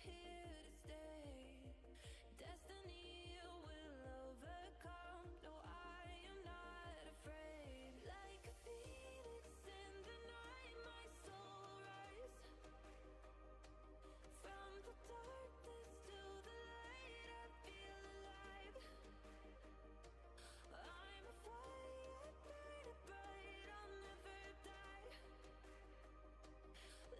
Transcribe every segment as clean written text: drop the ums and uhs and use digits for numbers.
here to stay. Destiny will overcome. No, I am not afraid. Like a phoenix in the night, my soul rise. From the darkness to the light, I feel alive. I'm a fire, burning bright, I'll never die.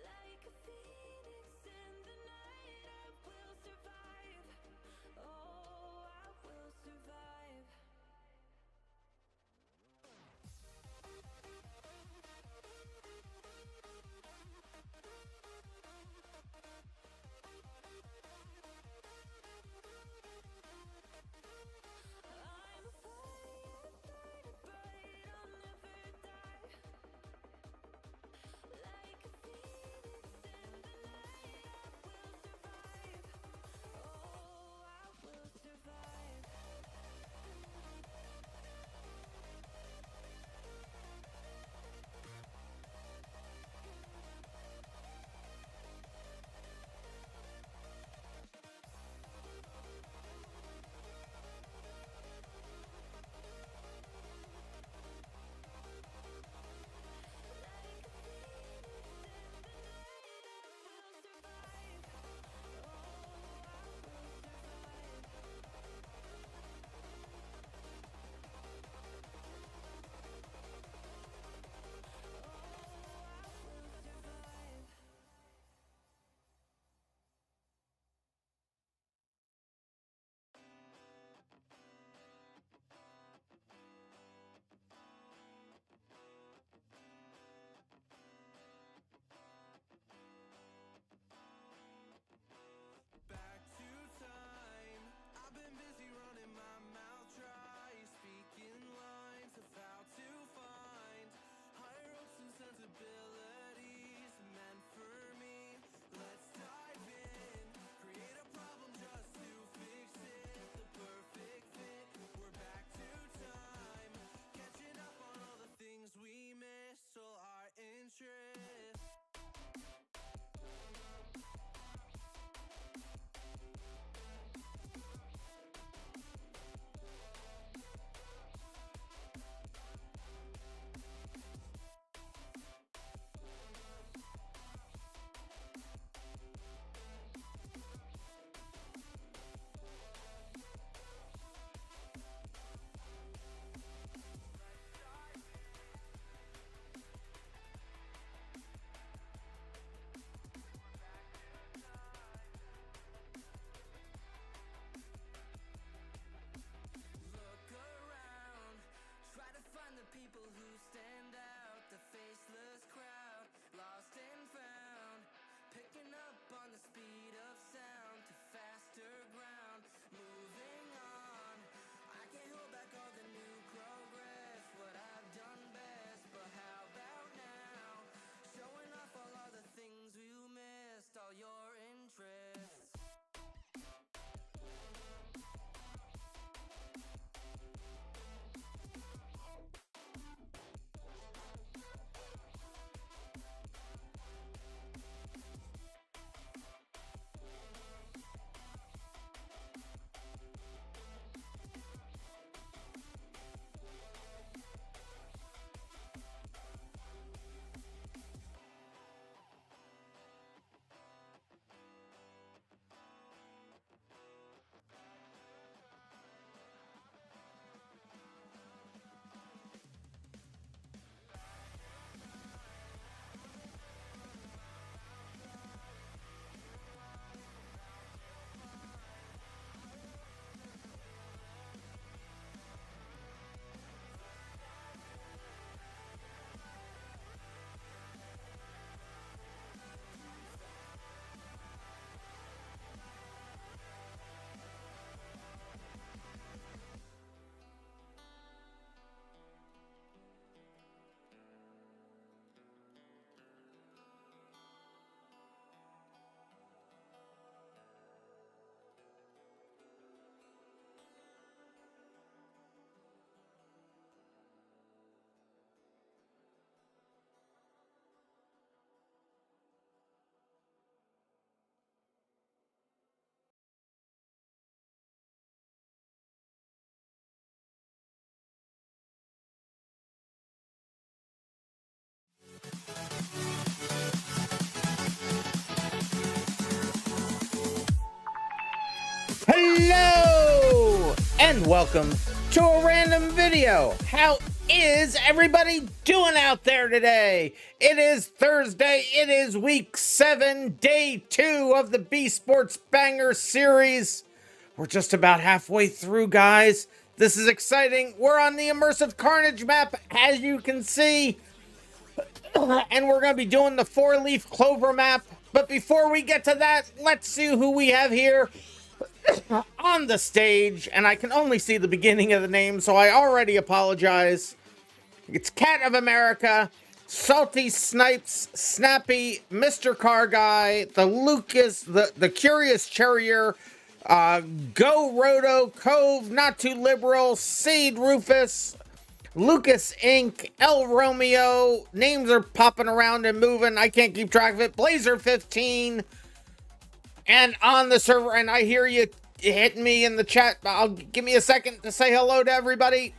Like a phoenix in the night, I will and welcome to a random video. How is everybody doing out there today? It is Thursday, it is week 7, day 2 of the BeSports Banger series. We're just about halfway through, guys. This is exciting. We're on the Immersive Karnage map, as you can see. And we're going to be doing the 4-leaf Clover map. But before we get to that, let's see who we have here on the stage. And I can only see the beginning of the name, so I already apologize. It's Cat of America, Salty Snipes, Snappy, Mr. Car Guy, the Lucas, the Curious Cherrier, Go Roto, Cove, Not Too Liberal, Seed Rufus, Lucas Inc., El Romeo, names are popping around and moving, I can't keep track of it, Blazer 15, and on the server, and I hear you hitting me in the chat, give me a second to say hello to everybody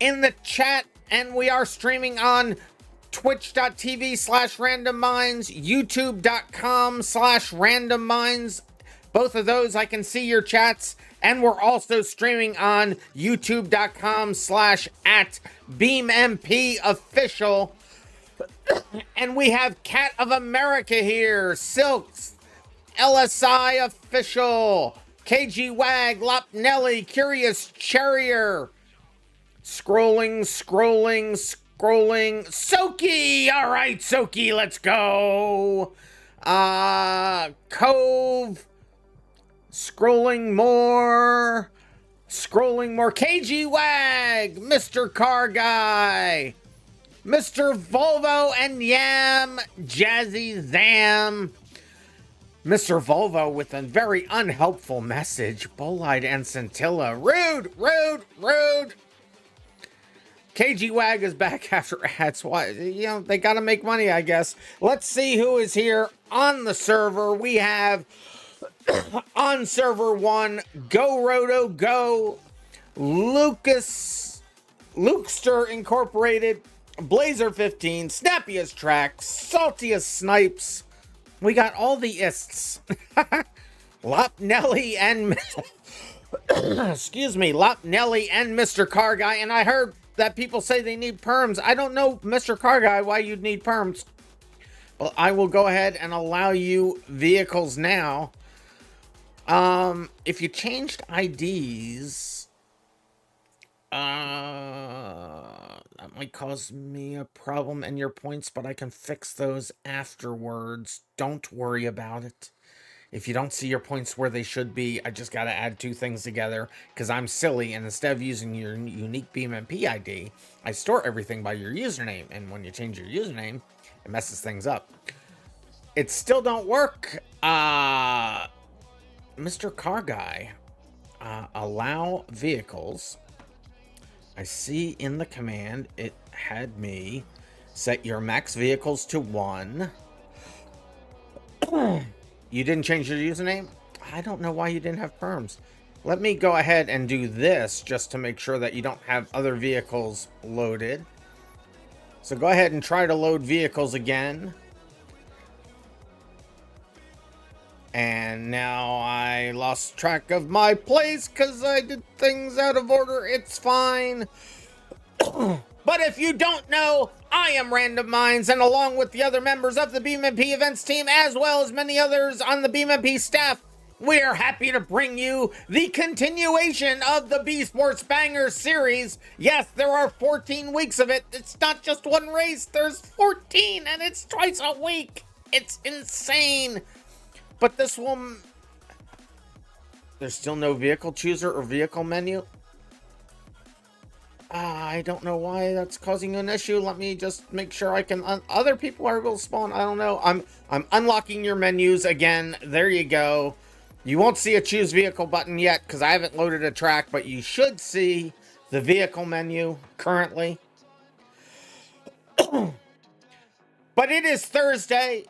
in the chat, and we are streaming on twitch.tv/randomminds, youtube.com/randomminds. Both of those, I can see your chats, and we're also streaming on youtube.com/@BeamMP official. And we have Cat of America here, Silks, LSI official, KG Wag, Lop Nelly, Curious Cherrier, scrolling, Soki, all right, Soki, let's go. Cove, scrolling more, KG Wag, Mr. Car Guy, Mr. Volvo and Yam, Jazzy Zam, Mr. Volvo with a very unhelpful message, Bolide and Scintilla, rude. KG Wag is back after ads. Why? You know, they gotta make money, I guess. Let's see who is here on the server. We have on server 1, Go Roto Go, Lucas, Lukester Incorporated, Blazer 15, Snappiest Tracks, Saltiest Snipes. We got all the ists. Lop Nelly and excuse me, Lop Nelly and Mr. Car Guy, and I heard that people say they need perms. I don't know, Mr. Car Guy, why you'd need perms. Well, I will go ahead and allow you vehicles now. If you changed IDs, that might cause me a problem in your points, but I can fix those afterwards. Don't worry about it. If you don't see your points where they should be, I just got to add 2 things together because I'm silly, and instead of using your unique BeamMP ID, I store everything by your username, and when you change your username, it messes things up. It still don't work. Mr. Car Guy, allow vehicles. I see in the command it had me set your max vehicles to 1. You didn't change your username? I don't know why you didn't have perms. Let me go ahead and do this just to make sure that you don't have other vehicles loaded. So go ahead and try to load vehicles again. And now I lost track of my place because I did things out of order. It's fine. But if you don't know, I am RandomMinds, and along with the other members of the BeamMP events team, as well as many others on the BeamMP staff, we are happy to bring you the continuation of the BeSports Banger series. Yes, there are 14 weeks of it. It's not just one race. There's 14, and it's twice a week. It's insane. But this one, there's still no vehicle chooser or vehicle menu. I don't know why that's causing an issue. Let me just make sure I can. Other people are able to spawn. I don't know. I'm unlocking your menus again. There you go. You won't see a choose vehicle button yet because I haven't loaded a track, but you should see the vehicle menu currently. But it is Thursday.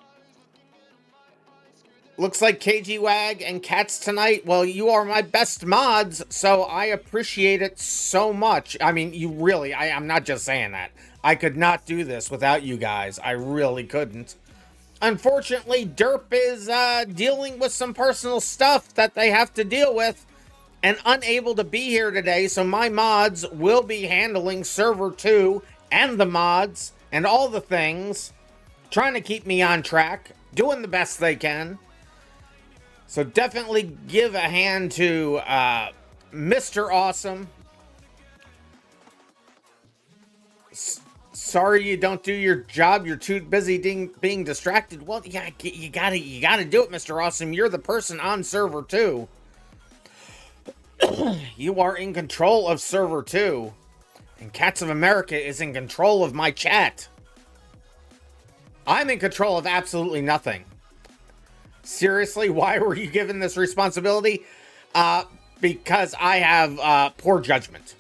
Looks like KG Wag and Cats tonight. Well, you are my best mods, so I appreciate it so much. I mean, you really, I'm not just saying that. I could not do this without you guys. I really couldn't. Unfortunately, Derp is dealing with some personal stuff that they have to deal with. and unable to be here today, so my mods will be handling server 2 and the mods and all the things, trying to keep me on track, doing the best they can. So definitely give a hand to Mr. Awesome. Sorry you don't do your job. You're too busy being distracted. Well, yeah, you gotta do it, Mr. Awesome. You're the person on server 2. You are in control of server 2. And Cats of America is in control of my chat. I'm in control of absolutely nothing. Seriously, why were you given this responsibility? Because I have poor judgment.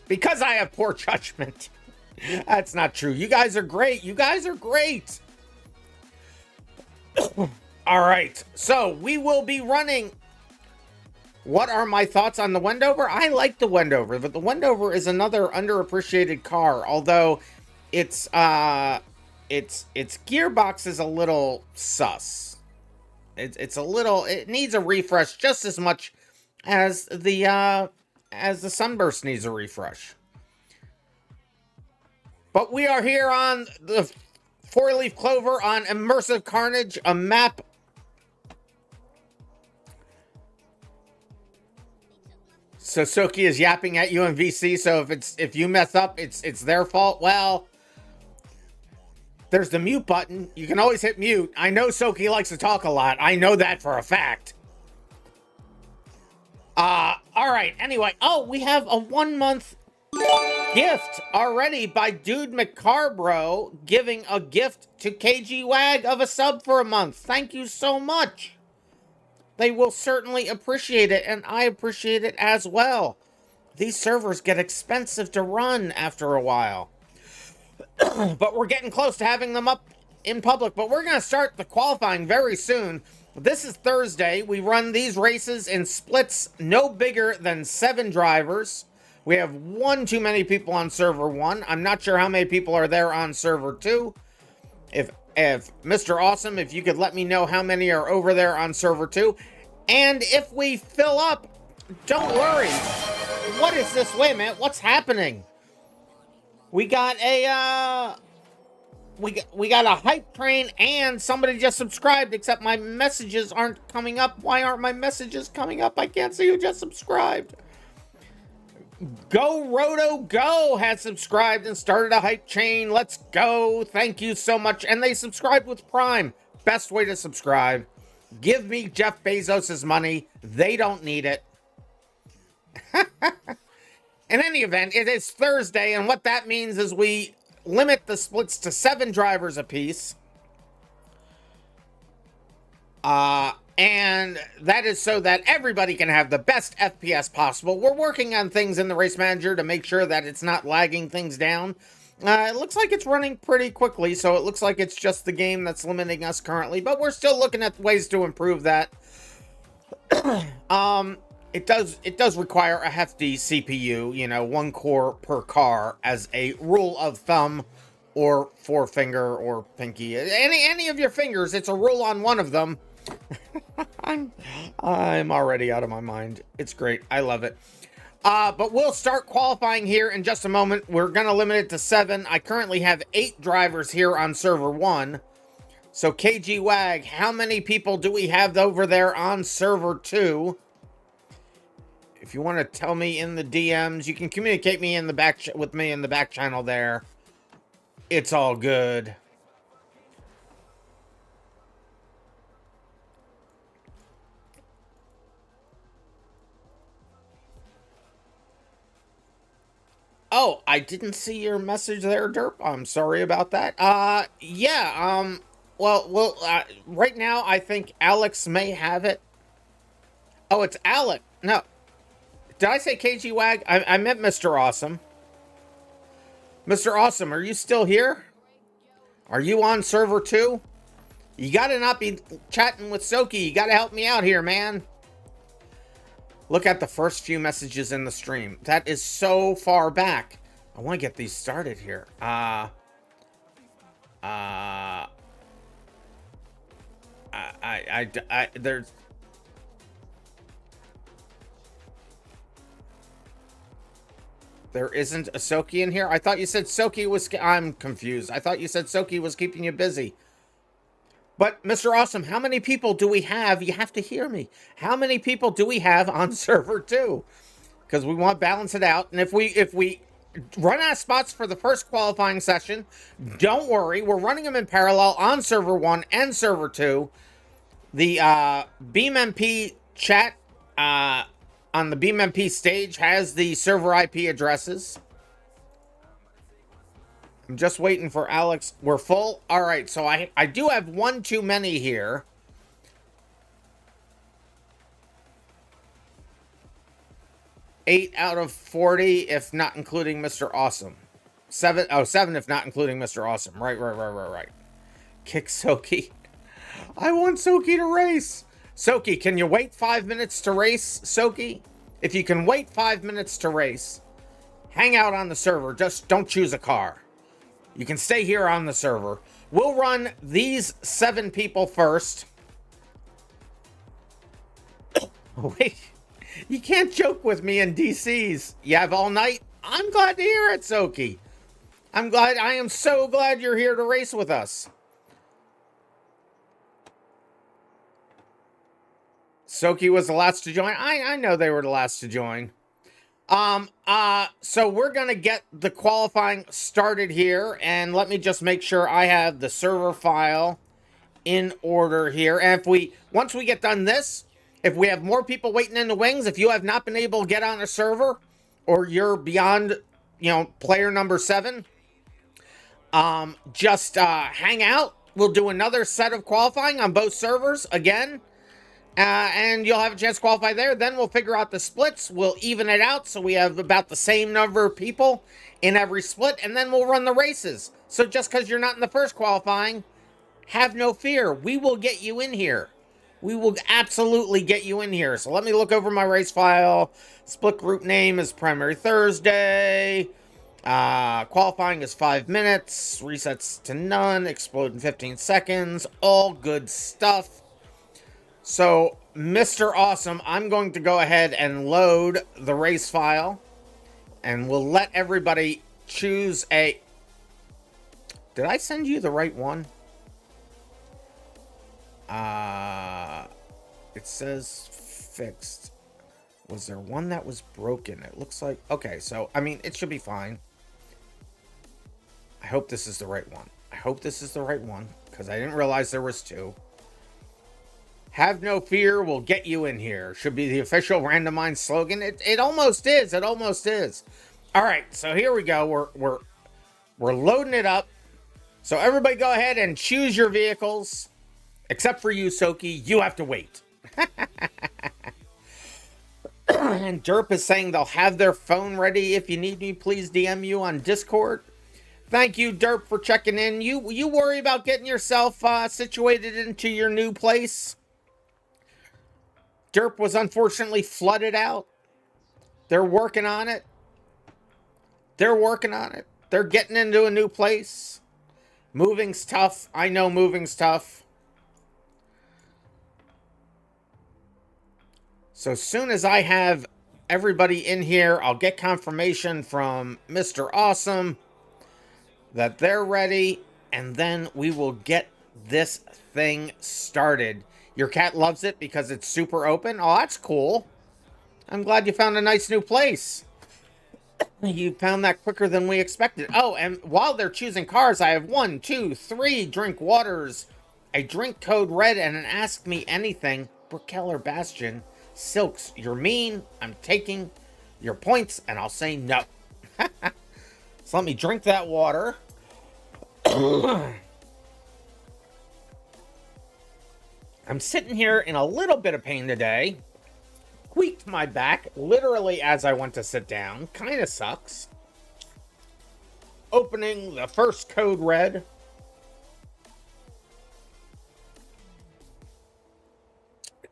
Because I have poor judgment. That's not true. You guys are great. You guys are great. All right. So we will be running. What are my thoughts on the Wendover? I like the Wendover, but the Wendover is another underappreciated car. Although its gearbox is a little sus. It's a little. It needs a refresh just as much as the Sunburst needs a refresh. But we are here on the 4-leaf Clover on Immersive Karnage, a map. So Soki is yapping at you in VC, so if you mess up, it's their fault. Well, there's the mute button. You can always hit mute. I know Soki likes to talk a lot. I know that for a fact. All right. Anyway, we have a 1-month gift already by Dude McCarbro, giving a gift to KG Wag of a sub for a month. Thank you so much. They will certainly appreciate it, and I appreciate it as well. These servers get expensive to run after a while. But we're getting close to having them up in public. But we're going to start the qualifying very soon. This is Thursday. We run these races in splits no bigger than 7 drivers. We have one too many people on server 1. I'm not sure how many people are there on server 2. If Mr. Awesome, if you could let me know how many are over there on server 2. And if we fill up, don't worry. What is this? Wait a minute. What's happening? We got a we got a hype train, and somebody just subscribed, except my messages aren't coming up. Why aren't my messages coming up? I can't see who just subscribed. Go Roto Go has subscribed and started a hype chain. Let's go. Thank you so much. And they subscribed with Prime. Best way to subscribe. Give me Jeff Bezos' money. They don't need it. In any event, it is Thursday, and what that means is we limit the splits to 7 drivers apiece. And that is so that everybody can have the best FPS possible. We're working on things in the race manager to make sure that it's not lagging things down. It looks like it's running pretty quickly, so it looks like it's just the game that's limiting us currently, but we're still looking at ways to improve that. It does require a hefty CPU, 1 core per car as a rule of thumb, or forefinger or pinky. Any of your fingers, it's a rule on one of them. I'm already out of my mind. It's great. I love it. But we'll start qualifying here in just a moment. We're going to limit it to 7. I currently have 8 drivers here on server 1. So KG Wag, how many people do we have over there on server 2? If you want to tell me in the DMs, you can communicate me in the back with me in the back channel there. It's all good. Oh, I didn't see your message there, Derp. I'm sorry about that. Yeah, well, right now, I think Alex may have it. Oh, it's Alec. No. Did I say KG Wag? I meant Mr. Awesome. Mr. Awesome, are you still here? Are you on server 2? You gotta not be chatting with Soki. You gotta help me out here, man. Look at the first few messages in the stream. That is so far back. I want to get these started here. There's... There isn't a Soki in here? I thought you said Soki was... I'm confused. I thought you said Soki was keeping you busy. But, Mr. Awesome, how many people do we have? You have to hear me. How many people do we have on server 2? Because we want to balance it out. And if we run out of spots for the first qualifying session, don't worry. We're running them in parallel on server 1 and server 2. The BeamMP chat on the BeamMP stage has the server IP addresses. I'm just waiting for Alex. We're full? All right, so I do have one too many here. Eight out of 40, if not including Mr. Awesome. Seven if not including Mr. Awesome. Right. Kick Soki. I want Soki to race. Soki, can you wait 5 minutes to race, Soki? If you can wait 5 minutes to race, hang out on the server. Just don't choose a car. You can stay here on the server. We'll run these 7 people first. Wait, you can't joke with me in DCs. You have all night? I'm glad to hear it, Soki. I am so glad you're here to race with us. Soki was the last to join. I know they were the last to join. So we're gonna get the qualifying started here, and let me just make sure I have the server file in order here. And once we get done this, if we have more people waiting in the wings, if you have not been able to get on a server, or you're beyond, player number 7, just hang out. We'll do another set of qualifying on both servers again. And you'll have a chance to qualify there. Then we'll figure out the splits. We'll even it out so we have about the same number of people in every split. And then we'll run the races. So just because you're not in the first qualifying, have no fear. We will get you in here. We will absolutely get you in here. So let me look over my race file. Split group name is Primary Thursday. Qualifying is 5 minutes. Resets to none. Explode in 15 seconds. All good stuff. So, Mr. Awesome, I'm going to go ahead and load the race file. And we'll let everybody choose a... Did I send you the right one? It says fixed. Was there one that was broken? It looks like... Okay, so, it should be fine. I hope this is the right one. Because I didn't realize there was 2. Have no fear, we'll get you in here. Should be the official RandomMinds slogan. It almost is. All right, so here we go. We're loading it up. So everybody go ahead and choose your vehicles. Except for you, Soki. You have to wait. And Derp is saying they'll have their phone ready. If you need me, please DM you on Discord. Thank you, Derp, for checking in. You worry about getting yourself situated into your new place. Derp was unfortunately flooded out. They're working on it. They're getting into a new place. Moving's tough. I know moving's tough. So as soon as I have everybody in here, I'll get confirmation from Mr. Awesome that they're ready, and then we will get this thing started. Your cat loves it because it's super open. Oh, that's cool. I'm glad you found a nice new place. You found that quicker than we expected. Oh, and while they're choosing cars, I have 1, 2, 3 drink waters, a drink code red, and an ask me anything. Brookeller Bastion. Silks, you're mean. I'm taking your points, and I'll say no. So let me drink that water. I'm sitting here in a little bit of pain today. Tweaked my back literally as I went to sit down. Kind of sucks. Opening the first code red.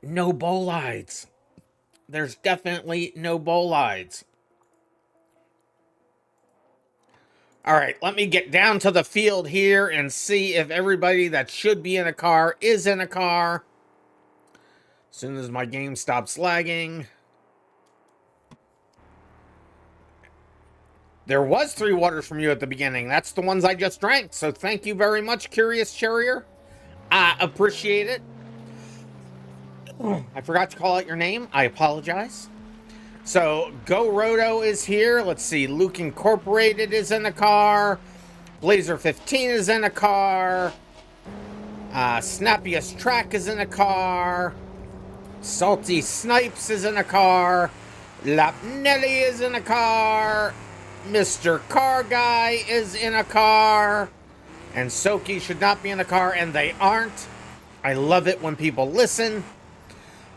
No bolides. There's definitely no bolides. All right, let me get down to the field here and see if everybody that should be in a car is in a car. As soon as my game stops lagging. There was 3 waters from you at the beginning. That's the ones I just drank. So thank you very much, Curious Charrier. I appreciate it. I forgot to call out your name. I apologize. So, Go Roto is here. Let's see. Luke Incorporated is in the car. Blazer 15 is in the car. Snappiest Track is in the car. Salty Snipes is in the car. Lapnelli is in the car. Mr. Car Guy is in a car. And Soki should not be in the car, and they aren't. I love it when people listen.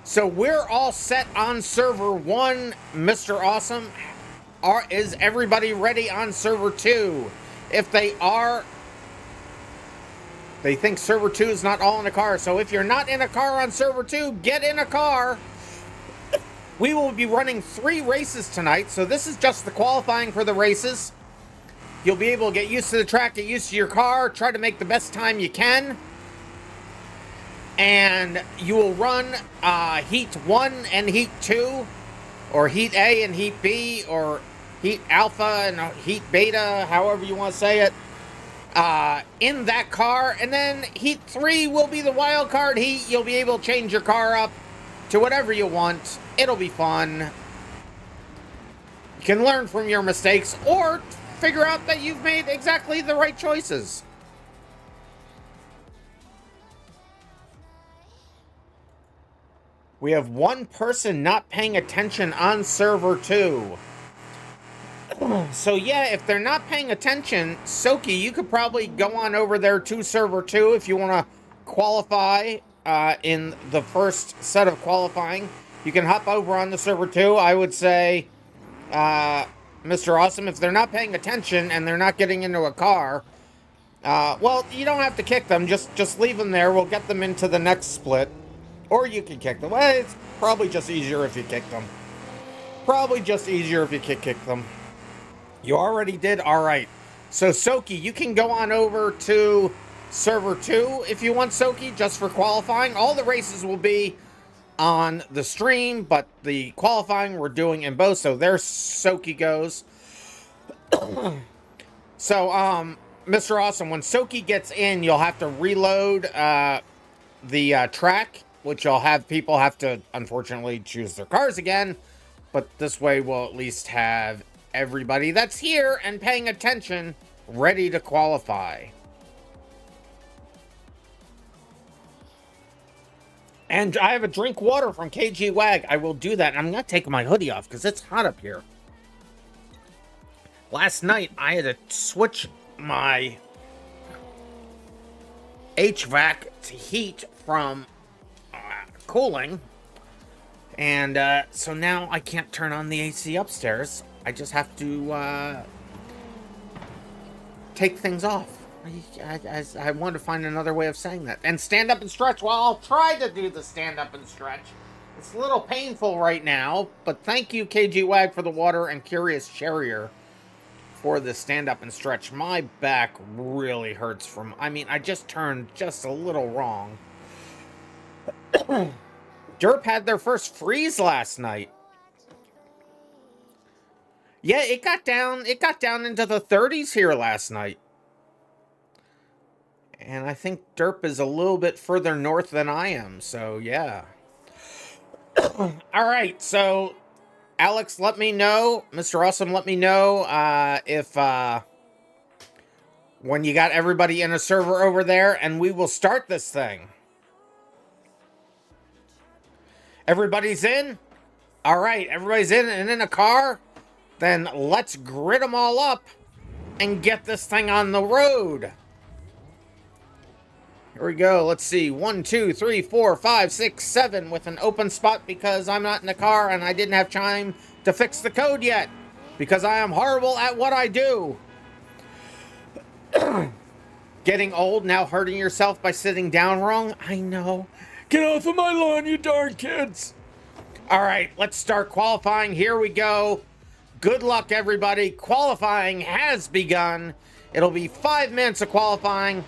So we're all set on server 1, Mr. Awesome. Is everybody ready on server 2? If they are, they think server 2 is not all in a car. So if you're not in a car on server 2, get in a car. We will be running 3 races tonight. So this is just the qualifying for the races. You'll be able to get used to the track, get used to your car, try to make the best time you can. And you will run Heat 1 and Heat 2, or Heat A and Heat B, or Heat Alpha and Heat Beta, however you want to say it, in that car. And then Heat 3 will be the wild card heat. You'll be able to change your car up to whatever you want. It'll be fun. You can learn from your mistakes or figure out that you've made exactly the right choices. We have one person not paying attention on server 2. So yeah, if they're not paying attention, Soki, you could probably go on over there to server 2 if you want to qualify in the first set of qualifying. You can hop over on the server 2. I would say, Mr. Awesome, if they're not paying attention and they're not getting into a car, well, you don't have to kick them. Just leave them there. We'll get them into the next split. Or you can kick them. Well, it's probably just easier if you kick them. Probably just easier if you kick them. You already did? Alright. So, Soki, you can go on over to server 2 if you want, Soki, just for qualifying. All the races will be on the stream, but the qualifying we're doing in both. So, there Soki goes. So, Mr. Awesome, when Soki gets in, you'll have to reload the track, which you'll have people have to, unfortunately, choose their cars again. But this way, we'll at least have everybody that's here and paying attention ready to qualify. And I have a drink water from KG Wag. I will do that. And I'm going to take my hoodie off because it's hot up here. Last night, I had to switch my HVAC to heat from cooling, and so now I can't turn on the AC upstairs. I just have to take things off. I wanted to find another way of saying that. And stand up and stretch. Well, I'll try to do the stand up and stretch. It's a little painful right now, but thank you, KG Wag, for the water, and Curious Charrier for the stand up and stretch. My back really hurts from, I just turned just a little wrong. Derp had their first freeze last night. Yeah, it got down into the 30s here last night. And I think Derp is a little bit further north than I am, so yeah. Alright, so Alex, let me know, Mr. Awesome, let me know if when you got everybody in a server over there, and we will start this thing. Everybody's in? Alright, everybody's in and in a car? Then let's grid them all up and get this thing on the road. Here we go. Let's see. 1, 2, 3, 4, 5, 6, 7 with an open spot because I'm not in the car and I didn't have time to fix the code yet because I am horrible at what I do. Getting old, now hurting yourself by sitting down wrong? I know. Get off of my lawn, you darn kids. All right, let's start qualifying. Here we go. Good luck, everybody. Qualifying has begun. It'll be 5 minutes of qualifying.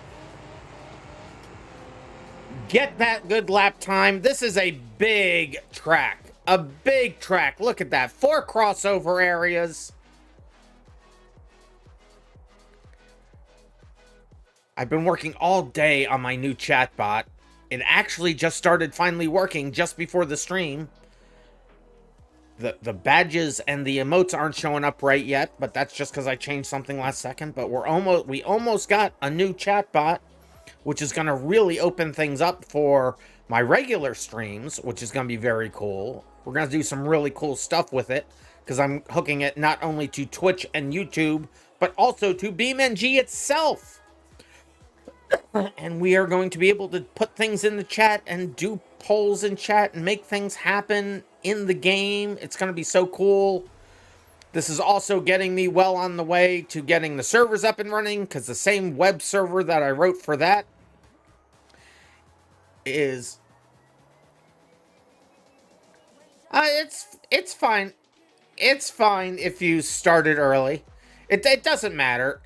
Get that good lap time. This is a big track. A big track. Look at that. 4 crossover areas. I've been working all day on my new chatbot. It actually just started finally working just before the stream. The badges and the emotes aren't showing up right yet, but that's just because I changed something last second. But we almost got a new chatbot, which is going to really open things up for my regular streams, which is going to be very cool. We're going to do some really cool stuff with it, because I'm hooking it not only to Twitch and YouTube, but also to BeamNG itself. And we are going to be able to put things in the chat and do polls in chat and make things happen in the game. It's going to be so cool. This is also getting me well on the way to getting the servers up and running, because the same web server that I wrote for that is... it's fine. It's fine if you started early. It doesn't matter.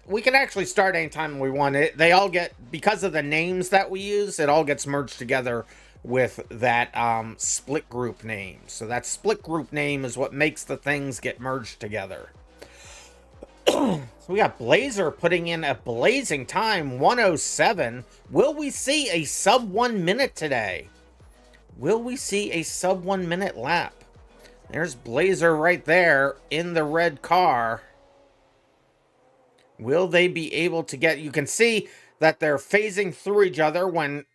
We can actually start anytime we want it. They all get, because of the names that we use, it all gets merged together with that split group name. So that split group name is what makes the things get merged together. So we got Blazer putting in a blazing time, 1:07. Will we see a sub 1 minute today? Will we see a sub 1 minute lap? There's Blazer right there in the red car. Will they be able to get... You can see that they're phasing through each other when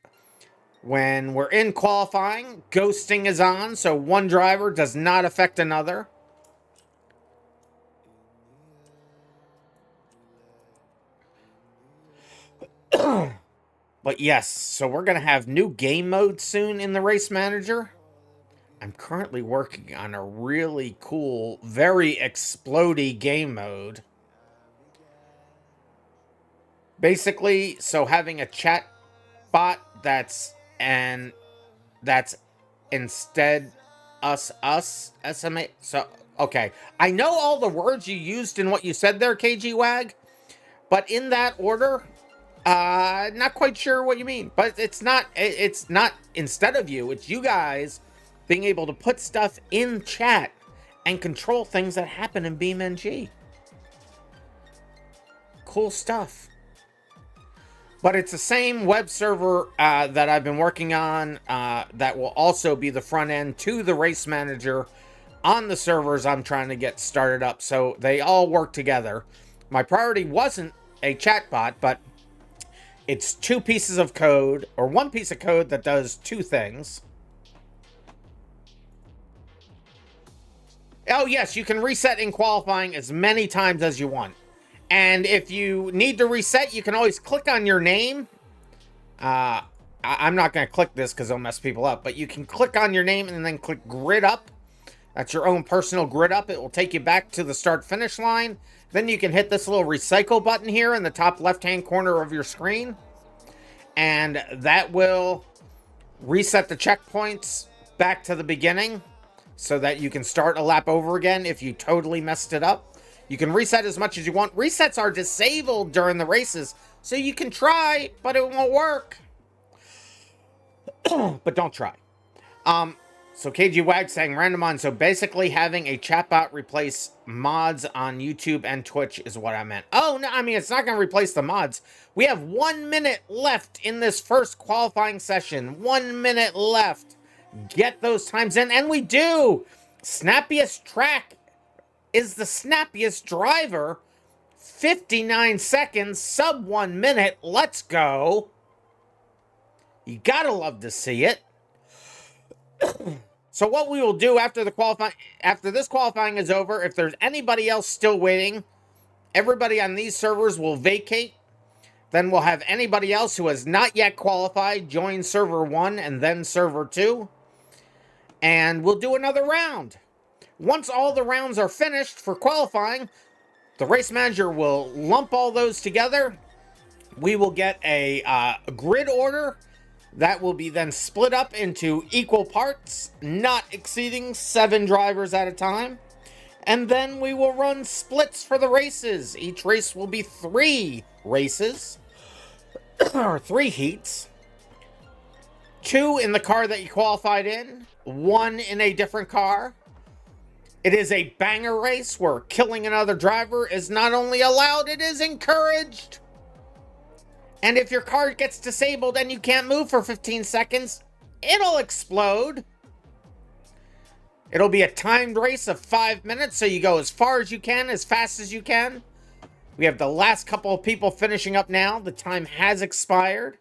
we're in qualifying. Ghosting is on, so one driver does not affect another. But yes, so we're going to have new game mode soon in the Race Manager. I'm currently working on a really cool, very explodey game mode. Basically, so having a chat bot that's instead us, SMA. So, okay. I know all the words you used in what you said there, KG Wag, but in that order, not quite sure what you mean. But it's not instead of you, it's you guys being able to put stuff in chat and control things that happen in BeamNG. Cool stuff. But it's the same web server that I've been working on that will also be the front end to the Race Manager on the servers I'm trying to get started up. So they all work together. My priority wasn't a chatbot, but it's two pieces of code, or one piece of code that does two things. Oh, yes, you can reset in qualifying as many times as you want. And if you need to reset, you can always click on your name. I'm not going to click this because it'll mess people up. But you can click on your name and then click grid up. That's your own personal grid up. It will take you back to the start-finish line. Then you can hit this little recycle button here in the top left-hand corner of your screen. And that will reset the checkpoints back to the beginning so that you can start a lap over again if you totally messed it up. You can reset as much as you want. Resets are disabled during the races, so you can try, but it won't work. But don't try. So KG Wag saying RandomMinds. So basically having a chatbot replace mods on YouTube and Twitch is what I meant. Oh, no, I mean, it's not going to replace the mods. We have 1 minute left in this first qualifying session. 1 minute left. Get those times in, and we do. Snappiest track is the snappiest driver. 59 seconds, sub 1 minute. Let's go. You gotta love to see it. So what we will do after this qualifying is over, if there's anybody else still waiting, everybody on these servers will vacate. Then we'll have anybody else who has not yet qualified join server 1 and then server 2. And we'll do another round. Once all the rounds are finished for qualifying, the race manager will lump all those together. We will get a grid order that will be then split up into equal parts, not exceeding 7 drivers at a time. And then we will run splits for the races. Each race will be 3 races, or 3 heats. 2 in the car that you qualified in, 1 in a different car. It is a banger race where killing another driver is not only allowed, it is encouraged. And if your card gets disabled and you can't move for 15 seconds, it'll explode. It'll be a timed race of 5 minutes, so you go as far as you can, as fast as you can. We have the last couple of people finishing up now. The time has expired.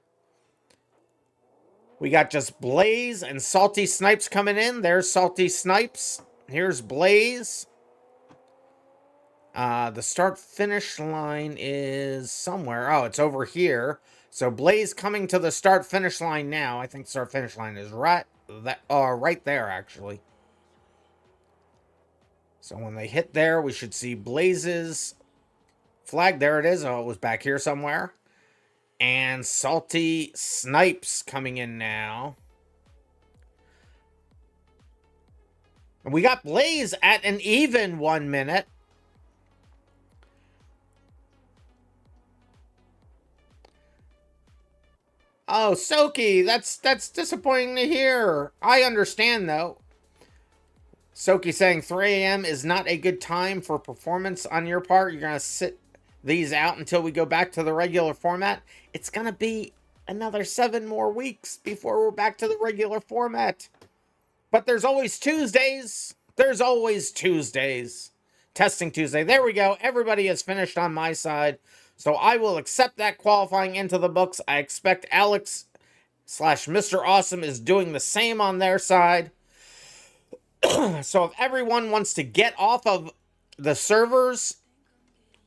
We got just Blaze and Salty Snipes coming in. There's Salty Snipes. Here's Blaze. The start-finish line is somewhere. Oh, it's over here. So Blaze coming to the start-finish line now. I think start-finish line is right there, actually. So when they hit there, we should see Blaze's flag. There it is. Oh, it was back here somewhere. And Salty Snipes coming in now. And we got Blaze at an even 1 minute. Oh, Soki, that's disappointing to hear. I understand, though. Soki saying 3 a.m. is not a good time for performance on your part. You're going to sit these out until we go back to the regular format. It's going to be another 7 more weeks before we're back to the regular format. But there's always Tuesdays. There's always Tuesdays. Testing Tuesday. There we go. Everybody has finished on my side. So I will accept that qualifying into the books. I expect Alex / Mr. Awesome is doing the same on their side. So if everyone wants to get off of the servers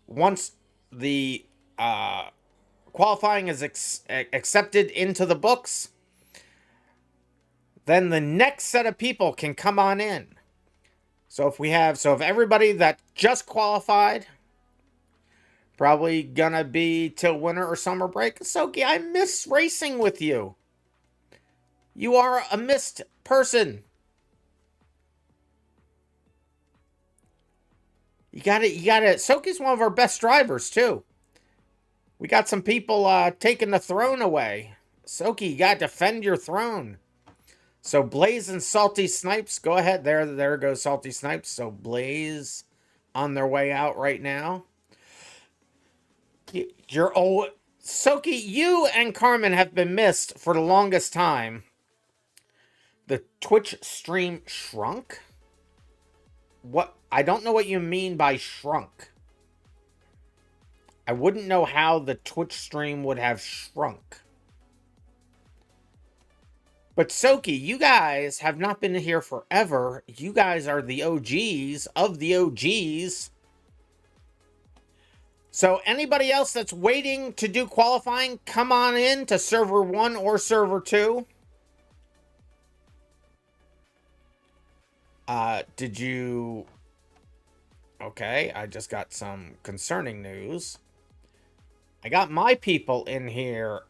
once the qualifying is accepted into the books, then the next set of people can come on in. So if everybody that just qualified, probably gonna be till winter or summer break. Soki, I miss racing with you. You are a missed person. You got it. Soki's one of our best drivers, too. We got some people taking the throne away. Soki, you got to defend your throne. So Blaze and Salty Snipes, go ahead. There goes Salty Snipes. So Blaze on their way out right now. Soki, you and Carmen have been missed for the longest time. The Twitch stream shrunk? What? I don't know what you mean by shrunk. I wouldn't know how the Twitch stream would have shrunk. But Soki, you guys have not been here forever. You guys are the OGs of the OGs. So anybody else that's waiting to do qualifying, come on in to server 1 or server 2. Did you... Okay, I just got some concerning news. I got my people in here,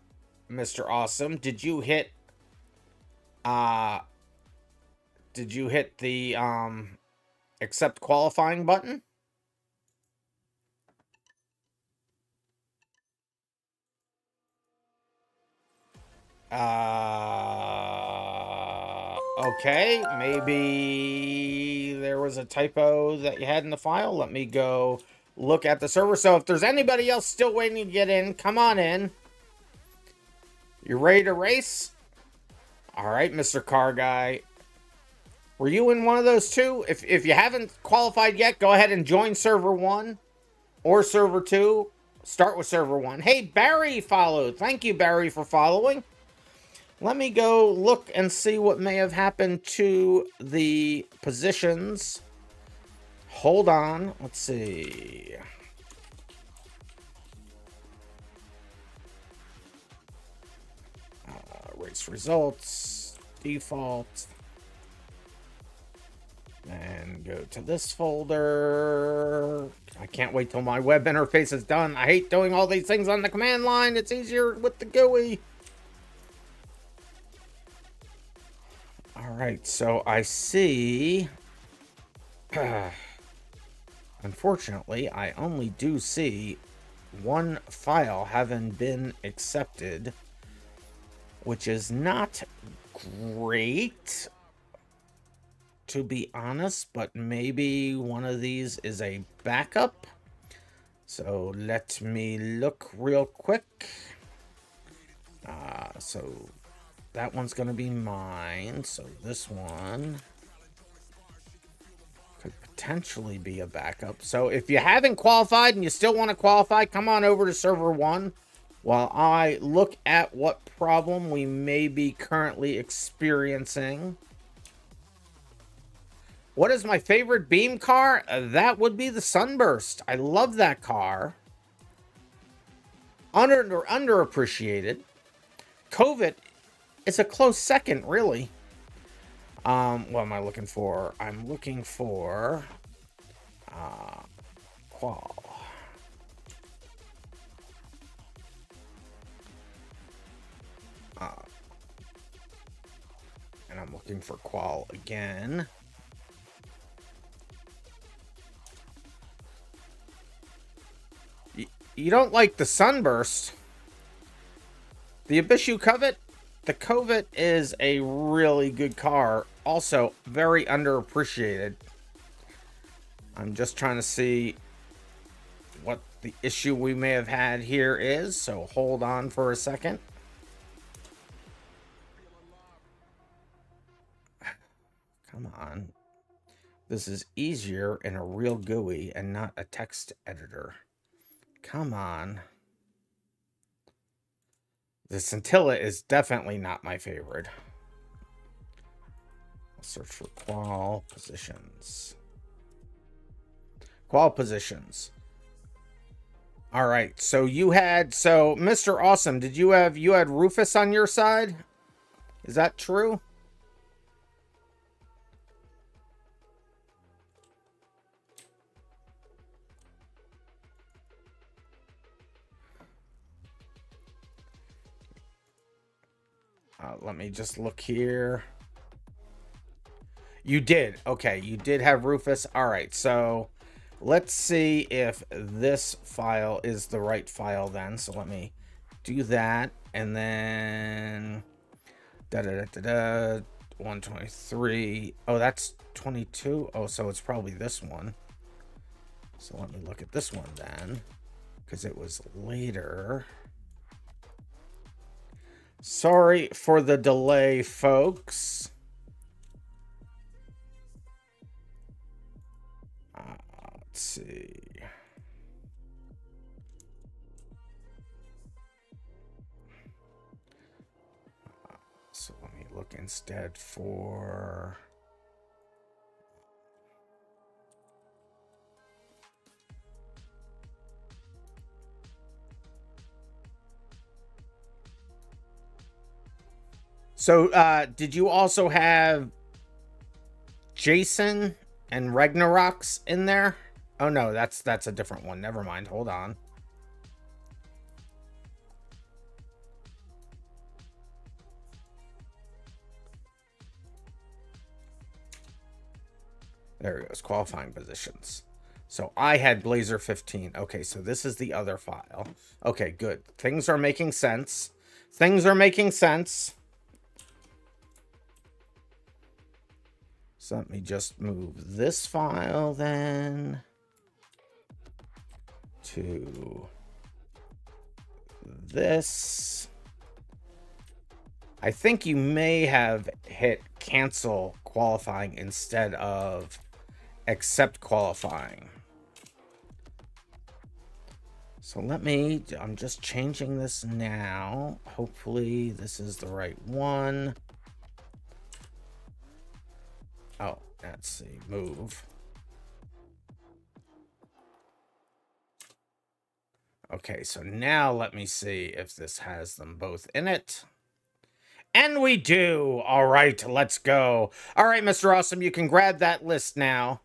Mr. Awesome. Did you hit the accept qualifying button? Okay, maybe there was a typo that you had in the file. Let me go look at the server. So if there's anybody else still waiting to get in, come on in. You ready to race? All right, Mr. Car Guy. Were you in one of those two? If you haven't qualified yet, go ahead and join server 1 or server 2. Start with server 1. Hey, Barry followed. Thank you, Barry, for following. Let me go look and see what may have happened to the positions. Hold on. Let's see. Race results. Default. And go to this folder. I can't wait till my web interface is done. I hate doing all these things on the command line. It's easier with the GUI. Alright, so I see... Unfortunately, I only do see one file having been accepted, which is not great, to be honest, but maybe one of these is a backup. So let me look real quick. So that one's going to be mine. So this one could potentially be a backup. So if you haven't qualified and you still want to qualify, come on over to server 1 while I look at what problem we may be currently experiencing. What is my favorite Beam car? That would be the Sunburst. I love that car. Underappreciated. COVID is a close second, really. What am I looking for? I'm looking for qual. And I'm looking for qual again. You don't like the Sunburst? The Abishu Covet? The Covet is a really good car. Also, very underappreciated. I'm just trying to see what the issue we may have had here is. So hold on for a second. Come on. This is easier in a real GUI and not a text editor. Come on. The Scintilla is definitely not my favorite. I'll search for qual positions. Qual positions. All right. So you had, Mr. Awesome, did you had Rufus on your side? Is that true? Let me just look here. You did. Okay, you did have Rufus. All right, so let's see if this file is the right file then. So let me do that. And then 123. Oh, that's 22. Oh, so it's probably this one. So let me look at this one then, because it was later. Sorry for the delay, folks. Let's see. So let me look instead for... So, did you also have Jason and Ragnarok's in there? Oh no, that's a different one. Never mind. Hold on. There it goes. Qualifying positions. So I had Blazer 15. Okay, so this is the other file. Okay, good. Things are making sense. Things are making sense. So let me just move this file then to this. I think you may have hit cancel qualifying instead of accept qualifying. So I'm just changing this now. Hopefully this is the right one. Oh, let's see, move. Okay, so now let me see if this has them both in it. And we do. All right, let's go. All right, Mr. Awesome, you can grab that list now.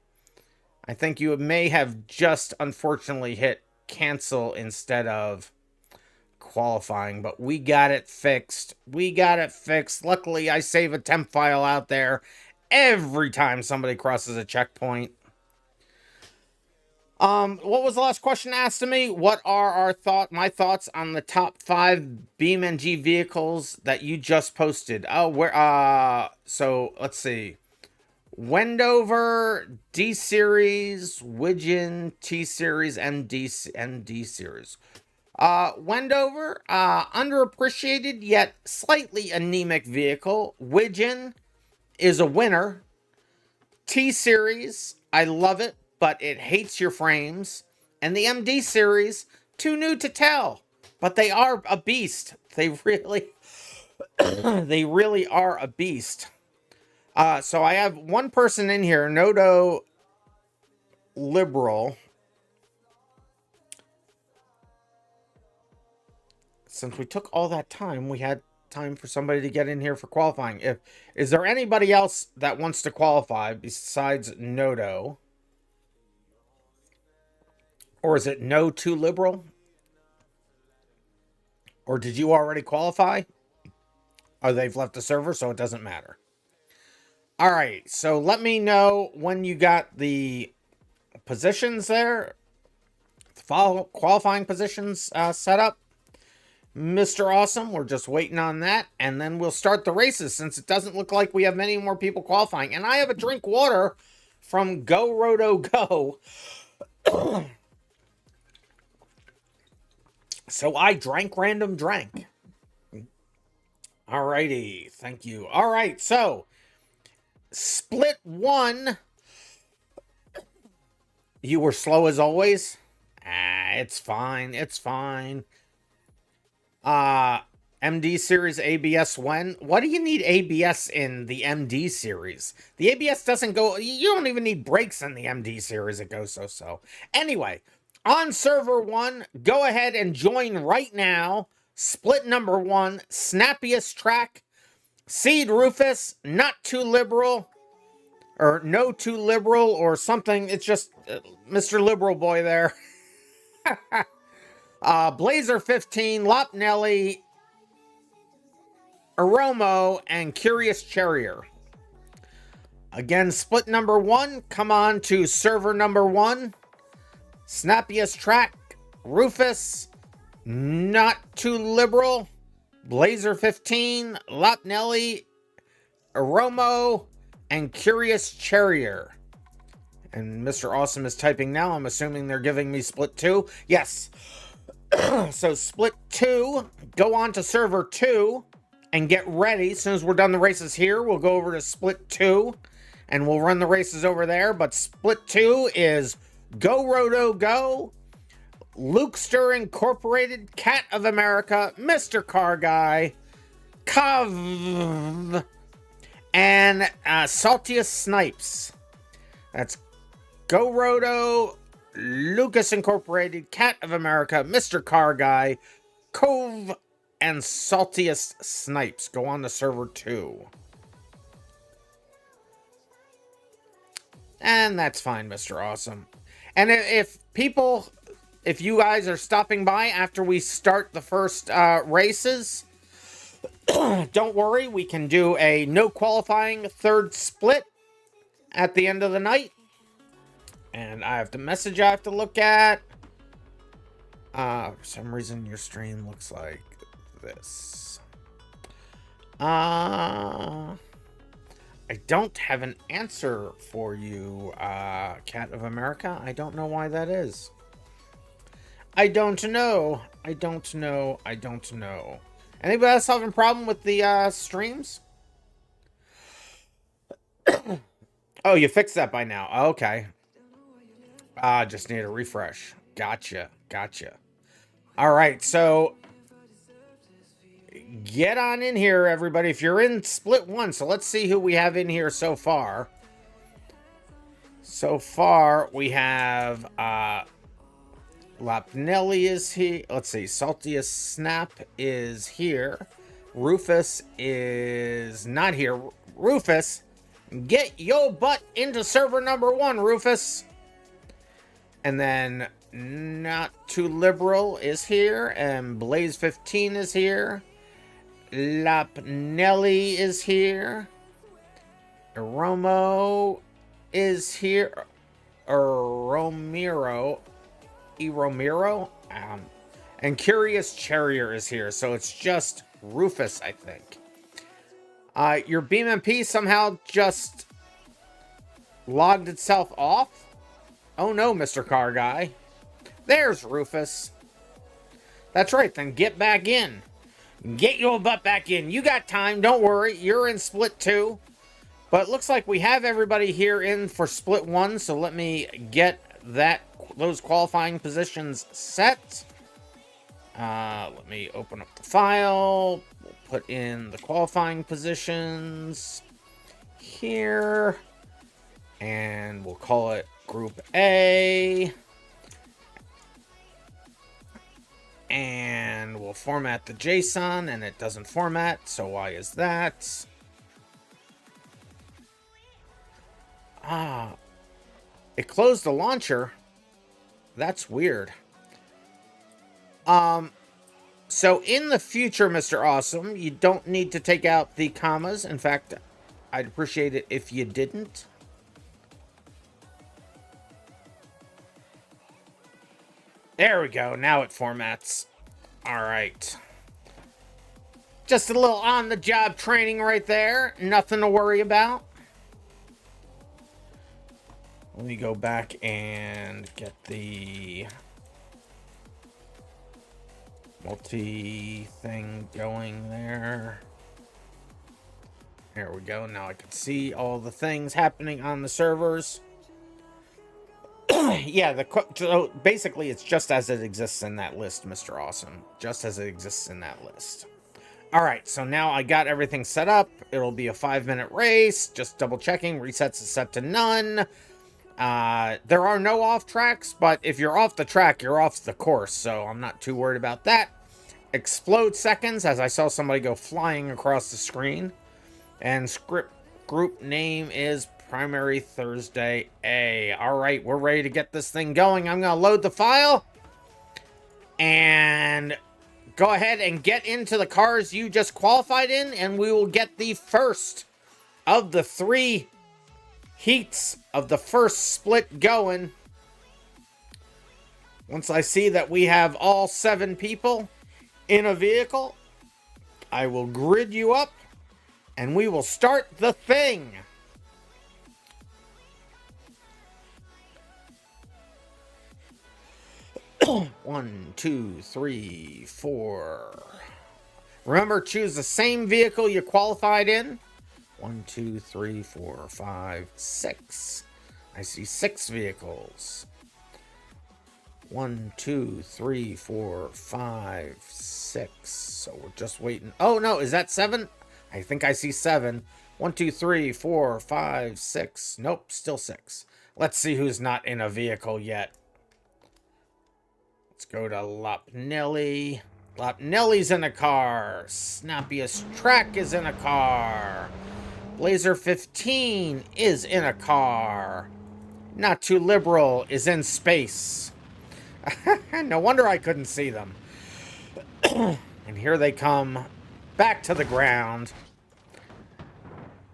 I think you may have just unfortunately hit cancel instead of qualifying, but we got it fixed. We got it fixed. Luckily, I save a temp file out there every time somebody crosses a checkpoint. What was the last question asked to me? What are my thoughts on the top 5 BeamNG vehicles that you just posted? Oh, so let's see. Wendover, D series, Widgeon, T series, and D series. Wendover, underappreciated yet slightly anemic vehicle. Widgeon is a winner. T-Series, I love it, but it hates your frames. And the MD Series, too new to tell. But they are a beast. They really, they really are a beast. So I have one person in here, Nodo Liberal. Since we took all that time, we had time for somebody to get in here for qualifying. Is there anybody else that wants to qualify besides Nodo? Or is it no too liberal? Or did you already qualify? Or they've left the server, so it doesn't matter. All right, so let me know when you got the positions there, qualifying positions set up. Mr. Awesome, we're just waiting on that, and then we'll start the races since it doesn't look like we have many more people qualifying. And I have a drink water from Go Roto Go. So I drank random drank. Alrighty, thank you. All right, so split one. You were slow as always. It's fine. It's fine. MD series ABS when? What do you need ABS in the MD series? The ABS doesn't go, you don't even need brakes in the MD series. It goes so. Anyway, on server 1, go ahead and join right now. Split number 1, snappiest track, Seed Rufus, not too liberal, or no too liberal, or something. It's just Mr. Liberal Boy there. Blazer 15, Lopnelli, Aromo, and Curious Charrier. Again, split number 1, come on to server number 1. Snappiest track, Rufus, not too liberal, Blazer 15, Lopnelli, Aromo, and Curious Charrier. And Mr. Awesome is typing now. I'm assuming they're giving me split 2. Yes. So split 2, go on to server 2 and get ready. As soon as we're done the races here, we'll go over to split 2 and we'll run the races over there. But split 2 is Go Roto Go, Lukester Incorporated, Cat of America, Mr. Car Guy, Cov, and Saltiest Snipes. That's Go Roto, Lucas Incorporated, Cat of America, Mr. Car Guy, Cove, and Saltiest Snipes. Go on to server 2. And that's fine, Mr. Awesome. And if you guys are stopping by after we start the first races, don't worry, we can do a no qualifying third split at the end of the night. And I have the message I have to look at. For some reason your stream looks like this. I don't have an answer for you, Cat of America. I don't know why that is. I don't know. Anybody else having a problem with the streams? Oh, you fixed that by now. Okay. Just need a refresh. Gotcha. All right, so get on in here, everybody. If you're in split 1, so let's see who we have in here so far. So far, we have Lopnelli is here. Let's see, Saltiest Snap is here. Rufus is not here. Rufus, get your butt into server number 1, Rufus. And then Not Too Liberal is here, and Blaze 15 is here. Lopnelli is here. Romo is here. Romero. And Curious Charrier is here. So it's just Rufus, I think. Your BeamMP somehow just logged itself off. Oh no, Mr. Car Guy. There's Rufus. That's right, then get back in. Get your butt back in. You got time, don't worry. You're in split 2. But it looks like we have everybody here in for split 1, so let me get those qualifying positions set. Let me open up the file. We'll put in the qualifying positions here. And we'll call it Group A. And we'll format the JSON, and it doesn't format, so why is that? It closed the launcher. That's weird. So in the future, Mr. Awesome, you don't need to take out the commas. In fact, I'd appreciate it if you didn't. There we go. Now it formats. All right. Just a little on-the-job training right there. Nothing to worry about. Let me go back and get the multi-thing going there. There we go. Now I can see all the things happening on the servers. Yeah, so basically it's just as it exists in that list, Mr. Awesome. Just as it exists in that list. Alright, so now I got everything set up. It'll be a 5-minute race. Just double checking. Resets is set to none. There are no off tracks, but if you're off the track, you're off the course, so I'm not too worried about that. Explode seconds, as I saw somebody go flying across the screen. And script group name is Primary Thursday A. Alright, we're ready to get this thing going. I'm going to load the file. And go ahead and get into the cars you just qualified in, and we will get the first of the 3 heats of the first split going. Once I see that we have all 7 people in a vehicle, I will grid you up and we will start the thing. One, two, three, 4. Remember, choose the same vehicle you qualified in. 1, 2, 3, 4, 5, 6. I see 6 vehicles. 1, 2, 3, 4, 5, 6. So we're just waiting. Oh no, is that 7? I think I see 7. 1, 2, 3, 4, 5, 6. Nope, still 6. Let's see who's not in a vehicle yet. Let's go to Lopnelli. Lopnelli's in a car. Snappiest Track is in a car. Blazer 15 is in a car. Not Too Liberal is in space. No wonder I couldn't see them. And here they come back to the ground.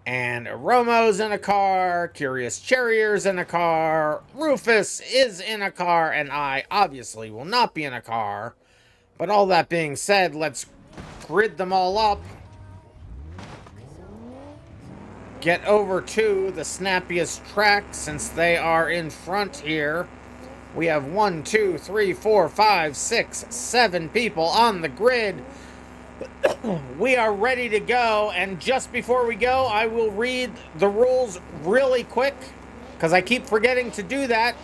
And Romo's in a car. Curious Cherrier's in a car. Rufus is in a car. And I obviously will not be in a car. But all that being said, let's grid them all up. Get over to the Snappiest Track since they are in front here. We have 1, 2, 3, 4, 5, 6, 7 people on the grid. We are ready to go, and just before we go, I will read the rules really quick, because I keep forgetting to do that.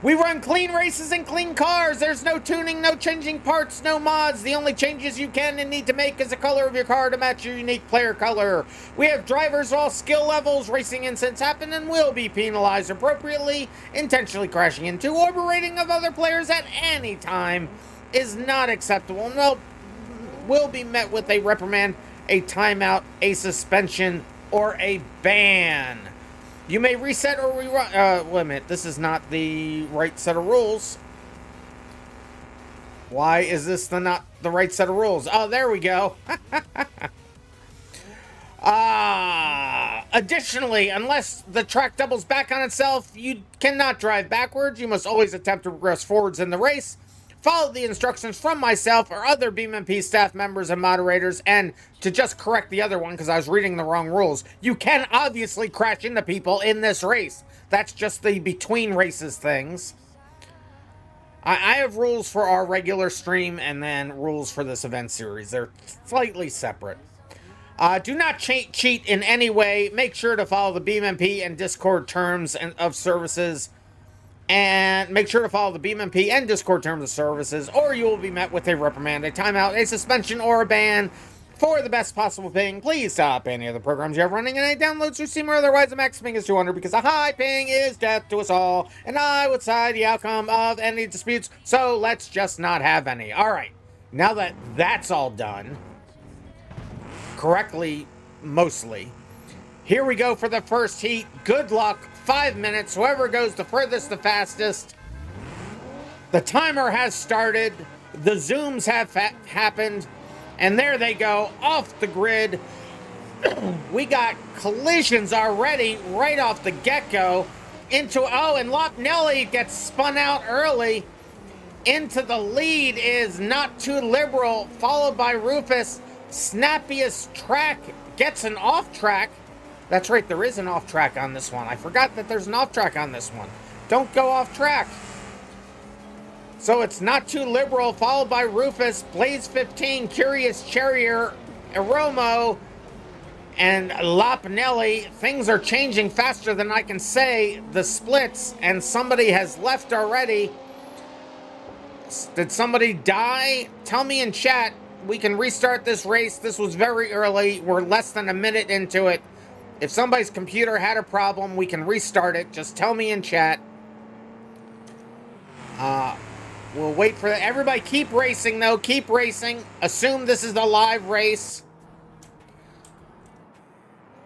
We run clean races and clean cars. There's no tuning, no changing parts, no mods. The only changes you can and need to make is the color of your car to match your unique player color. We have drivers all skill levels. Racing incidents happen and will be penalized appropriately. Intentionally crashing into or berating of other players at any time is not acceptable. Nope. Will be met with a reprimand, a timeout, a suspension, or a ban. You may reset or rerun. Wait a minute. This is not the right set of rules. Why is this not the right set of rules? Oh, there we go. Additionally, unless the track doubles back on itself, you cannot drive backwards. You must always attempt to progress forwards in the race. Follow the instructions from myself or other BeamMP staff members and moderators. And to just correct the other one, because I was reading the wrong rules, you can obviously crash into people in this race. That's just the between races things. I have rules for our regular stream and then rules for this event series. They're slightly separate. Do not cheat in any way. Make sure to follow the BeamMP and Discord terms of services. And make sure to follow the BeamMP and Discord terms of services, or you will be met with a reprimand, a timeout, a suspension, or a ban. For the best possible ping, please stop any of the programs you have running and any downloads you seem or otherwise the max ping is 200 because a high ping is death to us all, and I would side the outcome of any disputes, so let's just not have any. Alright, now that that's all done, correctly, mostly, here we go for the first heat. Good luck, 5 minutes, whoever goes the furthest, the fastest. The timer has started, the zooms have happened, and there they go, off the grid. We got collisions already, right off the get-go. Into, and Lopnelli gets spun out early. Into the lead is Not Too Liberal, followed by Rufus. Snappiest Track gets an off-track. That's right, there is an off-track on this one. I forgot that there's an off-track on this one. Don't go off-track. So it's Not Too Liberal, followed by Rufus, Blaze 15, Curious Charrier, Aromo, and Lopnelli. Things are changing faster than I can say the splits, and somebody has left already. Did somebody die? Tell me in chat. We can restart this race. This was very early. We're less than a minute into it. If somebody's computer had a problem, we can restart it. Just tell me in chat. We'll wait for that. Everybody keep racing, though. Keep racing. Assume this is the live race.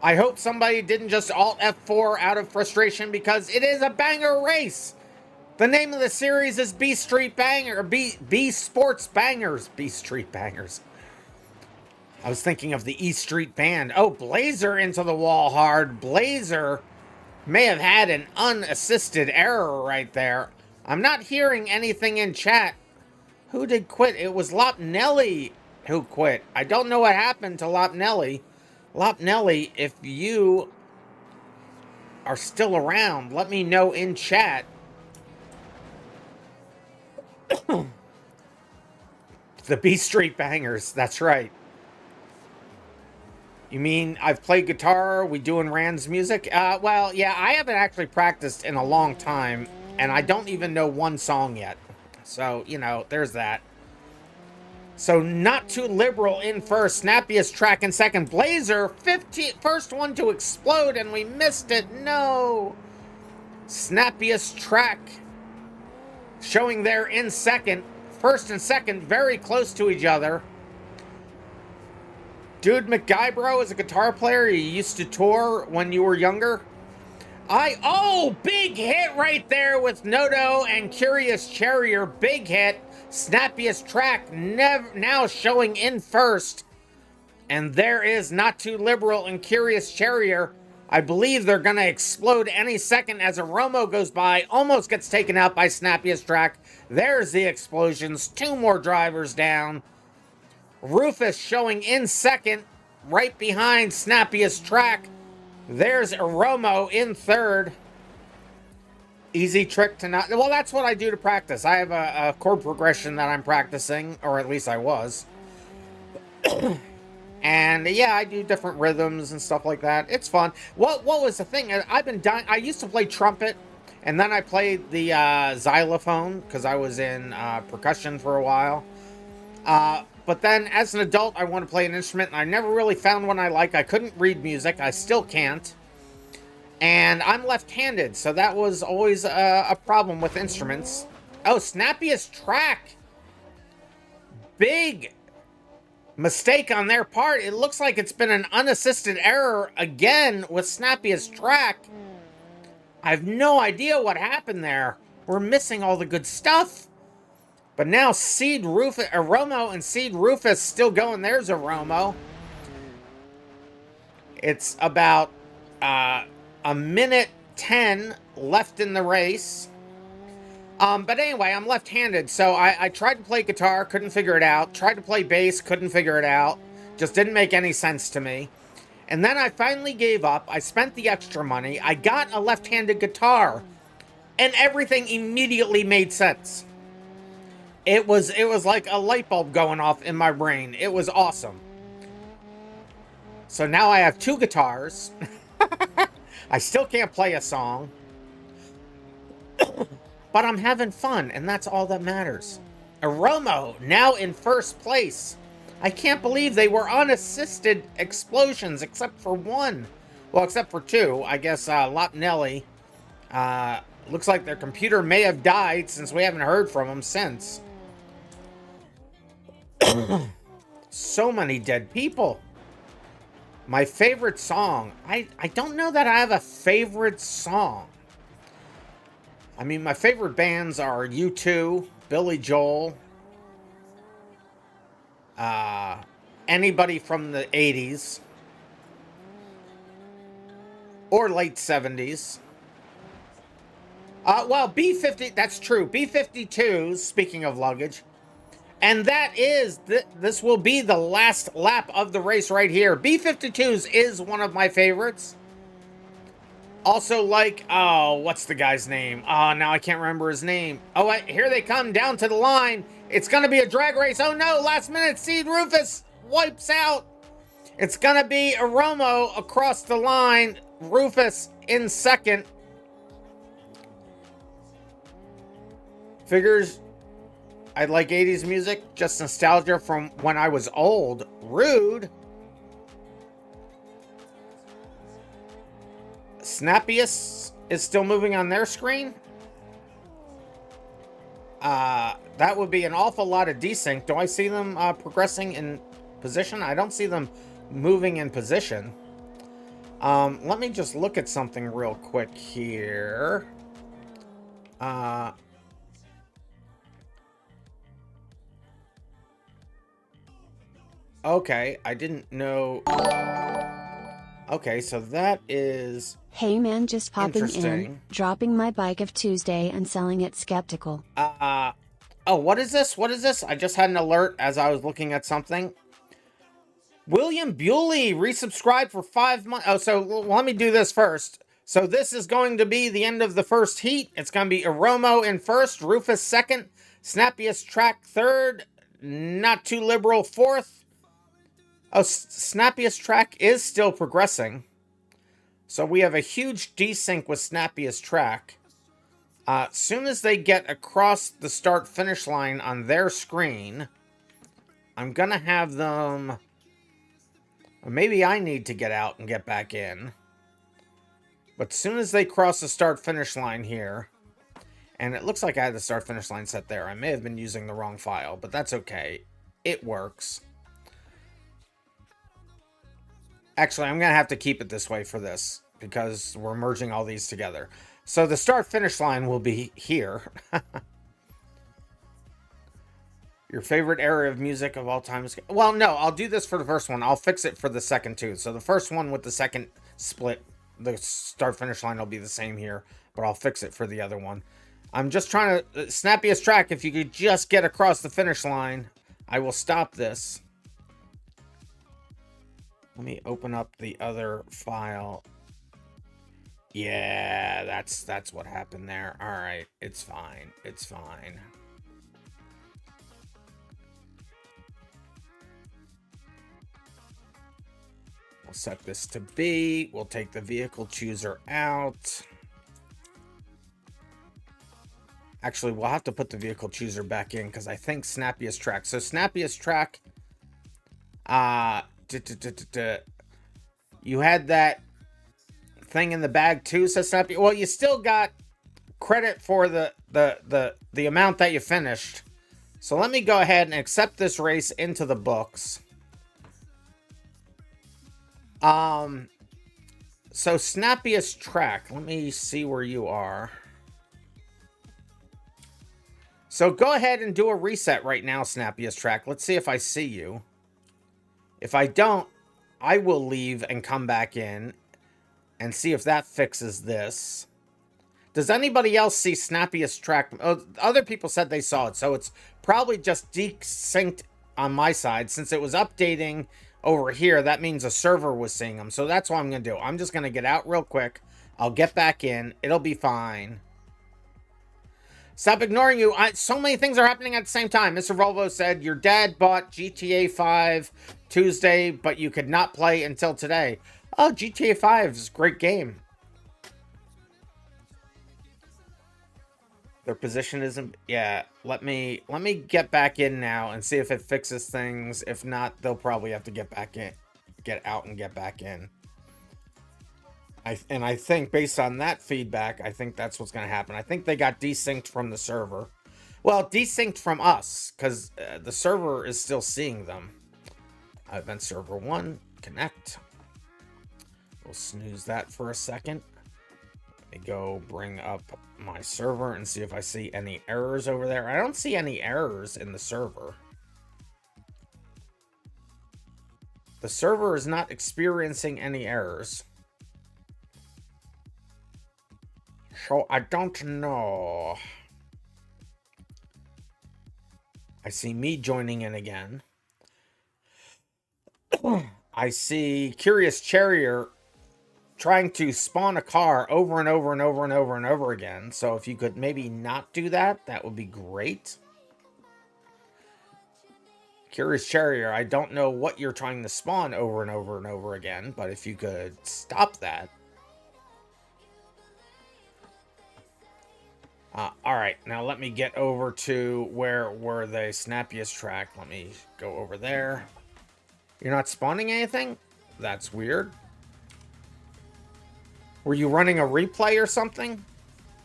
I hope somebody didn't just Alt F4 out of frustration because it is a banger race. The name of the series is B Street Banger, or B Sports Bangers. B Street Bangers. I was thinking of the E Street Band. Oh, Blazer into the wall hard. Blazer may have had an unassisted error right there. I'm not hearing anything in chat. Who did quit? It was Lopnelli who quit. I don't know what happened to Lopnelli. Lopnelli, if you are still around, let me know in chat. The B Street Bangers, that's right. You mean I've played guitar, we doing Rand's music? Well, yeah, I haven't actually practiced in a long time, and I don't even know one song yet. So, you know, there's that. So, Not Too Liberal in first, Snappiest Track in second. Blazer, first one to explode, and we missed it. No! Snappiest Track showing there in second. First and second, very close to each other. Dude McGuybro is a guitar player. You used to tour when you were younger. Big hit right there with Noto and Curious Charrier. Big hit. Snappiest Track now showing in first. And there is Not Too Liberal and Curious Charrier. I believe they're going to explode any second as Aromo goes by. Almost gets taken out by Snappiest Track. There's the explosions. 2 more drivers down. Rufus showing in second, right behind Snappiest Track. There's Aromo in third. Easy trick to not... Well, that's what I do to practice. I have a chord progression that I'm practicing, or at least I was. And yeah, I do different rhythms and stuff like that. It's fun. What was the thing? I've been dying... I used to play trumpet, and then I played the xylophone, because I was in percussion for a while. But then, as an adult, I want to play an instrument, and I never really found one I like. I couldn't read music. I still can't. And I'm left-handed, so that was always a problem with instruments. Oh, Snappiest Track. Big mistake on their part. It looks like it's been an unassisted error again with Snappiest Track. I have no idea what happened there. We're missing all the good stuff. But now Aromo and Seed Rufus still going. There's Aromo. It's about a minute 10 left in the race. But anyway, I'm left-handed, so I tried to play guitar, couldn't figure it out. Tried to play bass, couldn't figure it out. Just didn't make any sense to me. And then I finally gave up. I spent the extra money. I got a left-handed guitar. And everything immediately made sense. It was like a light bulb going off in my brain. It was awesome. So now I have 2 guitars. I still can't play a song. But I'm having fun, and that's all that matters. Aromo, now in first place. I can't believe they were unassisted explosions, except for 1. Well, except for 2. I guess Lopnelli. Looks like their computer may have died since we haven't heard from them since. So many dead people. My favorite song. I don't know that I have a favorite song. I mean, my favorite bands are U2, Billy Joel, anybody from the 80s or late 70s. Well, B-50, that's true. B-52s, speaking of luggage. And that is, this will be the last lap of the race right here. B-52s is one of my favorites. Also like, oh, what's the guy's name? Oh, now I can't remember his name. Oh, wait, here they come down to the line. It's going to be a drag race. Oh, no, last minute seed Rufus wipes out. It's going to be Aromo across the line. Rufus in second. Figures I like 80s music. Just nostalgia from when I was old. Rude. Snappiest is still moving on their screen. That would be an awful lot of desync. Do I see them progressing in position? I don't see them moving in position. Let me just look at something real quick here. Okay, I didn't know. Okay, so that is... Hey man, just popping in, dropping my bike of Tuesday and selling it skeptical. Oh, what is this? What is this? I just had an alert as I was looking at something. William Bewley resubscribed for 5 months. Oh, so let me do this first. So this is going to be the end of the first heat. It's going to be Aromo in first, Rufus second, Snappiest Track third, Not Too Liberal fourth. Oh, Snappiest Track is still progressing. So we have a huge desync with Snappiest Track. Soon as they get across the start-finish line on their screen, I'm going to have them... Maybe I need to get out and get back in. But as soon as they cross the start-finish line here, and it looks like I had the start-finish line set there. I may have been using the wrong file, but that's okay. It works. Actually, I'm going to have to keep it this way for this, because we're merging all these together. So the start-finish line will be here. Your favorite area of music of all time is... Well, no, I'll do this for the first one. I'll fix it for the second, too. So the first one with the second split, the start-finish line will be the same here, but I'll fix it for the other one. I'm just trying to... Snappiest Track, if you could just get across the finish line, I will stop this. Let me open up the other file. Yeah, that's what happened there. All right, it's fine. It's fine. We'll set this to B. We'll take the vehicle chooser out. Actually, we'll have to put the vehicle chooser back in because I think Snappiest Track. So Snappiest Track, you had that thing in the bag too, says Snappy. Well, you still got credit for the amount that you finished. So let me go ahead and accept this race into the books. So Snappiest Track, let me see where you are. So go ahead and do a reset right now, Snappiest Track. Let's see if I see you. If I don't, I will leave and come back in and see if that fixes this. Does anybody else see Snappiest Track? Oh, other people said they saw it, so it's probably just desynced on my side. Since it was updating over here, that means a server was seeing them. So that's what I'm going to do. I'm just going to get out real quick. I'll get back in. It'll be fine. Stop ignoring you. So many things are happening at the same time. Mr. Volvo said your dad bought GTA 5 Tuesday, but you could not play until today. Oh, GTA 5 is a great game. Their position isn't... Yeah, let me get back in now and see if it fixes things. If not, they'll probably have to get back in. Get out and get back in. I think based on that feedback, I think that's what's going to happen. I think they got desynced from the server. Well, desynced from us, because the server is still seeing them. Event server 1, connect. We'll snooze that for a second. Let me go bring up my server and see if I see any errors over there. I don't see any errors in the server. The server is not experiencing any errors. So I don't know. I see me joining in again. I see Curious Charrier trying to spawn a car over and over and over and over and over again. So if you could maybe not do that, that would be great. Curious Charrier, I don't know what you're trying to spawn over and over and over again, but if you could stop that. Alright, now let me get over to where were they snappiest track. Let me go over there. You're not spawning anything? That's weird. Were you running a replay or something?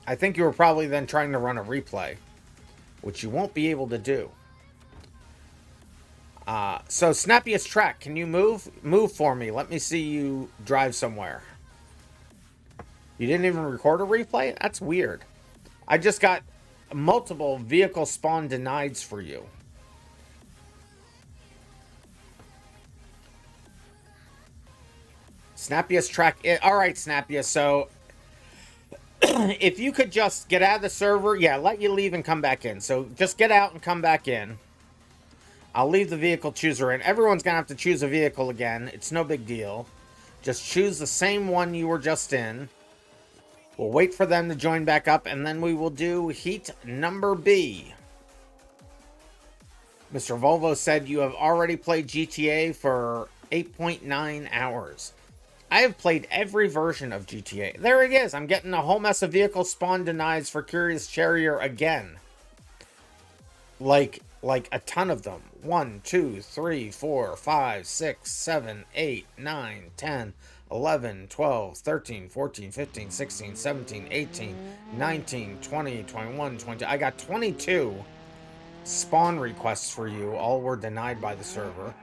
I think you were probably then trying to run a replay, which you won't be able to do. So snappiest track, can you move? Move for me. Let me see you drive somewhere. You didn't even record a replay? That's weird. I just got multiple vehicle spawn denieds for you. Snappiest track. All right, Snappiest. So if you could just get out of the server, yeah, let you leave and come back in. So just get out and come back in. I'll leave the vehicle chooser in. Everyone's going to have to choose a vehicle again. It's no big deal. Just choose the same one you were just in. We'll wait for them to join back up, and then we will do heat number B. Mr. Volvo said you have already played GTA for 8.9 hours. I have played every version of GTA. There it is. I'm getting a whole mess of vehicle spawn denies for Curious Charrier again. Like a ton of them. 1, 2, 3, 4, 5, 6, 7, 8, 9, 10, 11, 12, 13, 14, 15, 16, 17, 18, 19, 20, 21, 20. I got 22 spawn requests for you. All were denied by the server.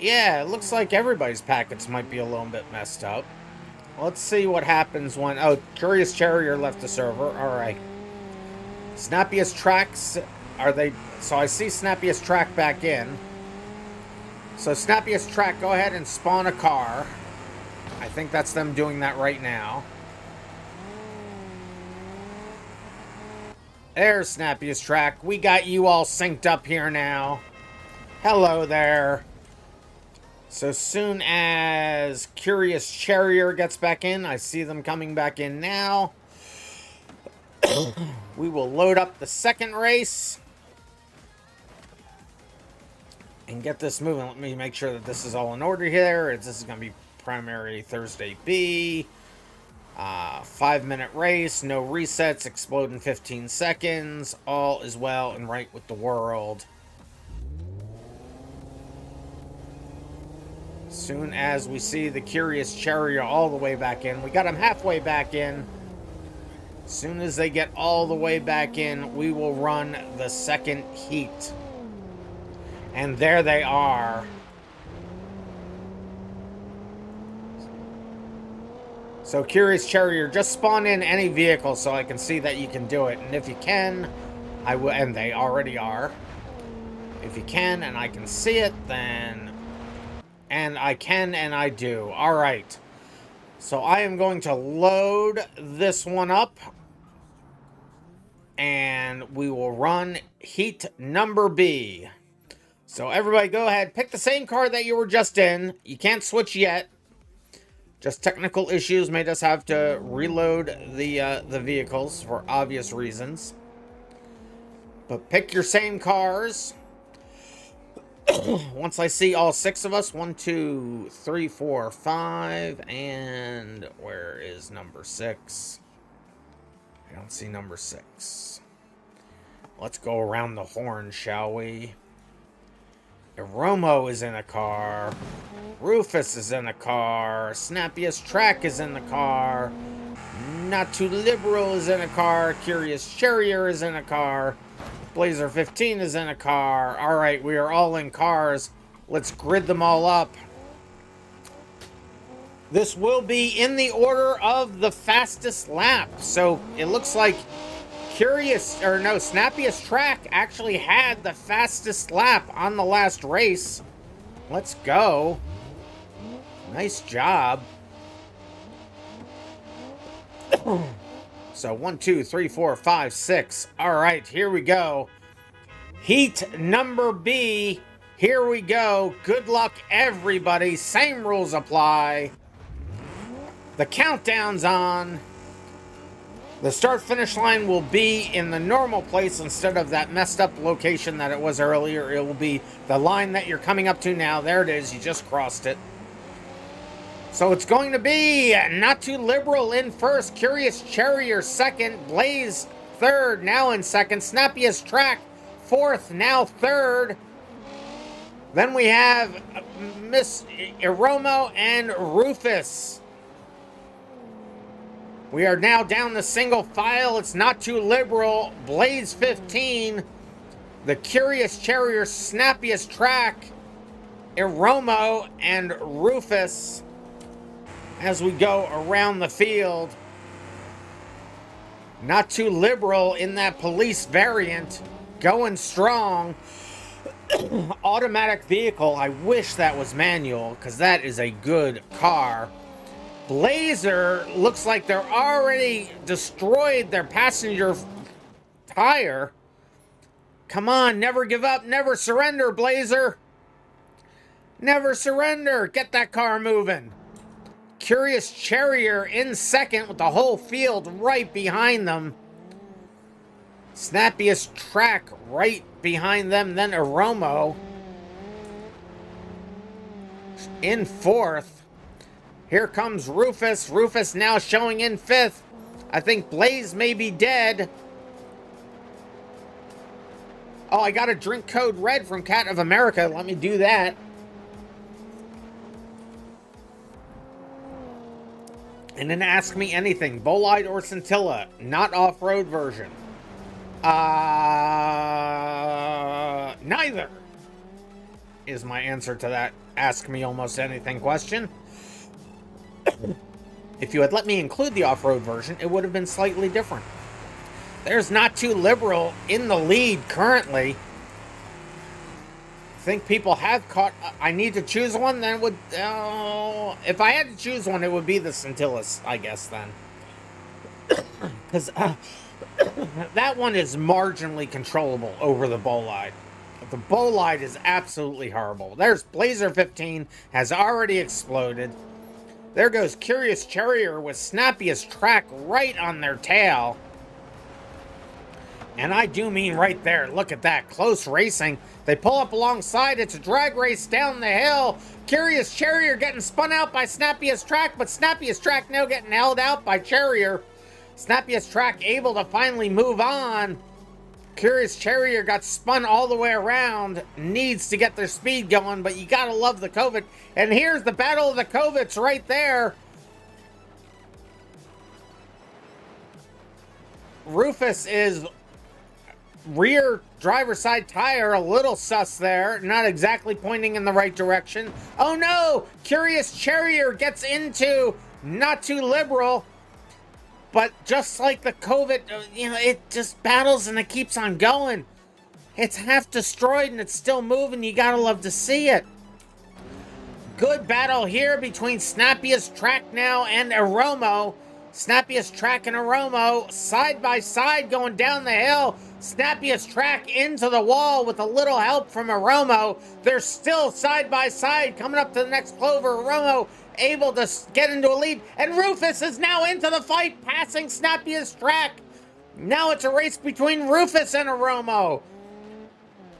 Yeah, it looks like everybody's packets might be a little bit messed up. Let's see what happens when... Oh, Curious Charrier left the server. Alright. Snappiest tracks... Are they... So I see Snappiest track back in. So Snappiest track, go ahead and spawn a car. I think that's them doing that right now. There's Snappiest track. We got you all synced up here now. Hello there. So soon as Curious Charrier gets back in, I see them coming back in now. We will load up the second race. And get this moving. Let me make sure that this is all in order here. This is going to be primary Thursday B. 5-minute race. No resets. Explode in 15 seconds. All is well and right with the world. Soon as we see the Curious Charrier all the way back in. We got them halfway back in. Soon as they get all the way back in, we will run the second heat. And there they are. So Curious Charrier, just spawn in any vehicle so I can see that you can do it. And if you can, I will, and they already are. If you can and I can see it, then... And I can and I do. Alright. So I am going to load this one up. And we will run heat number B. So everybody go ahead, pick the same car that you were just in. You can't switch yet. Just technical issues made us have to reload the vehicles for obvious reasons. But pick your same cars. Once I see all 6 of us, 1, 2, 3, 4, 5, and where is number 6? I don't see number 6. Let's go around the horn, shall we? Romo is in a car. Rufus is in a car. Snappiest Track is in the car. Not Too Liberal is in a car. Curious Charrier is in a car. Blazer 15 is in a car. Alright, we are all in cars. Let's grid them all up. This will be in the order of the fastest lap. So it looks like Snappiest Track actually had the fastest lap on the last race. Let's go. Nice job. So 1, 2, 3, 4, 5, 6. All right, here we go. Heat number B. Here we go. Good luck, everybody. Same rules apply. The countdown's on. The start-finish line will be in the normal place instead of that messed up location that it was earlier. It will be the line that you're coming up to now. There it is. You just crossed it. So it's going to be Not Too Liberal in first. Curious Charrier second. Blaze third, now in second. Snappiest Track fourth, now third. Then we have Miss Iromo and Rufus. We are now down the single file. It's Not Too Liberal, Blaze 15, the Curious Charrier, Snappiest Track, Iromo, and Rufus as we go around the field. Not Too Liberal in that police variant, going strong. Automatic vehicle, I wish that was manual, because that is a good car. Blazer looks like they're already destroyed their passenger tire. Come on, never give up, never surrender, Blazer. Never surrender. Get that car moving. Curious Charrier in second with the whole field right behind them. Snappiest Track right behind them, then Iromo in fourth. Here comes Rufus. Rufus now showing in fifth. I think Blaze may be dead. Oh, I got a drink code red from Cat of America. Let me do that. And then ask me anything. Bolide or Scintilla. Not off-road version. Neither is my answer to that ask me almost anything question. If you had let me include the off-road version, it would have been slightly different. There's Not Too Liberal in the lead currently. I think people have caught... I need to choose one, then it would... if I had to choose one, it would be the Scintillas, I guess, then. Because that one is marginally controllable over the Bolide. The Bolide is absolutely horrible. There's Blazer 15, has already exploded. There goes Curious Charrier with Snappiest Track right on their tail. And I do mean right there. Look at that. Close racing. They pull up alongside. It's a drag race down the hill. Curious Charrier getting spun out by Snappiest Track, but Snappiest Track now getting held out by Charrier. Snappiest Track able to finally move on. Curious Charrier got spun all the way around. Needs to get their speed going, but you gotta love the COVID. And here's the Battle of the COVIDs right there. Rufus is rear driver's side tire, a little sus there. Not exactly pointing in the right direction. Oh no! Curious Charrier gets into Not Too Liberal. But just like the COVID, it just battles and it keeps on going. It's half destroyed and it's still moving. You gotta love to see it. Good battle here between Snappiest Track now and Iromo. Snappiest Track and Aromo side by side going down the hill. Snappiest Track into the wall with a little help from Aromo. They're still side by side coming up to the next Clover. Aromo able to get into a lead, and Rufus is now into the fight, passing Snappiest Track. Now it's a race between Rufus and Aromo.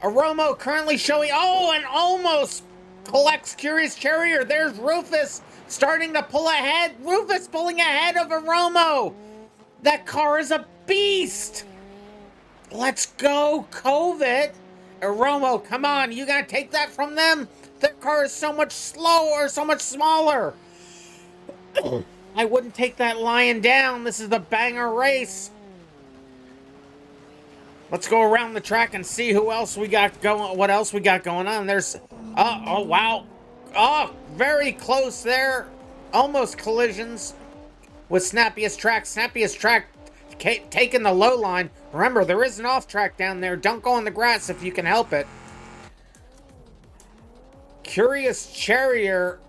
Aromo currently showing, and almost collects Curious Charrier. There's Rufus starting to pull ahead. Rufus pulling ahead of Aromo. That car is a beast. Let's go, COVID. Aromo, come on. You gonna take that from them? Their car is so much slower, so much smaller. I wouldn't take that lying down. This is the banger race. Let's go around the track and see who else we got going. What else we got going on? There's, oh wow, very close there, almost collisions with Snappiest Track. Snappiest Track taking the low line. Remember, there is an off track down there. Don't go on the grass if you can help it. Curious Charrier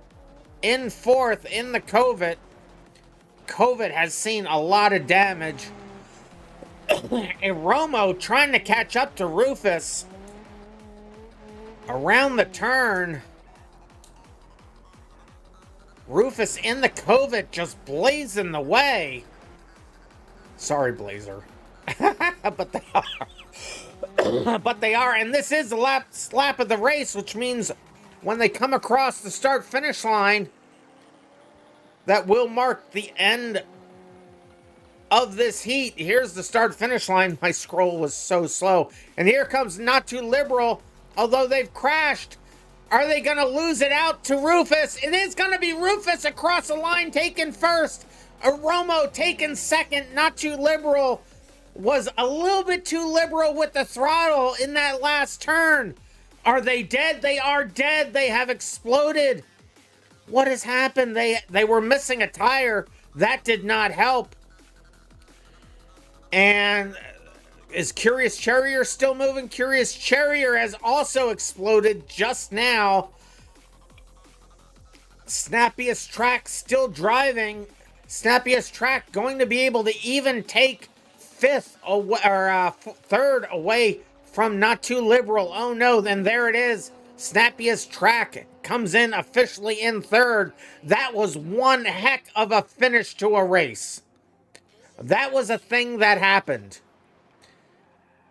in fourth in the COVID. COVID has seen a lot of damage. Aromo trying to catch up to Rufus around the turn. Rufus in the COVID just blazing the way. Sorry, Blazer. But they are. But they are, and this is the last lap of the race, which means when they come across the start-finish line, that will mark the end of this heat. Here's the start-finish line. My scroll was so slow. And here comes Not Too Liberal, although they've crashed. Are they going to lose it out to Rufus? It is going to be Rufus across the line taken first. Aromo taken second. Not Too Liberal was a little bit too liberal with the throttle in that last turn. Are they dead? They are dead. They have exploded. What has happened? They were missing a tire. That did not help. And is Curious Charrier still moving? Curious Charrier has also exploded just now. Snappiest Track still driving. Snappiest Track going to be able to even take third away from Not Too Liberal. Oh no, then there it is. Snappiest Track comes in officially in third. That was one heck of a finish to a race. That was a thing that happened.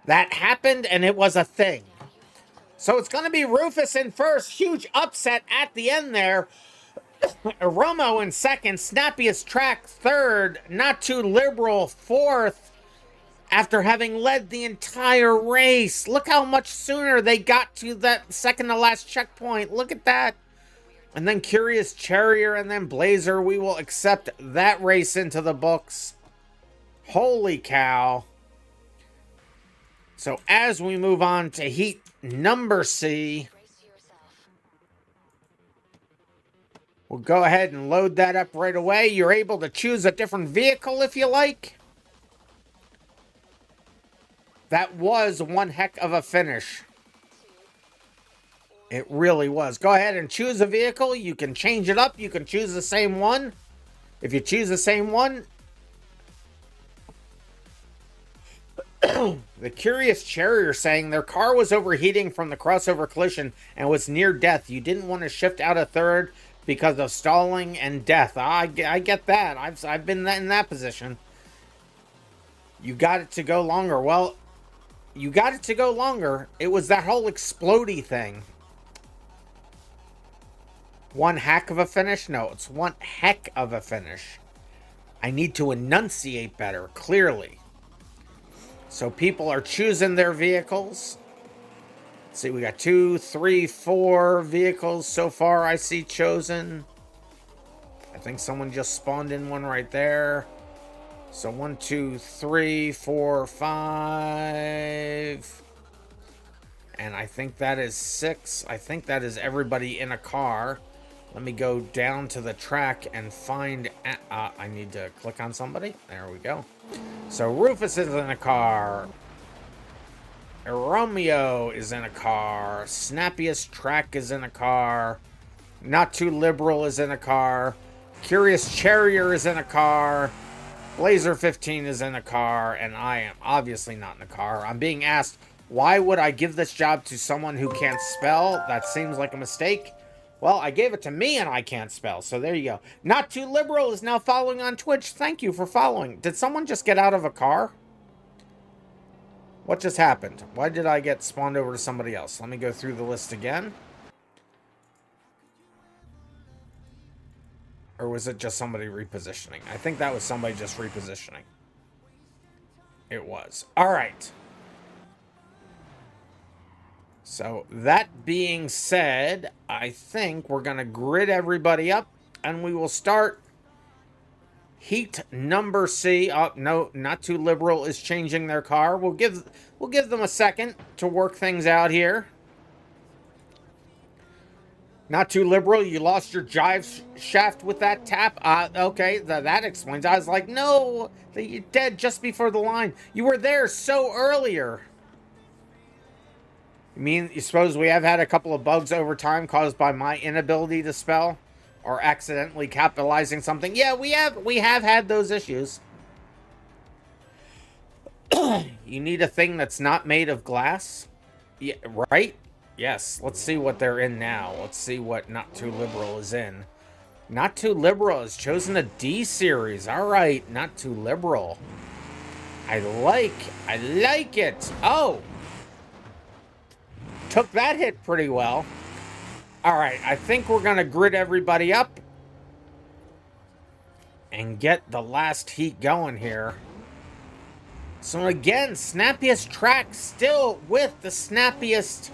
That happened, and it was a thing. So it's going to be Rufus in first. Huge upset at the end there. Aromo in second. Snappiest Track third. Not Too Liberal fourth. After having led the entire race. Look how much sooner they got to that second to last checkpoint. Look at that. And then Curious Charrier and then Blazer. We will accept that race into the books. Holy cow. So as we move on to heat number C, we'll go ahead and load that up right away. You're able to choose a different vehicle if you like. That was one heck of a finish. It really was. Go ahead and choose a vehicle. You can change it up. You can choose the same one. If you choose the same one, the Curious Charrier saying their car was overheating from the crossover collision and was near death. You didn't want to shift out of third because of stalling and death. I get that. I've been in that position. You got it to go longer. Well, you got it to go longer. It was that whole explodey thing. One heck of a finish? No, it's one heck of a finish. I need to enunciate better, clearly. So people are choosing their vehicles. Let's see, we got 2, 3, 4 vehicles so far I see chosen. I think someone just spawned in one right there. So 1, 2, 3, 4, 5. And I think that is 6. I think that is everybody in a car. Let me go down to the track and find... I need to click on somebody. There we go. So Rufus is in a car. Romeo is in a car. Snappiest Track is in a car. Not Too Liberal is in a car. Curious Charrier is in a car. Blazer 15 is in a car, and I am obviously not in a car. I'm being asked, why would I give this job to someone who can't spell? That seems like a mistake. Well, I gave it to me and I can't spell, so there you go. Not Too Liberal is now following on Twitch. Thank you for following. Did someone just get out of a car? What just happened? Why did I get spawned over to somebody else? Let me go through the list again. Or was it just somebody repositioning? I think that was somebody just repositioning. It was. All right. So that being said, I think we're going to grid everybody up and we will start heat number C. Oh, no, Not Too Liberal is changing their car. We'll give them a second to work things out here. Not Too Liberal, you lost your jive shaft with that tap? Okay, that explains. I was like, no, you're dead just before the line. You were there so earlier. You suppose we have had a couple of bugs over time caused by my inability to spell? Or accidentally capitalizing something? Yeah, we have had those issues. You need a thing that's not made of glass? Yeah, right? Yes, let's see what they're in now. Let's see what Not Too Liberal is in. Not Too Liberal has chosen a D series. All right, Not Too Liberal. I like it. Oh! Took that hit pretty well. All right, I think we're going to grid everybody up and get the last heat going here. So again, snappiest track still with the snappiest...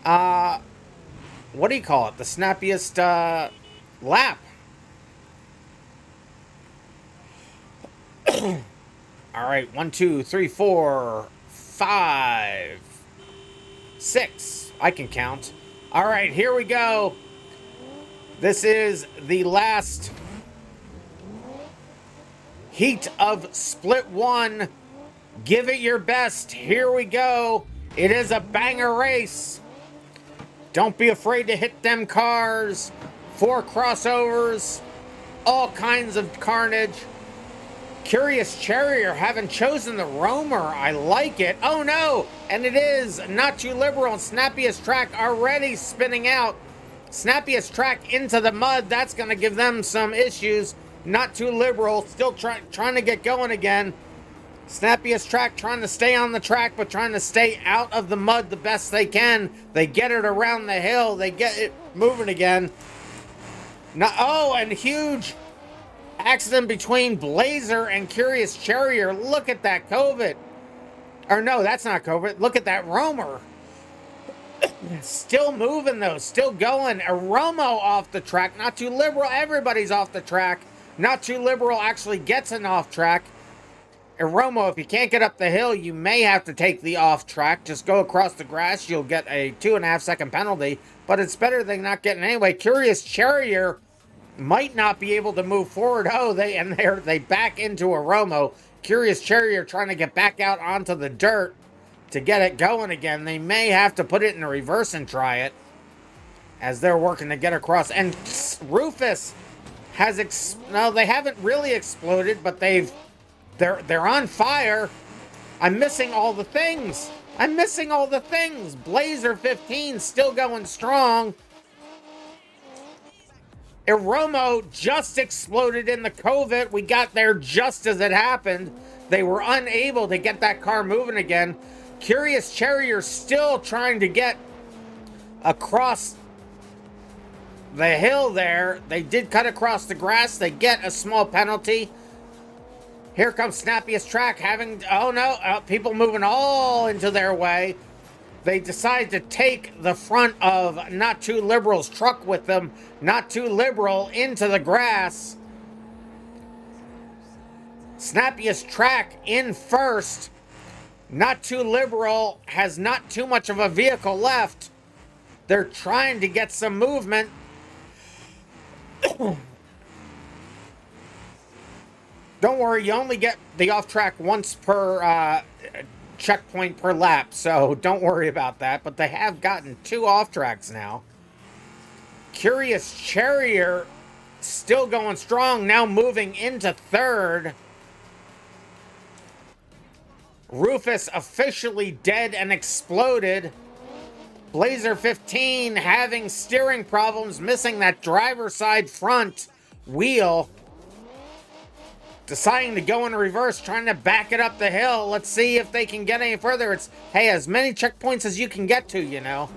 what do you call it? The snappiest, lap. All right, 1, 2, 3, 4, 5, 6. I can count. All right, here we go. This is the last heat of Split 1. Give it your best. Here we go. It is a banger race. Don't be afraid to hit them cars. 4 crossovers. All kinds of carnage. Curious Charrier having chosen the Roamer. I like it. Oh no! And it is Not Too Liberal and Snappiest Track already spinning out. Snappiest Track into the mud. That's going to give them some issues. Not Too Liberal still trying to get going again. Snappiest Track trying to stay on the track, but trying to stay out of the mud the best they can. They get it around the hill. They get it moving again. And huge accident between Blazer and Curious Charrier. Look at that COVID. Or no, that's not COVID. Look at that Roamer. Still moving though. Still going. A Romo off the track. Not Too Liberal. Everybody's off the track. Not Too Liberal actually gets an off track. Romo, if you can't get up the hill, you may have to take the off track. Just go across the grass. You'll get a 2.5 second penalty. But it's better than not getting anyway. Curious Charrier might not be able to move forward. Oh, they back into a Romo. Curious Charrier trying to get back out onto the dirt to get it going again. They may have to put it in reverse and try it as they're working to get across. And Rufus has no, they haven't really exploded, but they're on fire. I'm missing all the things. Blazer 15 still going strong. Iromo just exploded in the covert. We got there just as it happened. They were unable to get that car moving again. Curious Charrier still trying to get across the hill there. They did cut across the grass. They get a small penalty. Here comes Snappiest Track having... Oh no, people moving all into their way. They decide to take the front of Not Too Liberal's truck with them. Not Too Liberal into the grass. Snappiest Track in first. Not Too Liberal has not too much of a vehicle left. They're trying to get some movement. Don't worry, you only get the off track once per checkpoint per lap, so don't worry about that. But they have gotten 2 off tracks now. Curious Charrier still going strong, now moving into third. Rufus officially dead and exploded. Blazer 15 having steering problems, missing that driver's side front wheel. Deciding to go in reverse, trying to back it up the hill. Let's see if they can get any further. It's, hey, as many checkpoints as you can get to, you know.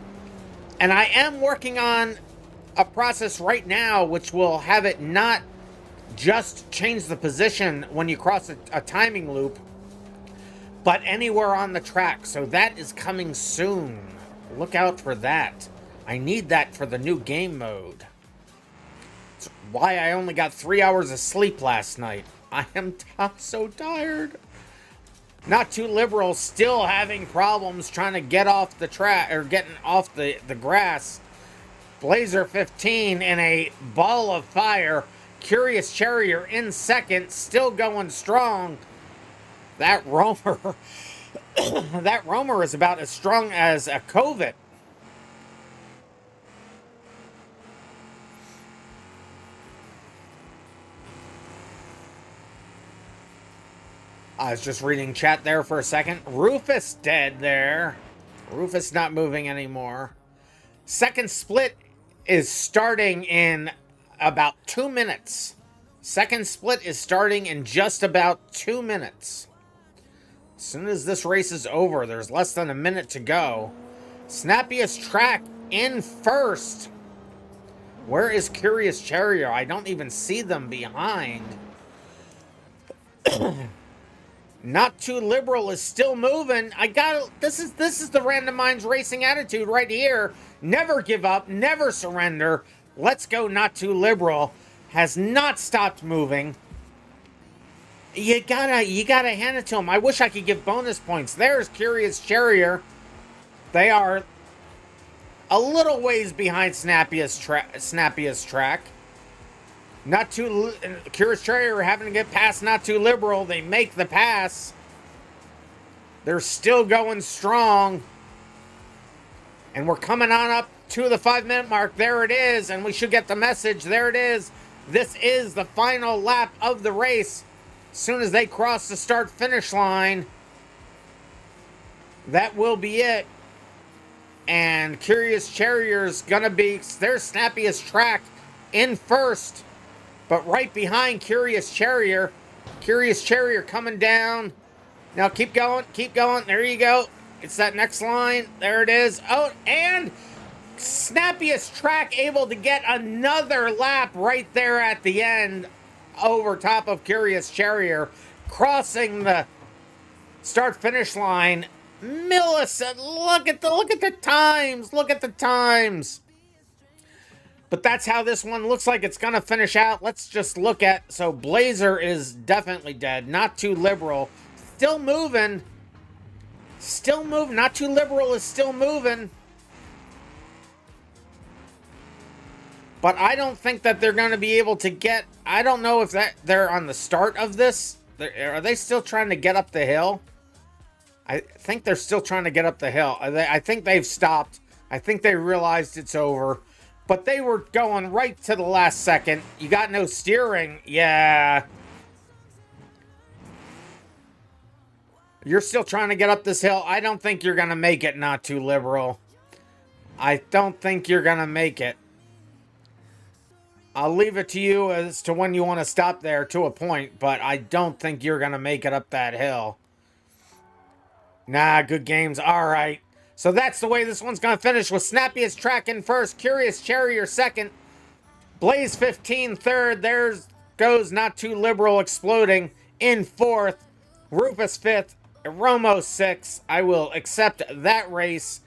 And I am working on a process right now which will have it not just change the position when you cross a timing loop, but anywhere on the track. So that is coming soon. Look out for that. I need that for the new game mode. It's why I only got 3 hours of sleep last night. I'm so tired. Not Too Liberal still having problems trying to get off the track, or getting off the grass. Blazer 15 in a ball of fire. Curious Charrier in second, still going strong. That Roamer, that Roamer is about as strong as a COVID. I was just reading chat there for a second. Rufus dead there. Rufus not moving anymore. Second split is starting in about 2 minutes. Second split is starting in just about 2 minutes. As soon as this race is over, there's less than a minute to go. Snappiest track in first. Where is Curious Charrier? I don't even see them behind. Not Too Liberal is still moving. This is the RandomMinds racing attitude right here. Never give up, never surrender. Let's go. Not Too Liberal has not stopped moving. You gotta hand it to him. I wish I could give bonus points. There's Curious Charrier. They are a little ways behind Snappiest track. Curious Charrier having to get past Not Too Liberal. They make the pass. They're still going strong. And we're coming on up to the 5-minute mark. There it is. And we should get the message. There it is. This is the final lap of the race. As soon as they cross the start-finish line, that will be it. And Curious Charrier's gonna be their Snappiest track in first. But right behind Curious Charrier. Curious Charrier coming down. Now keep going, keep going. There you go. It's that next line. There it is. Oh, and Snappiest track able to get another lap right there at the end over top of Curious Charrier. Crossing the start-finish line. Millicent, look at the times. Look at the times. But that's how this one looks like it's going to finish out. Let's just look at... So, Blazer is definitely dead. Not Too Liberal. Still moving. Still moving. Not Too Liberal is still moving. But I don't think that they're going to be able to get... I don't know if they're on the start of this. Are they still trying to get up the hill? I think they're still trying to get up the hill. I think they've stopped. I think they realized it's over. But they were going right to the last second. You got no steering. Yeah. You're still trying to get up this hill. I don't think you're going to make it, Not Too Liberal. I don't think you're going to make it. I'll leave it to you as to when you want to stop there to a point. But I don't think you're going to make it up that hill. Nah, good games. All right. So that's the way this one's going to finish, with Snappiest track in first, Curious Charrier second, Blaze 15 third. There goes Not Too Liberal exploding in fourth, Rufus fifth, Romo sixth. I will accept that race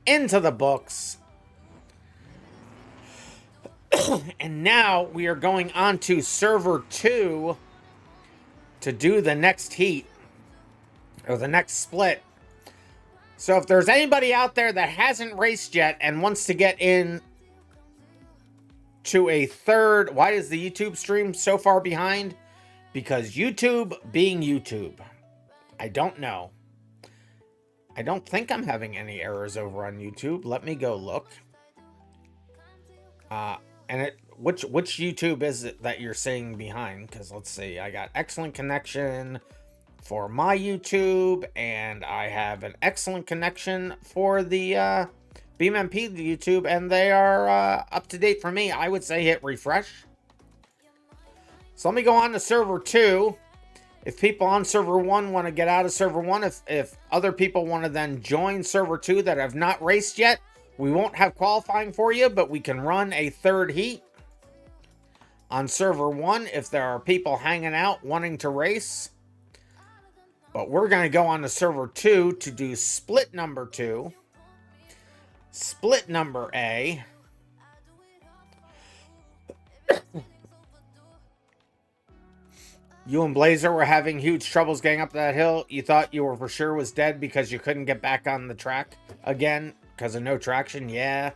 into the books. And now we are going on to server 2 to do the next heat, or the next split. So if there's anybody out there that hasn't raced yet and wants to get in to a third... Why is the YouTube stream so far behind? Because YouTube being YouTube. I don't know. I don't think I'm having any errors over on YouTube. Let me go look. And which YouTube is it that you're saying behind? Because let's see, I got excellent connection for my YouTube, and I have an excellent connection for the BeamMP YouTube, and they are up to date for me. I would say hit refresh. So let me go on to server 2. If people on server 1 want to get out of server 1, if other people want to then join server 2 that have not raced yet, we won't have qualifying for you, but we can run a third heat on server 1 if there are people hanging out wanting to race. But we're going to go on to server 2 to do split number 2. Split number A. You and Blazer were having huge troubles getting up that hill. You thought you were for sure was dead because you couldn't get back on the track again because of no traction. Yeah.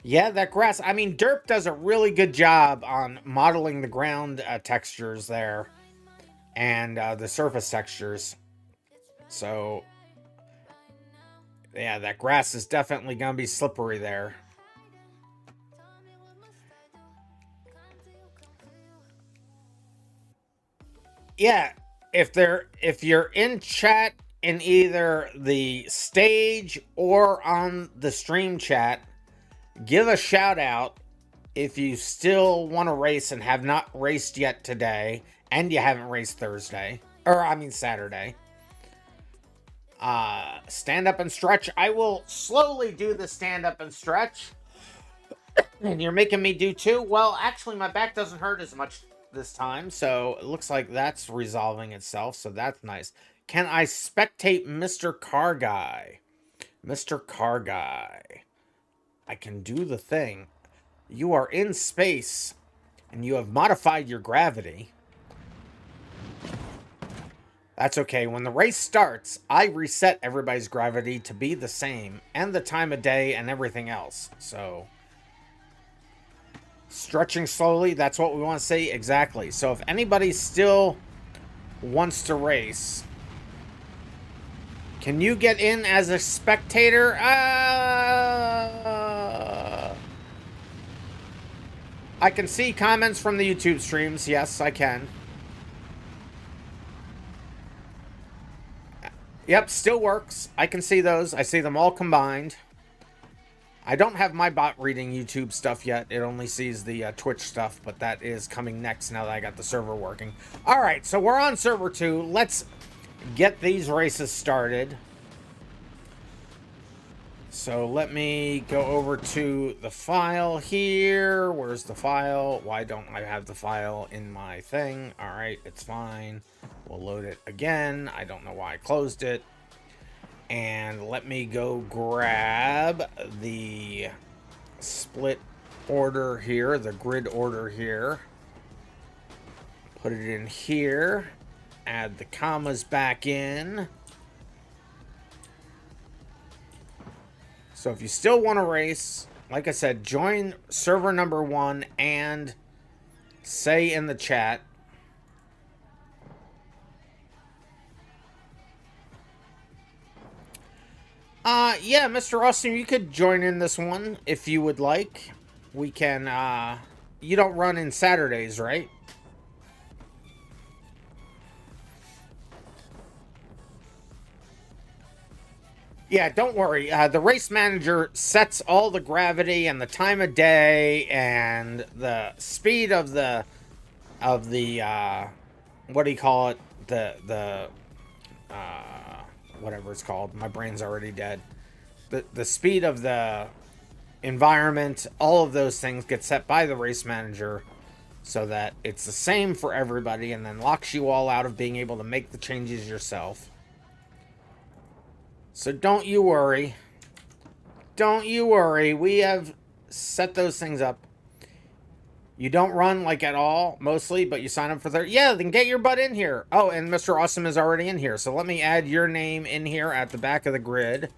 Yeah, that grass. I mean, Derp does a really good job on modeling the ground textures there and the surface textures. So, yeah, that grass is definitely going to be slippery there. Yeah, if you're in chat in either the stage or on the stream chat, give a shout out if you still want to race and have not raced yet today, and you haven't raced Saturday. Stand up and stretch. I will slowly do the stand up and stretch. And you're making me do 2? Well, actually, my back doesn't hurt as much this time, so it looks like that's resolving itself, so that's nice. Can I spectate Mr. Car Guy? Mr. Car Guy. I can do the thing. You are in space, and you have modified your gravity. That's okay. When the race starts, I reset everybody's gravity to be the same, and the time of day and everything else, so... Stretching slowly, that's what we want to say. Exactly. So if anybody still wants to race, can you get in as a spectator? I can see comments from the YouTube streams. Yes, I can. Yep, still works. I can see those. I see them all combined. I don't have my bot reading YouTube stuff yet. It only sees the Twitch stuff, but that is coming next now that I got the server working. All right, so we're on server 2. Let's get these races started. So let me go over to the file here. Where's the file? Why don't I have the file in my thing? All right, it's fine. We'll load it again. I don't know why I closed it. And let me go grab the split order here, the grid order here. Put it in here. Add the commas back in. So if you still want to race, like I said, join server number 1 and say in the chat. Yeah, Mr. Austin, you could join in this one if you would like. We can, you don't run in Saturdays, right? Yeah, don't worry. The race manager sets all the gravity and the time of day and the speed of the what do you call it? Whatever it's called. My brain's already dead. The speed of the environment, all of those things get set by the race manager so that it's the same for everybody and then locks you all out of being able to make the changes yourself. So don't you worry. Don't you worry. We have set those things up. You don't run like at all, mostly, but you sign up for yeah, then get your butt in here. Oh, and Mr. Awesome is already in here. So let me add your name in here at the back of the grid.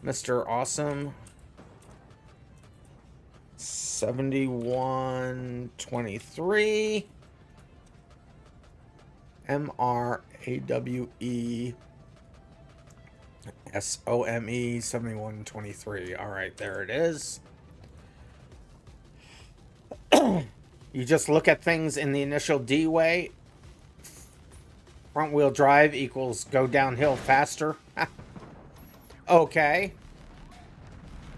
Mr. Awesome. 7123. MRAWE. SOME 7123. All right, there it is. You just look at things in the initial D way. Front wheel drive equals go downhill faster. Okay.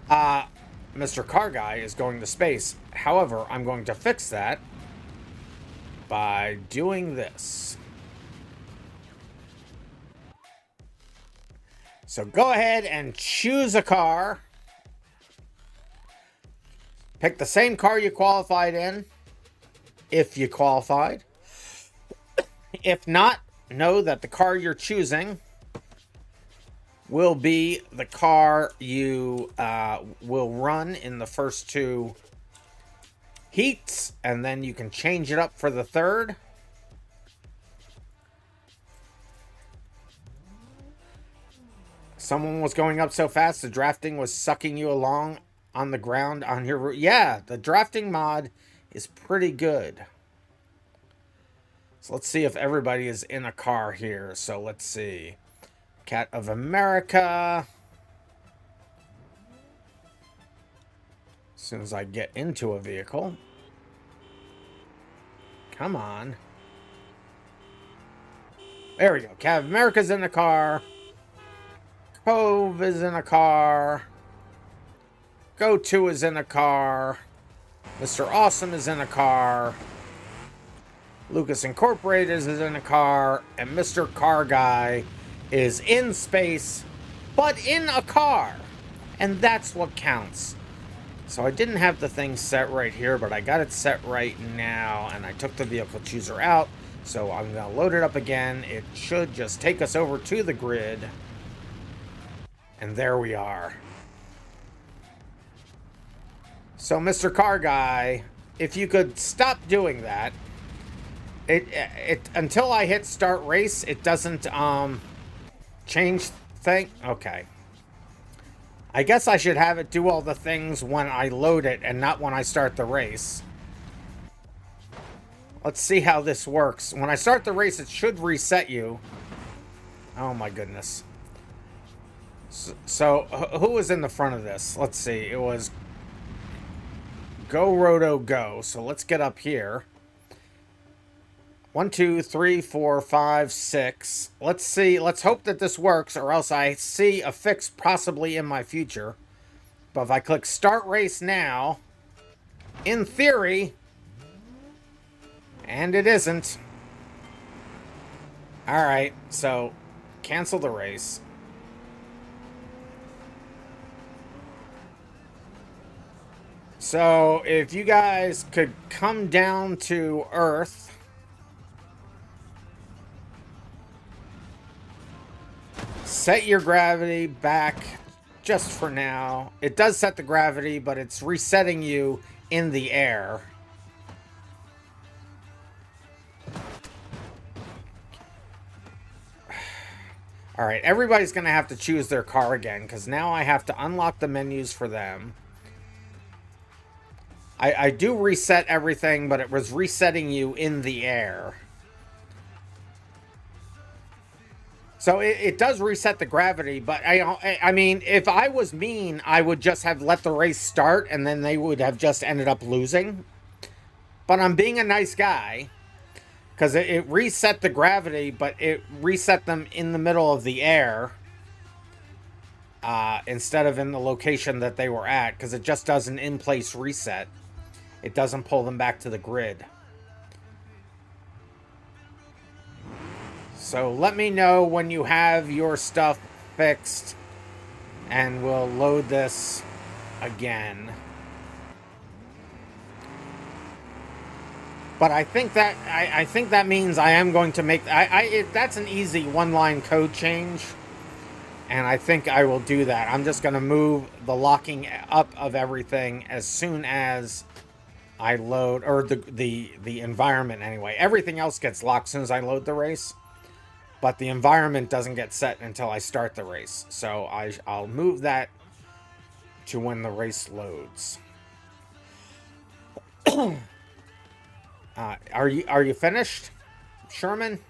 Mr. Car Guy is going to space. However, I'm going to fix that by doing this. So go ahead and choose a car. Pick the same car you qualified in, if you qualified. If not, know that the car you're choosing will be the car you will run in the first 2 heats, and then you can change it up for the third. Someone was going up so fast, the drafting was sucking you along on the ground on your route. Yeah, the drafting mod is pretty good. So let's see if everybody is in a car here. So let's see. Cat of America. As soon as I get into a vehicle. Come on. There we go. Cat of America's in the car. Cove is in a car. Go-To is in a car. Mr. Awesome is in a car. Lucas Incorporated is in a car. And Mr. Car Guy is in space, but in a car. And that's what counts. So I didn't have the thing set right here, but I got it set right now. And I took the vehicle chooser out. So I'm going to load it up again. It should just take us over to the grid. And there we are. So, Mr. Car Guy, if you could stop doing that. It until I hit start race, it doesn't change thing. Okay. I guess I should have it do all the things when I load it and not when I start the race. Let's see how this works. When I start the race, it should reset you. Oh my goodness. So who was in the front of this? Let's see. It was Go Roto Go. So let's get up here. 1, 2, 3, 4, 5, 6. Let's see. Let's hope that this works, or else I see a fix possibly in my future. But if I click Start Race Now, in theory, and it isn't. Alright, so cancel the race. So, if you guys could come down to Earth. Set your gravity back just for now. It does set the gravity, but it's resetting you in the air. Alright, everybody's going to have to choose their car again, because now I have to unlock the menus for them. I do reset everything, but it was resetting you in the air. So it does reset the gravity, but I mean, if I was mean, I would just have let the race start, and then they would have just ended up losing. But I'm being a nice guy, because it reset the gravity, but it reset them in the middle of the air, instead of in the location that they were at, because it just does an in-place reset. It doesn't pull them back to the grid. So let me know when you have your stuff fixed, and we'll load this again. But I think that means I am going to make that's an easy one-line code change, and I think I will do that. I'm just going to move the locking up of everything as soon as I load, or the environment anyway. Everything else gets locked as soon as I load the race. But the environment doesn't get set until I start the race. So I'll move that to when the race loads. Are you finished, Sherman?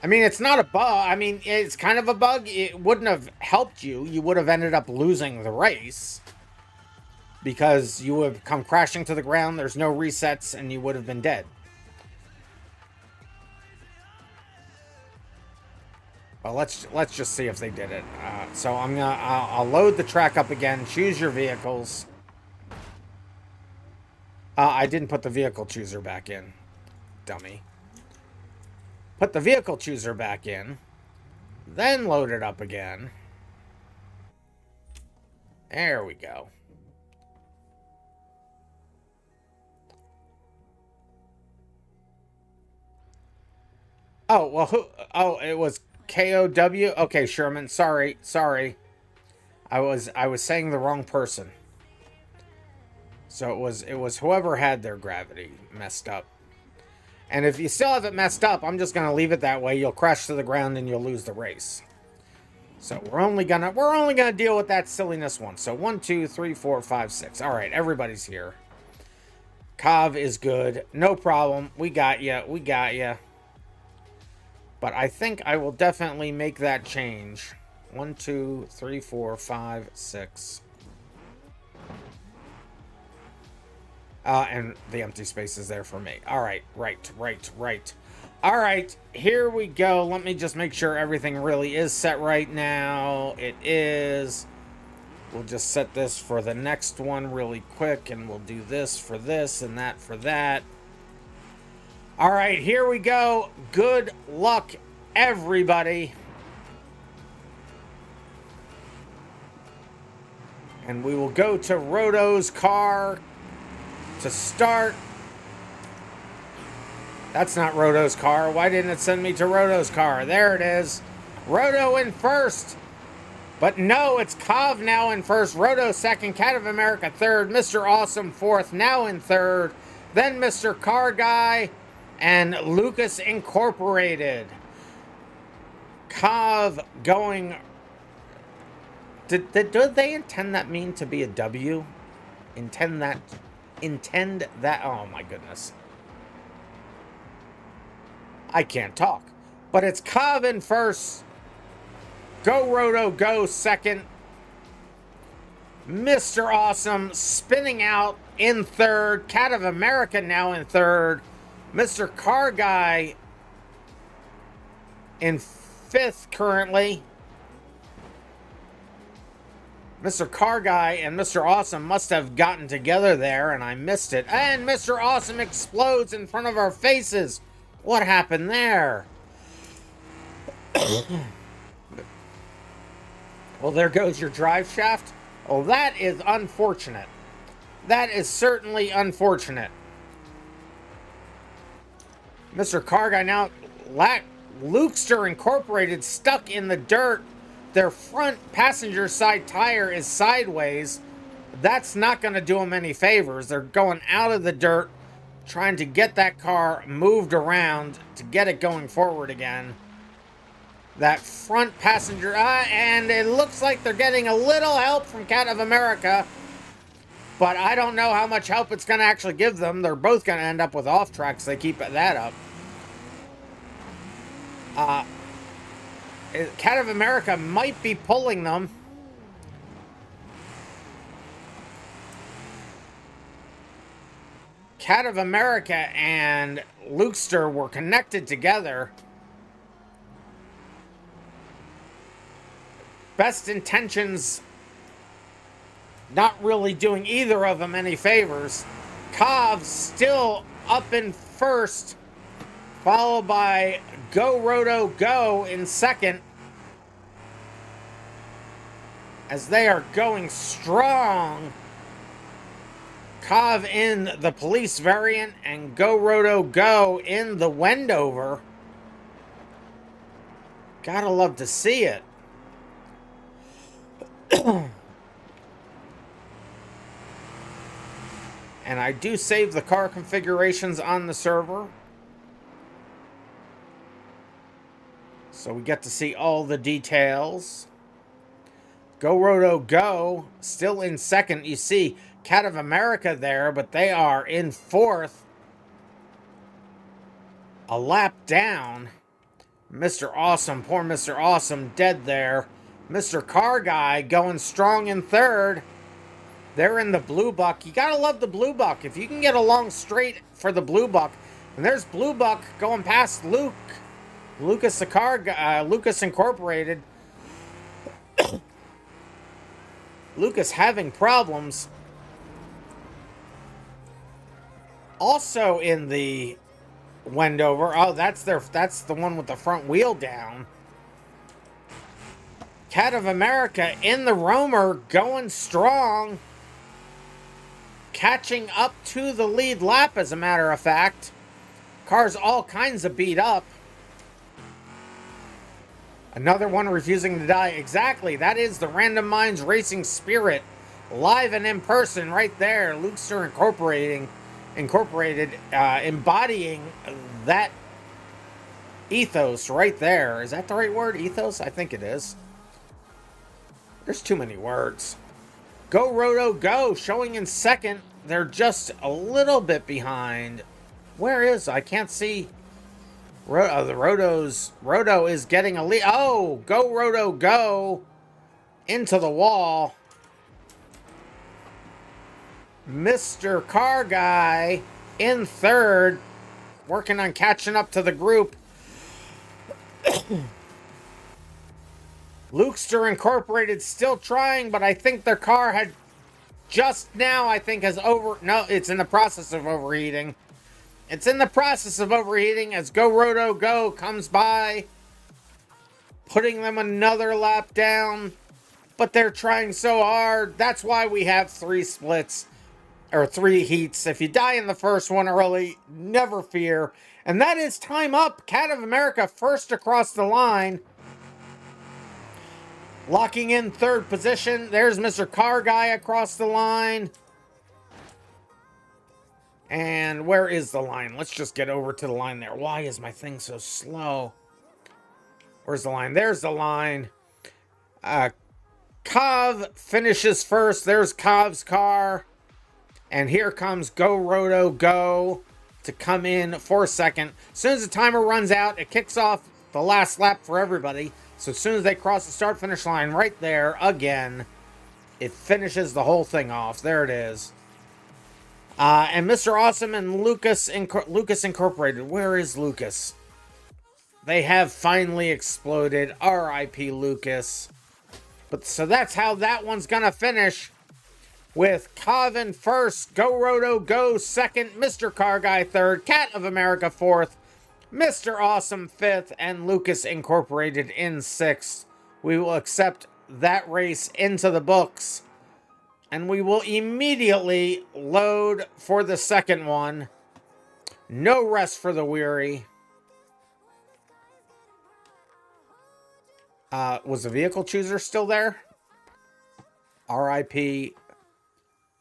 I mean, it's not a bug. I mean, it's kind of a bug. It wouldn't have helped you. You would have ended up losing the race. because you would have come crashing to the ground. There's no resets, and you would have been dead. Well, let's just see if they did it. So I'll load the track up again. Choose your vehicles. I didn't put the vehicle chooser back in, dummy. Put the vehicle chooser back in, then load it up again. There we go. Oh, well, who? Oh, it was KOW? Okay, Sherman, sorry. I was saying the wrong person. So it was whoever had their gravity messed up. And if you still have it messed up, I'm just going to leave it that way. You'll crash to the ground and you'll lose the race. So we're only gonna deal with that silliness once. So 1, 2, 3, 4, 5, 6. All right, everybody's here. Kav is good. No problem. We got you. But I think I will definitely make that change. 1, 2, 3, 4, 5, 6. And the empty space is there for me. All right, right. All right, here we go. Let me just make sure everything really is set right now. It is. We'll just set this for the next one really quick, and we'll do this for this and that for that. All right, here we go. Good luck, everybody. And we will go to Roto's car to start. That's not Roto's car. Why didn't it send me to Roto's car? There it is. Roto in first. But no, it's Kav now in first. Roto second. Cat of America third. Mr. Awesome fourth. Now in third. Then Mr. Car Guy and Lucas Incorporated. Kav going... Did they intend that mean to be a W? Intend that... Oh my goodness. I can't talk. But it's Kav in first. Go Roto, go second. Mr. Awesome spinning out in third. Cat of America now in third. Mr. Car Guy in fifth currently. Mr. Car Guy and Mr. Awesome must have gotten together there, and I missed it. And Mr. Awesome explodes in front of our faces. What happened there? Well, there goes your drive shaft. Oh, that is unfortunate. That is certainly unfortunate. Mr. Car Guy now, Lukester Incorporated stuck in the dirt. Their front passenger side tire is sideways. That's not going to do them any favors. They're going out of the dirt, trying to get that car moved around to get it going forward again. That front passenger, and it looks like they're getting a little help from Cat of America, but I don't know how much help it's going to actually give them. They're both going to end up with off tracks. They keep that up. Cat of America might be pulling them. Cat of America and Lukester were connected together. Best intentions not really doing either of them any favors. Kav still up in first, followed by Go Roto Go in second, as they are going strong. Kav in the police variant and Go Roto Go in the Wendover. Gotta love to see it. And I do save the car configurations on the server, so we get to see all the details. Go Roto Go still in second. You see Cat of America there, but they are in fourth, a lap down. Mr. Awesome, poor Mr. Awesome, dead there. Mr. Car Guy going strong in third. They're in the blue buck. You gotta love the blue buck. If you can get along straight for the blue buck, and there's blue buck going past Lucas the car guy, Lucas Incorporated. Lucas having problems. Also in the Wendover. Oh, that's the one with the front wheel down. Cat of America in the Roamer going strong. Catching up to the lead lap, as a matter of fact. Car's all kinds of beat up. Another one refusing to die. Exactly. That is the RandomMinds racing spirit. Live and in person right there. Lukester Incorporated embodying that ethos right there. Is that the right word? Ethos? I think it is. There's too many words. Go Roto Go showing in second. They're just a little bit behind. Where is? I can't see. Roto is getting a lead. Oh, Go Roto Go into the wall. Mr. Car Guy in third, working on catching up to the group. Lukester Incorporated still trying, but I think their car had just now, it's in the process of overheating. It's in the process of overheating as Go Roto Go comes by, putting them another lap down, but they're trying so hard. That's why we have 3 splits, or 3 heats. If you die in the first one early, never fear. And that is time up. Cat of America first across the line. Locking in third position. There's Mr. Car Guy across the line. And where is the line? Let's just get over to the line there. Why is my thing so slow? Where's the line? There's the line. Cov finishes first. There's Cov's car. And here comes Go Roto Go to come in for second. As soon as the timer runs out, it kicks off the last lap for everybody. So as soon as they cross the start-finish line right there, again, it finishes the whole thing off. There it is. And Mr. Awesome and Lucas Incorporated. Where is Lucas? They have finally exploded. R.I.P. Lucas. But so that's how that one's going to finish. With Covin first, Go Roto Go second, Mr. Car Guy third, Cat of America fourth, Mr. Awesome fifth, and Lucas Incorporated in sixth. We will accept that race into the books, and we will immediately load for the second one. No rest for the weary. Was the vehicle chooser still there? R.I.P.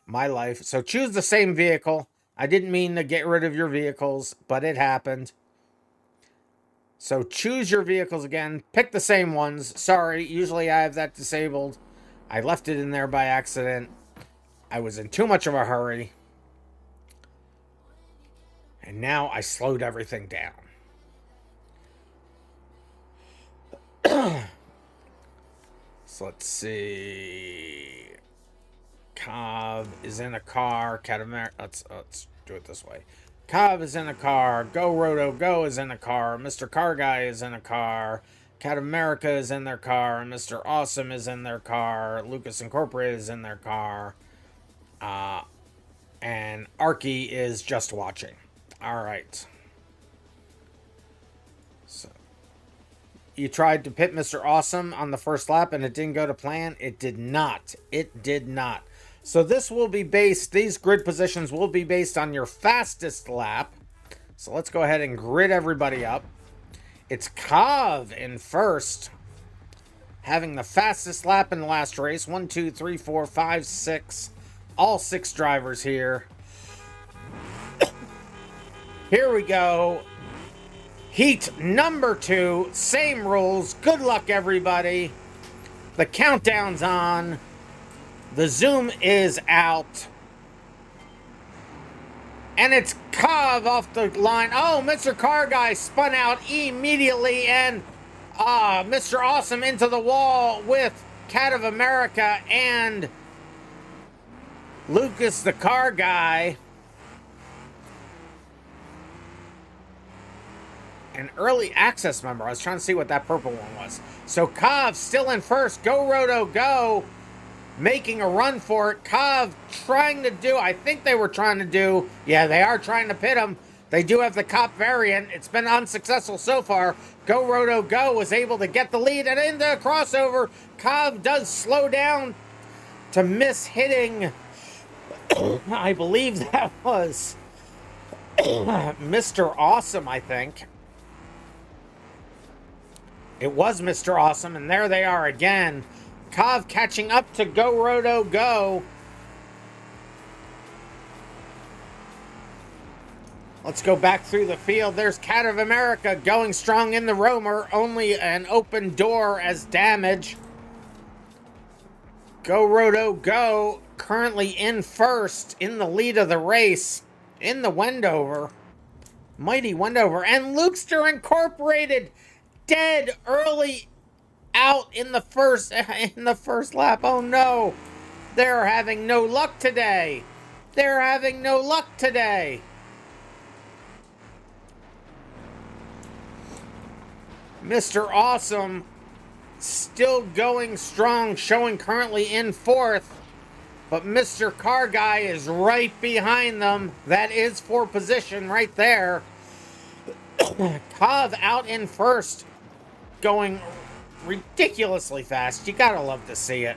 my life. So choose the same vehicle. I didn't mean to get rid of your vehicles, but it happened. So choose your vehicles again. Pick the same ones. Sorry, usually I have that disabled. I left it in there by accident. I was in too much of a hurry. And now I slowed everything down. So let's see. Cov is in a car. Cat of America. Let's do it this way. Cov is in a car. Go Roto Go is in a car. Mr. Car Guy is in a car. Cat of America is in their car. Mr. Awesome is in their car. Lucas Incorporated is in their car. And Arky is just watching. All right. So you tried to pit Mr. Awesome on the first lap and it didn't go to plan. It did not. It did not. So this will be based, these grid positions will be based on your fastest lap. So let's go ahead and grid everybody up. It's Cov in first, having the fastest lap in the last race. 1, 2, 3, 4, 5, 6. All 6 drivers here. Here we go. Heat number 2. Same rules. Good luck, everybody. The countdown's on. The zoom is out. And it's Cov off the line. Oh, Mr. Car Guy spun out immediately. And Mr. Awesome into the wall with Cat of America and Lucas, the car guy, an early access member. I was trying to see what that purple one was. So Cov still in first. Go Roto Go, making a run for it. Cov trying to do, I think they were trying to do, yeah, they are trying to pit him. They do have the cop variant. It's been unsuccessful so far. Go Roto Go was able to get the lead and into a crossover. Cov does slow down to miss hitting, I believe that was Mr. Awesome, I think. It was Mr. Awesome, and there they are again. Cov catching up to Go Roto Go. Let's go back through the field. There's Cat of America going strong in the roamer. Only an open door as damage. Go Roto Go currently in first in the lead of the race in the Wendover. Mighty Wendover. And Lukester Incorporated dead early out in the first lap. Oh no. They're having no luck today. They're having no luck today. Mr. Awesome still going strong, showing currently in fourth. But Mr. Car Guy is right behind them. That is for position right there. Cov out in first, going ridiculously fast. You gotta love to see it.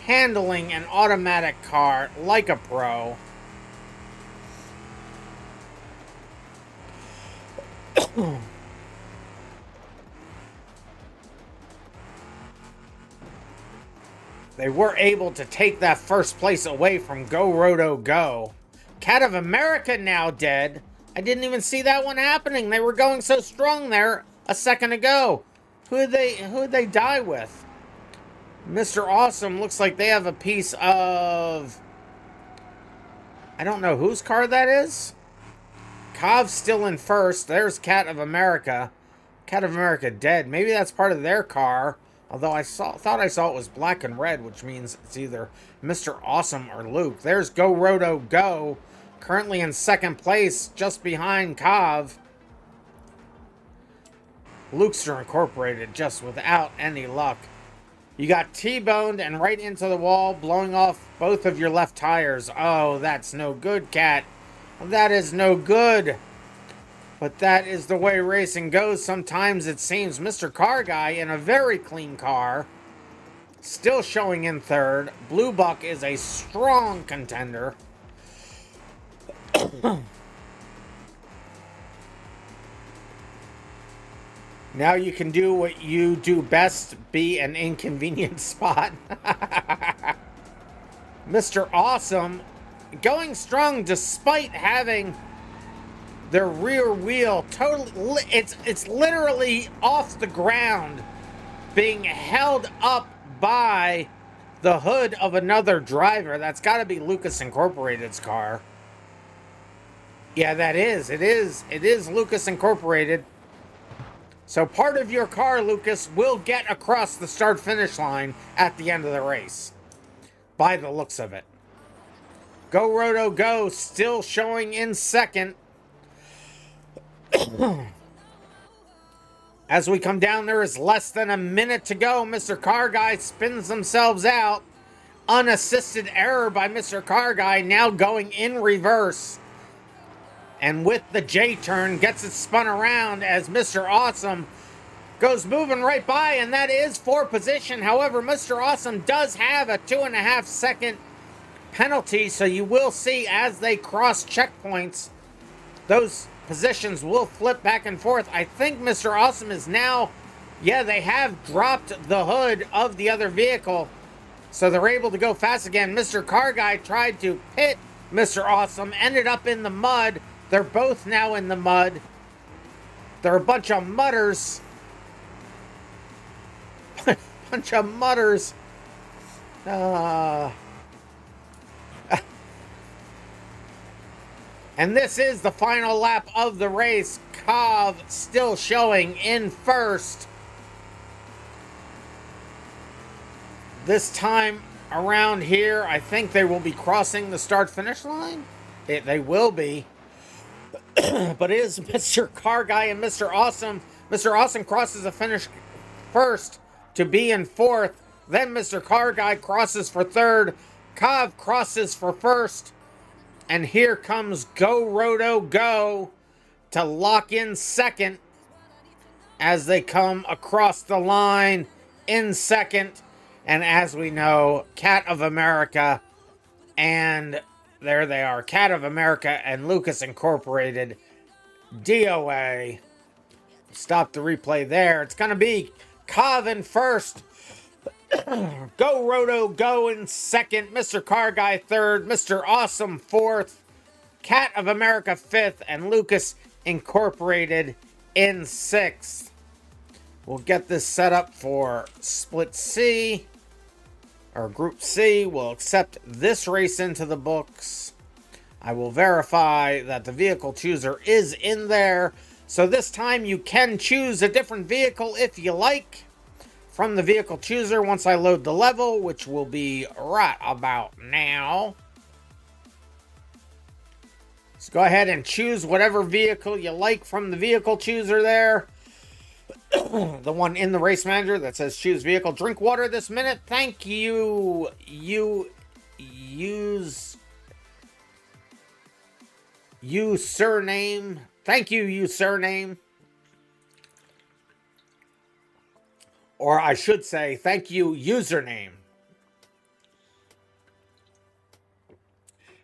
Handling an automatic car like a pro. They were able to take that first place away from Go Roto Go. Cat of America now dead. I didn't even see that one happening. They were going so strong there a second ago. Who'd they die with? Mr. Awesome looks like they have a piece of, I don't know whose car that is. Cov's still in first. There's Cat of America. Cat of America dead. Maybe that's part of their car. Although I thought I saw it was black and red, which means it's either Mr. Awesome or Luke. There's Go Roto Go, currently in second place, just behind Cov. Lukester Incorporated just without any luck. You got T-boned and right into the wall, blowing off both of your left tires. Oh, that's no good, Cat. That is no good. But that is the way racing goes. Sometimes it seems. Mr. Car Guy in a very clean car, still showing in third. Blue Buck is a strong contender. Now you can do what you do best, be an inconvenient spot. Mr. Awesome going strong despite having their rear wheel totally, it's literally off the ground, being held up by the hood of another driver. That's got to be Lucas Incorporated's car. Yeah, that is. It is Lucas Incorporated. So part of your car, Lucas, will get across the start-finish line at the end of the race, by the looks of it. Go Roto Go still showing in second. As we come down, there is less than a minute to go. Mr. Car Guy spins themselves out. Unassisted error by Mr. Car Guy, now going in reverse. And with the J-turn, gets it spun around as Mr. Awesome goes moving right by, and that is for position. However, Mr. Awesome does have a 2.5 second penalty, so you will see as they cross checkpoints, those positions will flip back and forth. I think Mr. Awesome is now, yeah, they have dropped the hood of the other vehicle, so they're able to go fast again. Mr. Car Guy tried to pit Mr. Awesome, ended up in the mud. They're both now in the mud. They're a bunch of mutters. Bunch of mutters. And this is the final lap of the race. Cov still showing in first. This time around here. I think they will be crossing the start-finish line. They will be. But it is Mr. Car Guy and Mr. Awesome. Mr. Awesome crosses the finish first to be in fourth. Then Mr. Car Guy crosses for third. Cov crosses for first. And here comes Go Roto Go to lock in second as they come across the line in second. And as we know, Cat of America, and there they are, Cat of America and Lucas Incorporated, DOA. Stop the replay there. It's going to be Cov in first. Go Roto Go in second. Mr. Car Guy third. Mr. Awesome fourth. Cat of America fifth. And Lucas Incorporated in sixth. We'll get this set up for Split C. Or Group C. We'll accept this race into the books. I will verify that the vehicle chooser is in there. So this time you can choose a different vehicle if you like from the vehicle chooser once I load the level, which will be right about now. So go ahead and choose whatever vehicle you like from the vehicle chooser there. The one in the race manager that says choose vehicle. Drink water this minute. Thank you. Surname. Thank you, surname. Or I should say, thank you, username.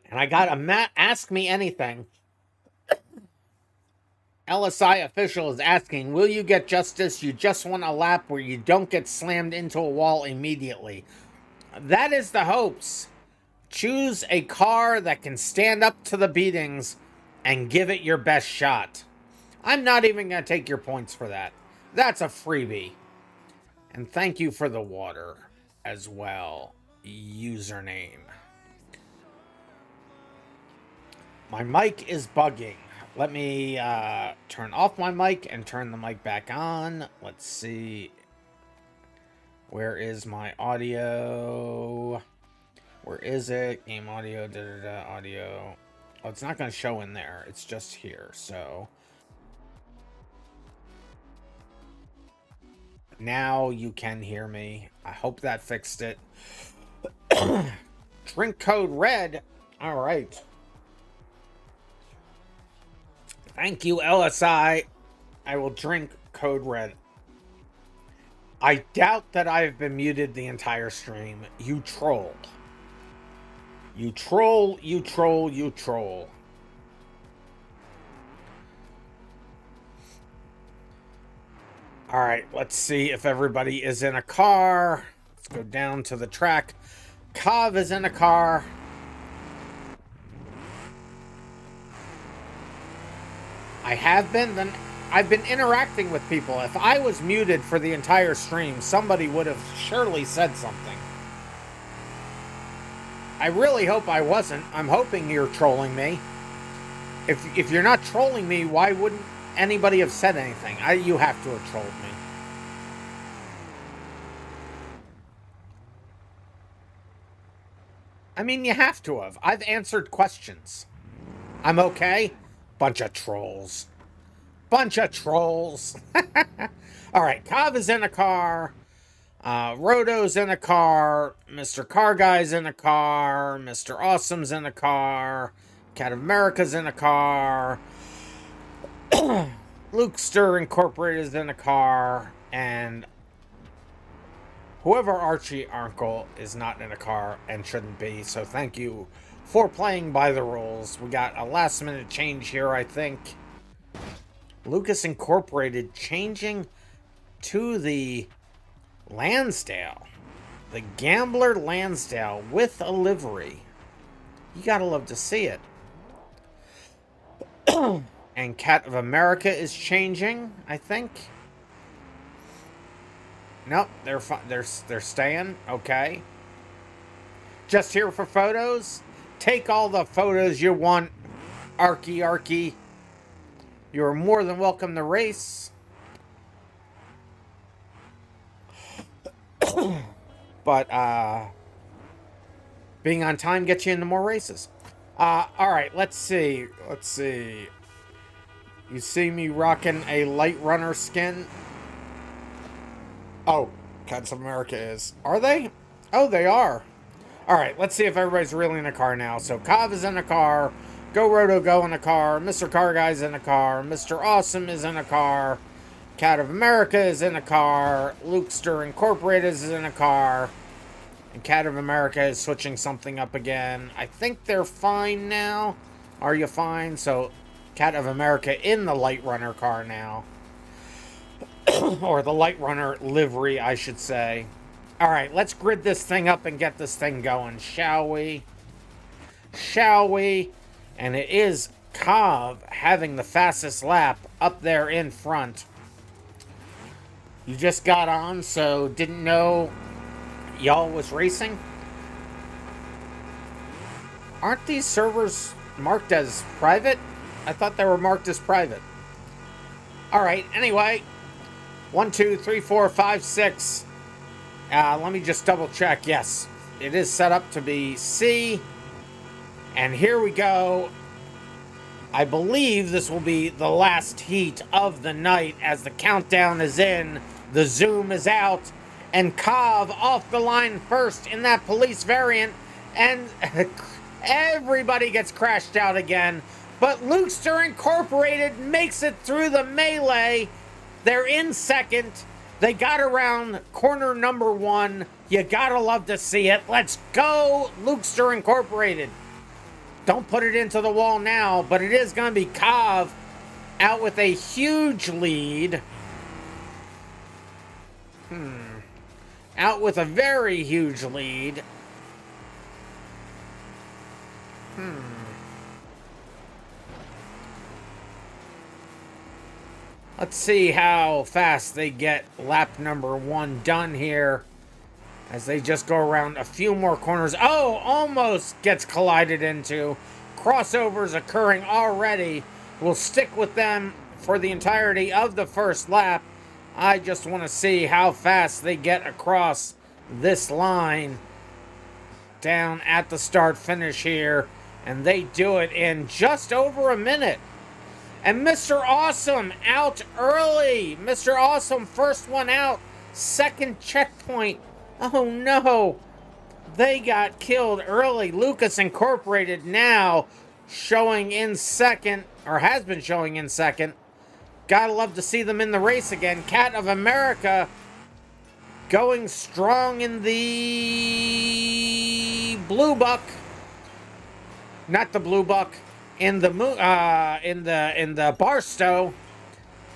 And I got a Ask Me Anything. LSI official is asking, will you get justice? You just want a lap where you don't get slammed into a wall immediately. That is the hopes. Choose a car that can stand up to the beatings and give it your best shot. I'm not even going to take your points for that. That's a freebie. And thank you for the water as well, username. My mic is bugging. Let me turn off my mic and turn the mic back on. Let's see. Where is my audio? Where is it? Game audio, audio. Oh, it's not going to show in there. It's just here. So now you can hear me. I hope that fixed it. Drink code red. All right. Thank you, LSI. I will drink code red. I doubt that I've been muted the entire stream. You troll. You troll, you troll, you troll. All right, let's see if everybody is in a car. Let's go down to the track. Cov is in a car. I've been interacting with people. If I was muted for the entire stream, somebody would have surely said something. I really hope I wasn't. I'm hoping you're trolling me. If you're not trolling me, why wouldn't anybody have said anything? You have to have trolled me. I mean, you have to have. I've answered questions. I'm okay. Bunch of trolls. Bunch of trolls. All right, Cov is in a car. Roto's in a car. Mr. Car Guy's in a car. Mr. Awesome's in a car. Cat of America's in a car. Lukester Incorporated is in a car. And whoever Archie Arkle is not in a car and shouldn't be. So thank you for playing by the rules. We got a last minute change here, I think. Lucas Incorporated changing to the Lansdale. The Gambler Lansdale with a livery. You gotta love to see it. And Cat of America is changing, I think. Nope, they're staying. Okay. Just here for photos. Take all the photos you want, Arky. You're more than welcome to race. But, Being on time gets you into more races. All right, let's see. You see me rocking a Light Runner skin? Oh, Cats of America is. Are they? Oh, they are. All right, let's see if everybody's really in a car now. So Cov is in a car. Go Roto Go in a car. Mr. Car Guy's in a car. Mr. Awesome is in a car. Cat of America is in a car. Lukester Incorporated is in a car. And Cat of America is switching something up again. I think they're fine now. Are you fine? So Cat of America in the Light Runner car now. Or the Light Runner livery, I should say. All right, let's grid this thing up and get this thing going, shall we? Shall we? And it is Cov having the fastest lap up there in front. You just got on, so didn't know y'all was racing? Aren't these servers marked as private? I thought they were marked as private. All right, anyway. 1, 2, 3, 4, 5, 6. Let me just double check. Yes, it is set up to be C. And here we go. I believe this will be the last heat of the night as the countdown is in. The zoom is out. And Cov off the line first in that police variant. And everybody gets crashed out again. But Lukester Incorporated makes it through the melee. They're in second. They got around corner number 1. You gotta love to see it. Let's go, Lukester Incorporated. Don't put it into the wall now, but it is gonna be Cov out with a huge lead. Out with a very huge lead. Let's see how fast they get lap number 1 done here. As they just go around a few more corners. Oh, almost gets collided into. Crossovers occurring already. We'll stick with them for the entirety of the first lap. I just want to see how fast they get across this line down at the start finish here. And they do it in just over a minute. And Mr. Awesome out early. Mr. Awesome, first one out. Second checkpoint. Oh no. They got killed early. Lucas Incorporated now showing in second, or has been showing in second. Gotta love to see them in the race again. Cat of America going strong in the Blue Buck. Not the Blue Buck. In the Barstow.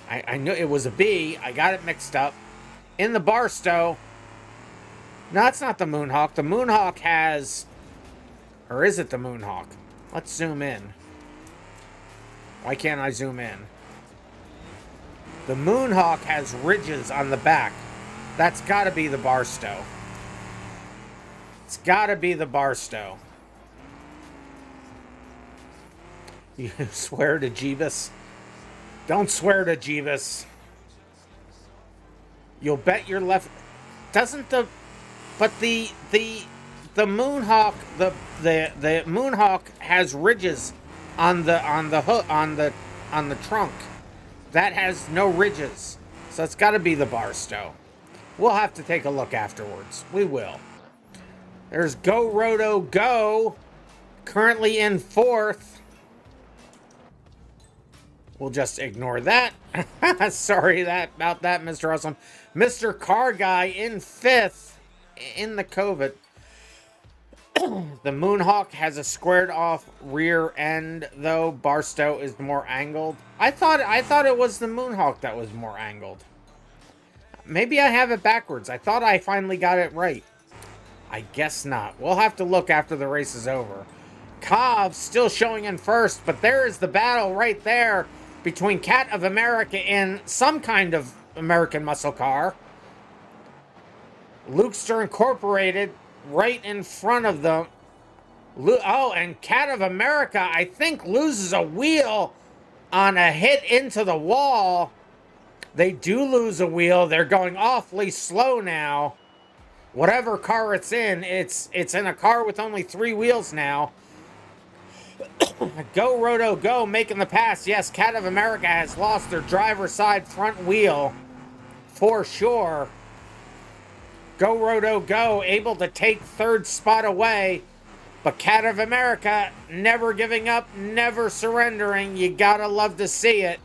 I knew it was a B. I got it mixed up. In the Barstow. No, it's not the Moonhawk. The Moonhawk has... Or is it the Moonhawk? Let's zoom in. Why can't I zoom in? The Moonhawk has ridges on the back. That's got to be the Barstow. It's got to be the Barstow. You swear to Jeebus? Don't swear to Jeebus. You'll bet your left... Doesn't the... But the Moonhawk... The Moonhawk has ridges on the hook, on the trunk. That has no ridges. So it's got to be the Barstow. We'll have to take a look afterwards. We will. There's Go Roto Go. Currently in 4th. We'll just ignore that. Sorry about that, Mr. Awesome. Mr. Car Guy in 5th in the COVID. The Moonhawk has a squared off rear end, though. Barstow is more angled. I thought it was the Moonhawk that was more angled. Maybe I have it backwards. I thought I finally got it right. I guess not. We'll have to look after the race is over. Cov still showing in first, but there is the battle right there between Cat of America and some kind of American muscle car. Lukester Incorporated right in front of them. Oh, and Cat of America, I think, loses a wheel on a hit into the wall. They do lose a wheel. They're going awfully slow now. whatever car it's in a car with only 3 wheels now. Go Roto Go making the pass. Yes, Cat of America has lost their driver's side front wheel for sure. Go Roto Go able to take 3rd spot away. But Cat of America never giving up, never surrendering. You gotta love to see it.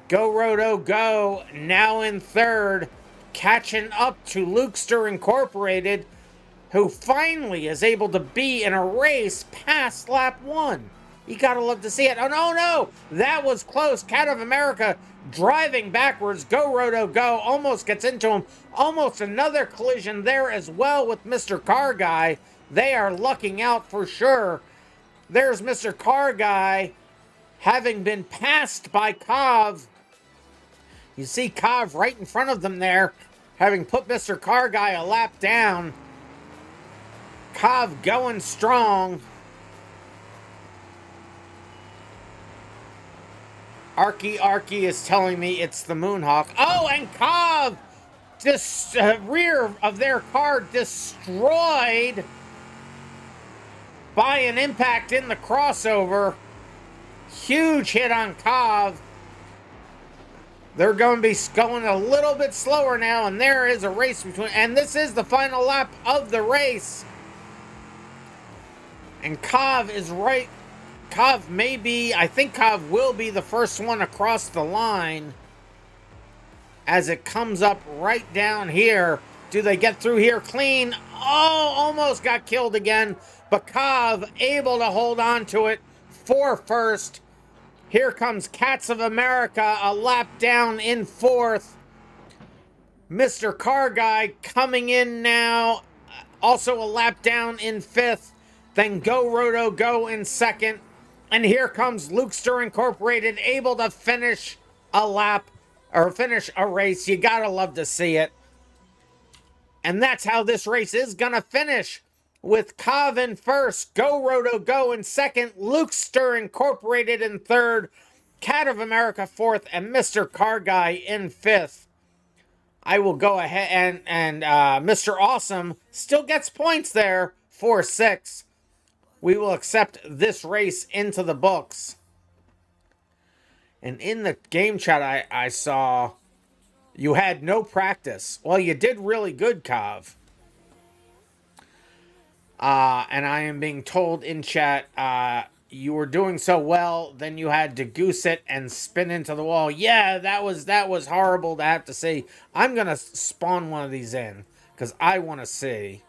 Go Roto Go now in 3rd, catching up to Lukester Incorporated, who finally is able to be in a race past lap 1. You gotta love to see it. Oh, no, that was close. Cat of America driving backwards. Go Roto Go almost gets into him. Almost another collision there as well with Mr. Car Guy. They are lucking out for sure. There's Mr. Car Guy having been passed by Cov. You see Cov right in front of them there, having put Mr. Car Guy a lap down. Cov going strong. Arky is telling me it's the Moonhawk. Oh, and Cov, this rear of their car destroyed by an impact in the crossover. Huge hit on Cov. They're going to be going a little bit slower now, and there is a race between, and this is the final lap of the race. And Cov is right. Cov may be, I think Cov will be the first one across the line as it comes up right down here. Do they get through here clean? Oh, almost got killed again, but Cov able to hold on to it for first. Here comes Cats of America, a lap down in 4th. Mr. Car Guy coming in now, also a lap down in 5th. Then Go Roto Go in 2nd. And here comes Lukester Incorporated, able to finish a lap, or finish a race. You gotta love to see it. And that's how this race is gonna finish, with Cov in 1st, Go Roto Go in 2nd, Lukester Incorporated in 3rd, Cat of America 4th, and Mr. Car Guy in 5th. I will go ahead and Mr. Awesome still gets points there for 6th. We will accept this race into the books. And in the game chat, I saw you had no practice. Well, you did really good, Cov. And I am being told in chat, you were doing so well, then you had to goose it and spin into the wall. Yeah, that was horrible to have to see. I'm going to spawn one of these in, because I want to see.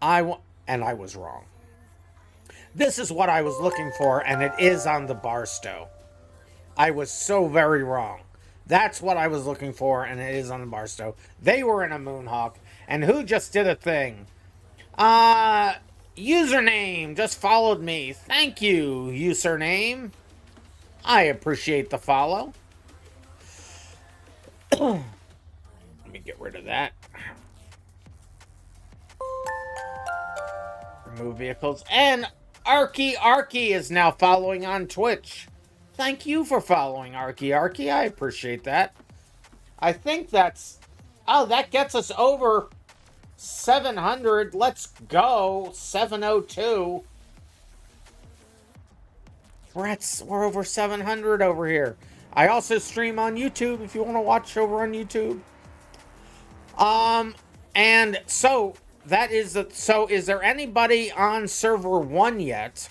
And I was wrong. This is what I was looking for, and it is on the Barstow. I was so very wrong. That's what I was looking for, and it is on the Barstow. They were in a Moonhawk, and who just did a thing? Username just followed me. Thank you, username. I appreciate the follow. Let me get rid of that. Remove vehicles. And Arky is now following on Twitch. Thank you for following Arky. I appreciate that. I think that's... Oh, that gets us over 700. Let's go. 702. We're over 700 over here. I also stream on YouTube if you want to watch over on YouTube. And so that is the, so is there anybody on server 1 yet?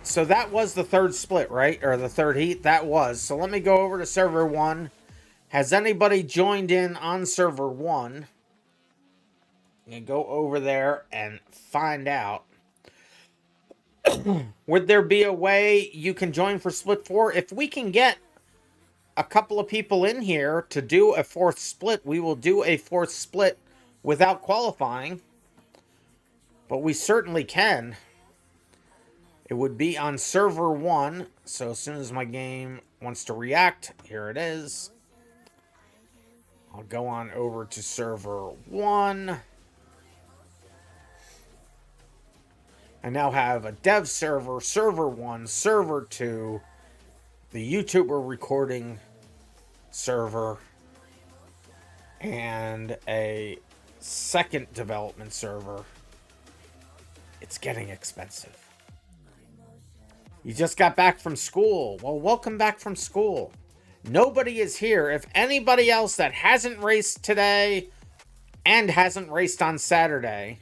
So that was the 3rd split, right? Or the 3rd heat? That was. So let me go over to server 1. Has anybody joined in on server 1? And go over there and find out. Would there be a way you can join for split 4? If we can get a couple of people in here to do a 4th split, we will do a 4th split without qualifying. But we certainly can. It would be on server 1. So as soon as my game wants to react, here it is. I'll go on over to server 1. I now have a dev server, server 1, server 2, the YouTuber recording server, and a second development server, it's getting expensive. You just got back from school. Well, welcome back from school. Nobody is here. If anybody else that hasn't raced today and hasn't raced on Saturday,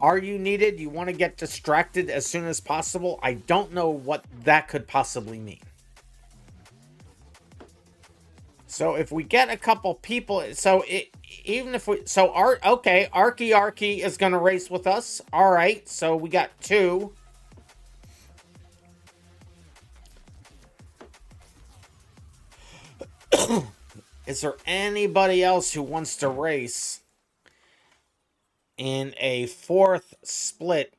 are you needed? You want to get distracted as soon as possible? I don't know what that could possibly mean. So if we get a couple people, even if we, okay, Arky is going to race with us. All right, so we got 2. Is there anybody else who wants to race in a 4th split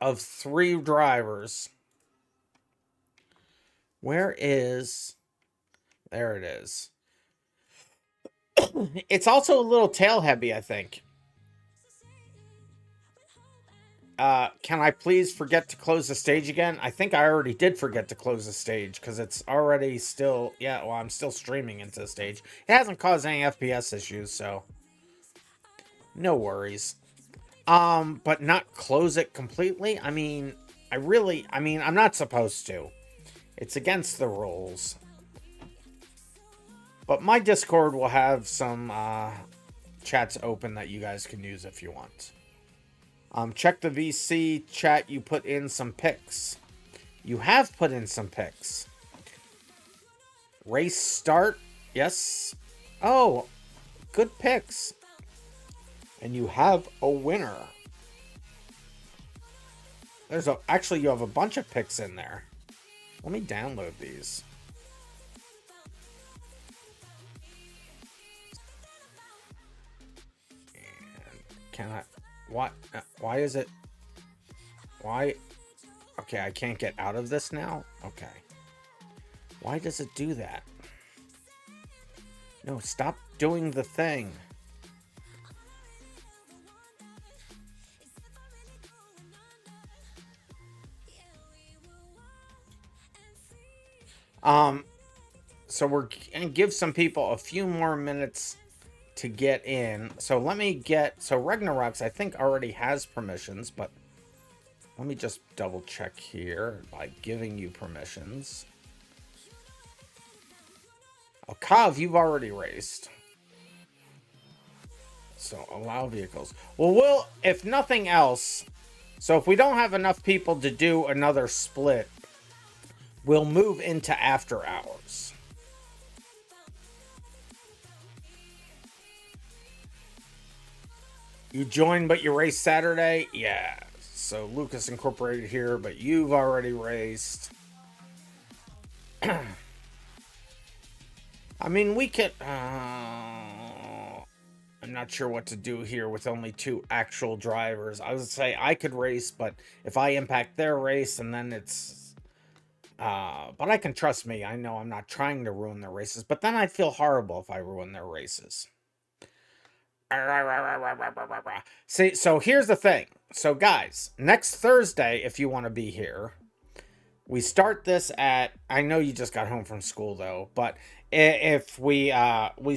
of 3 drivers? Where is... There it is. It's also a little tail heavy, I think. Can I please forget to close the stage again? I think I already did forget to close the stage because it's already still... Yeah, well, I'm still streaming into the stage. It hasn't caused any FPS issues, so... No worries. But not close it completely? I mean, I'm not supposed to. It's against the rules. But my Discord will have some chats open that you guys can use if you want. Check the VC chat. You put in some pics. You have put in some pics. Race start. Yes. Oh, good pics. And you have a winner. Actually, you have a bunch of pics in there. Let me download these. Can I... What? Why is it... Why... Okay, I can't get out of this now? Okay. Why does it do that? No, stop doing the thing. So we're gonna give some people a few more minutes to get in. So let me get... So Ragnarok's, I think, already has permissions, but let me just double check here by giving you permissions. Oh, Kav, you've already raced. So allow vehicles. Well, if nothing else, so if we don't have enough people to do another split, we'll move into after hours. You joined, but you raced Saturday? Yeah. So Lucas Incorporated here, but you've already raced. I mean, we could... I'm not sure what to do here with only 2 actual drivers. I would say I could race, but if I impact their race, and then it's... but I can trust me. I know I'm not trying to ruin their races, but then I'd feel horrible if I ruin their races. See, so here's the thing. So guys, next Thursday, if you want to be here, we start this at... I know you just got home from school though, but if we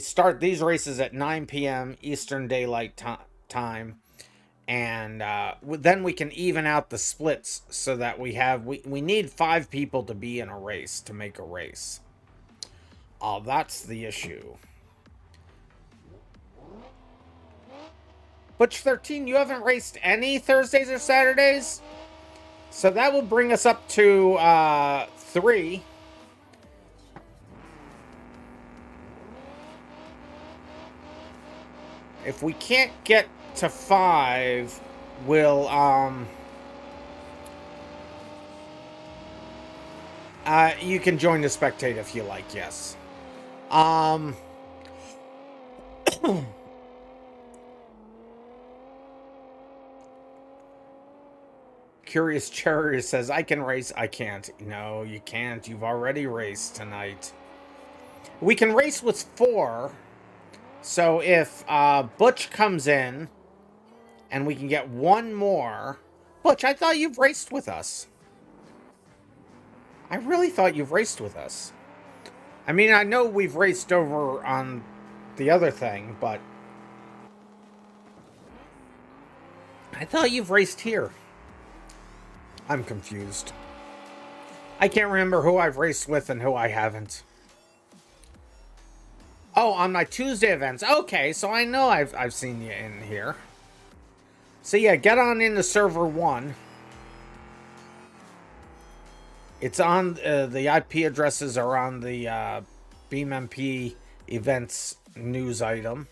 start these races at 9 p.m. Eastern Daylight Time, and then we can even out the splits so that we need 5 people to be in a race to make a race. That's the issue. Butch 13, you haven't raced any Thursdays or Saturdays? So that would bring us up to 3. If we can't get to 5, we'll you can join the spectate if you like, yes. Curious Cherry says, I can race. I can't. No, you can't. You've already raced tonight. We can race with 4. So if Butch comes in and we can get 1 more. Butch, I thought you've raced with us. I really thought you've raced with us. I mean, I know we've raced over on the other thing, but I thought you've raced here. I'm confused. I can't remember who I've raced with and who I haven't. Oh, on my Tuesday events. Okay, so I know I've seen you in here. So yeah, get on into server 1. It's on, the IP addresses are on the BeamMP events news item.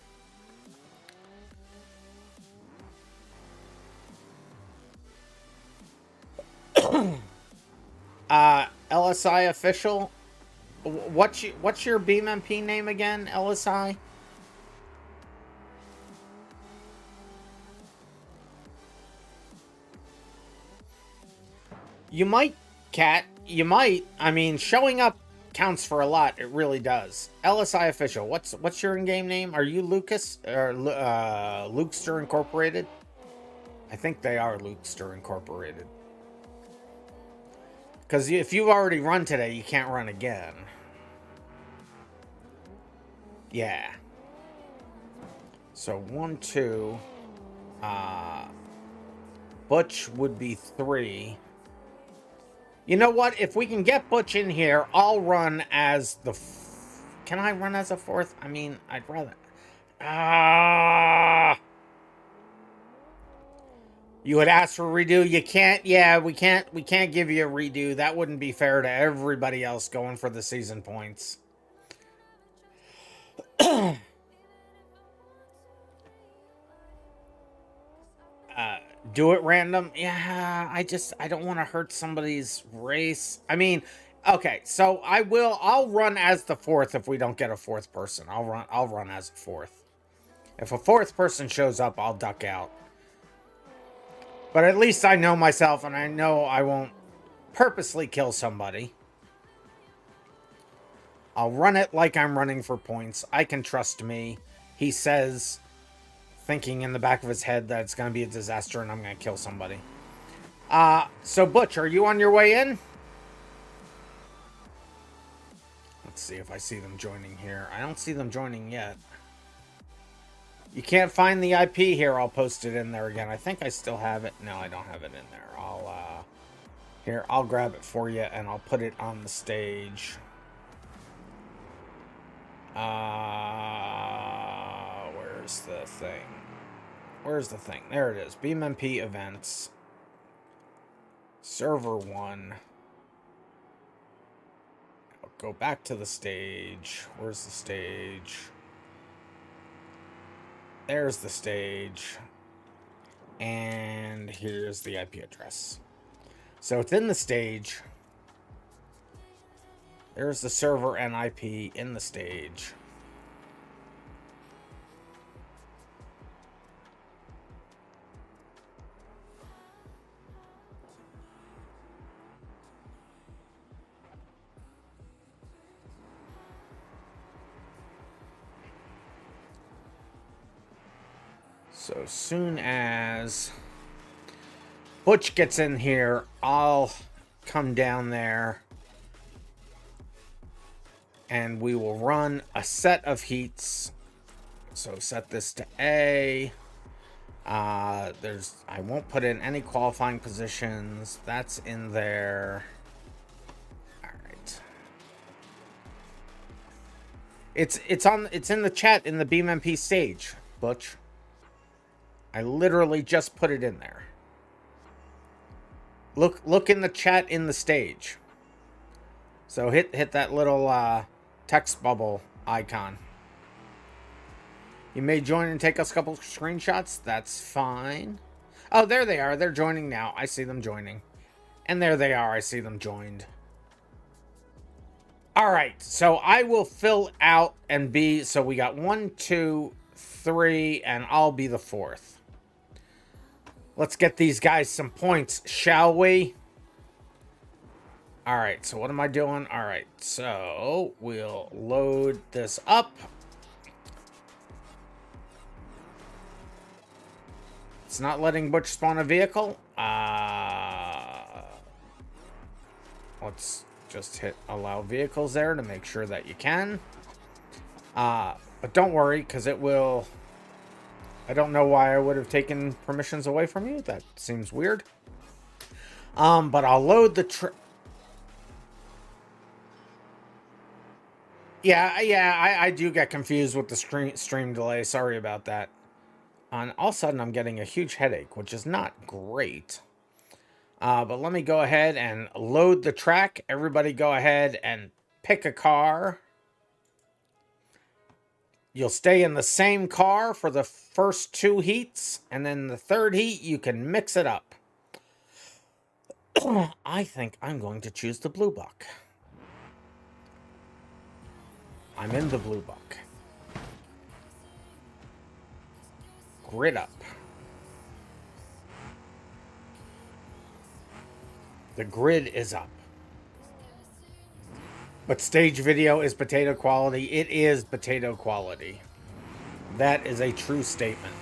LSI official. What's your BeamMP name again, LSI? You might, Cat. You might. I mean, showing up counts for a lot. It really does. LSI official. What's your in-game name? Are you Lucas or Lukester Incorporated? I think they are Lukester Incorporated. Because if you've already run today, you can't run again. Yeah. So 1, 2. Butch would be 3. You know what? If we can get Butch in here, I'll run as the... Can I run as a 4th? I mean, I'd rather... You would ask for a redo. You can't. Yeah, we can't give you a redo. That wouldn't be fair to everybody else going for the season points. Do it random. Yeah, I don't want to hurt somebody's race. I mean, okay, so I'll run as the 4th if we don't get a 4th person. I'll run as a 4th. If a 4th person shows up, I'll duck out. But at least I know myself, and I know I won't purposely kill somebody. I'll run it like I'm running for points. I can trust me. He says, thinking in the back of his head that it's going to be a disaster and I'm going to kill somebody. So Butch, are you on your way in? Let's see if I see them joining here. I don't see them joining yet. You can't find the IP here. I'll post it in there again. I think I still have it. No, I don't have it in there. I'll grab it for you and I'll put it on the stage. Where's the thing? Where's the thing? There it is. BeamMP events. Server 1. I'll go back to the stage. Where's the stage? There's the stage. And here's the IP address. So it's in the stage. There's the server and IP in the stage. So soon as Butch gets in here, I'll come down there and we will run a set of heats. So set this to A. I won't put in any qualifying positions. That's in there. All right. It's in the chat in the BeamMP stage, Butch. I literally just put it in there. Look in the chat in the stage. So hit that little text bubble icon. You may join and take us a couple screenshots. That's fine. Oh, there they are. They're joining now. I see them joining. And there they are. I see them joined. All right. So I will fill out and be... So we got 1, 2, 3, and I'll be the 4th. Let's get these guys some points, shall we? All right, so what am I doing? All right, so we'll load this up. It's not letting Butch spawn a vehicle. Just hit allow vehicles there to make sure that you can. But don't worry, because it will... I don't know why I would have taken permissions away from you. That seems weird. But I'll load the... I do get confused with the stream delay. Sorry about that. And all of a sudden, I'm getting a huge headache, which is not great. But let me go ahead and load the track. Everybody go ahead and pick a car. You'll stay in the same car for the first 2 heats. And then the 3rd heat, you can mix it up. I think I'm going to choose the blue buck. I'm in the blue buck. Grid up. The grid is up. But stage video is potato quality. It is potato quality. That is a true statement.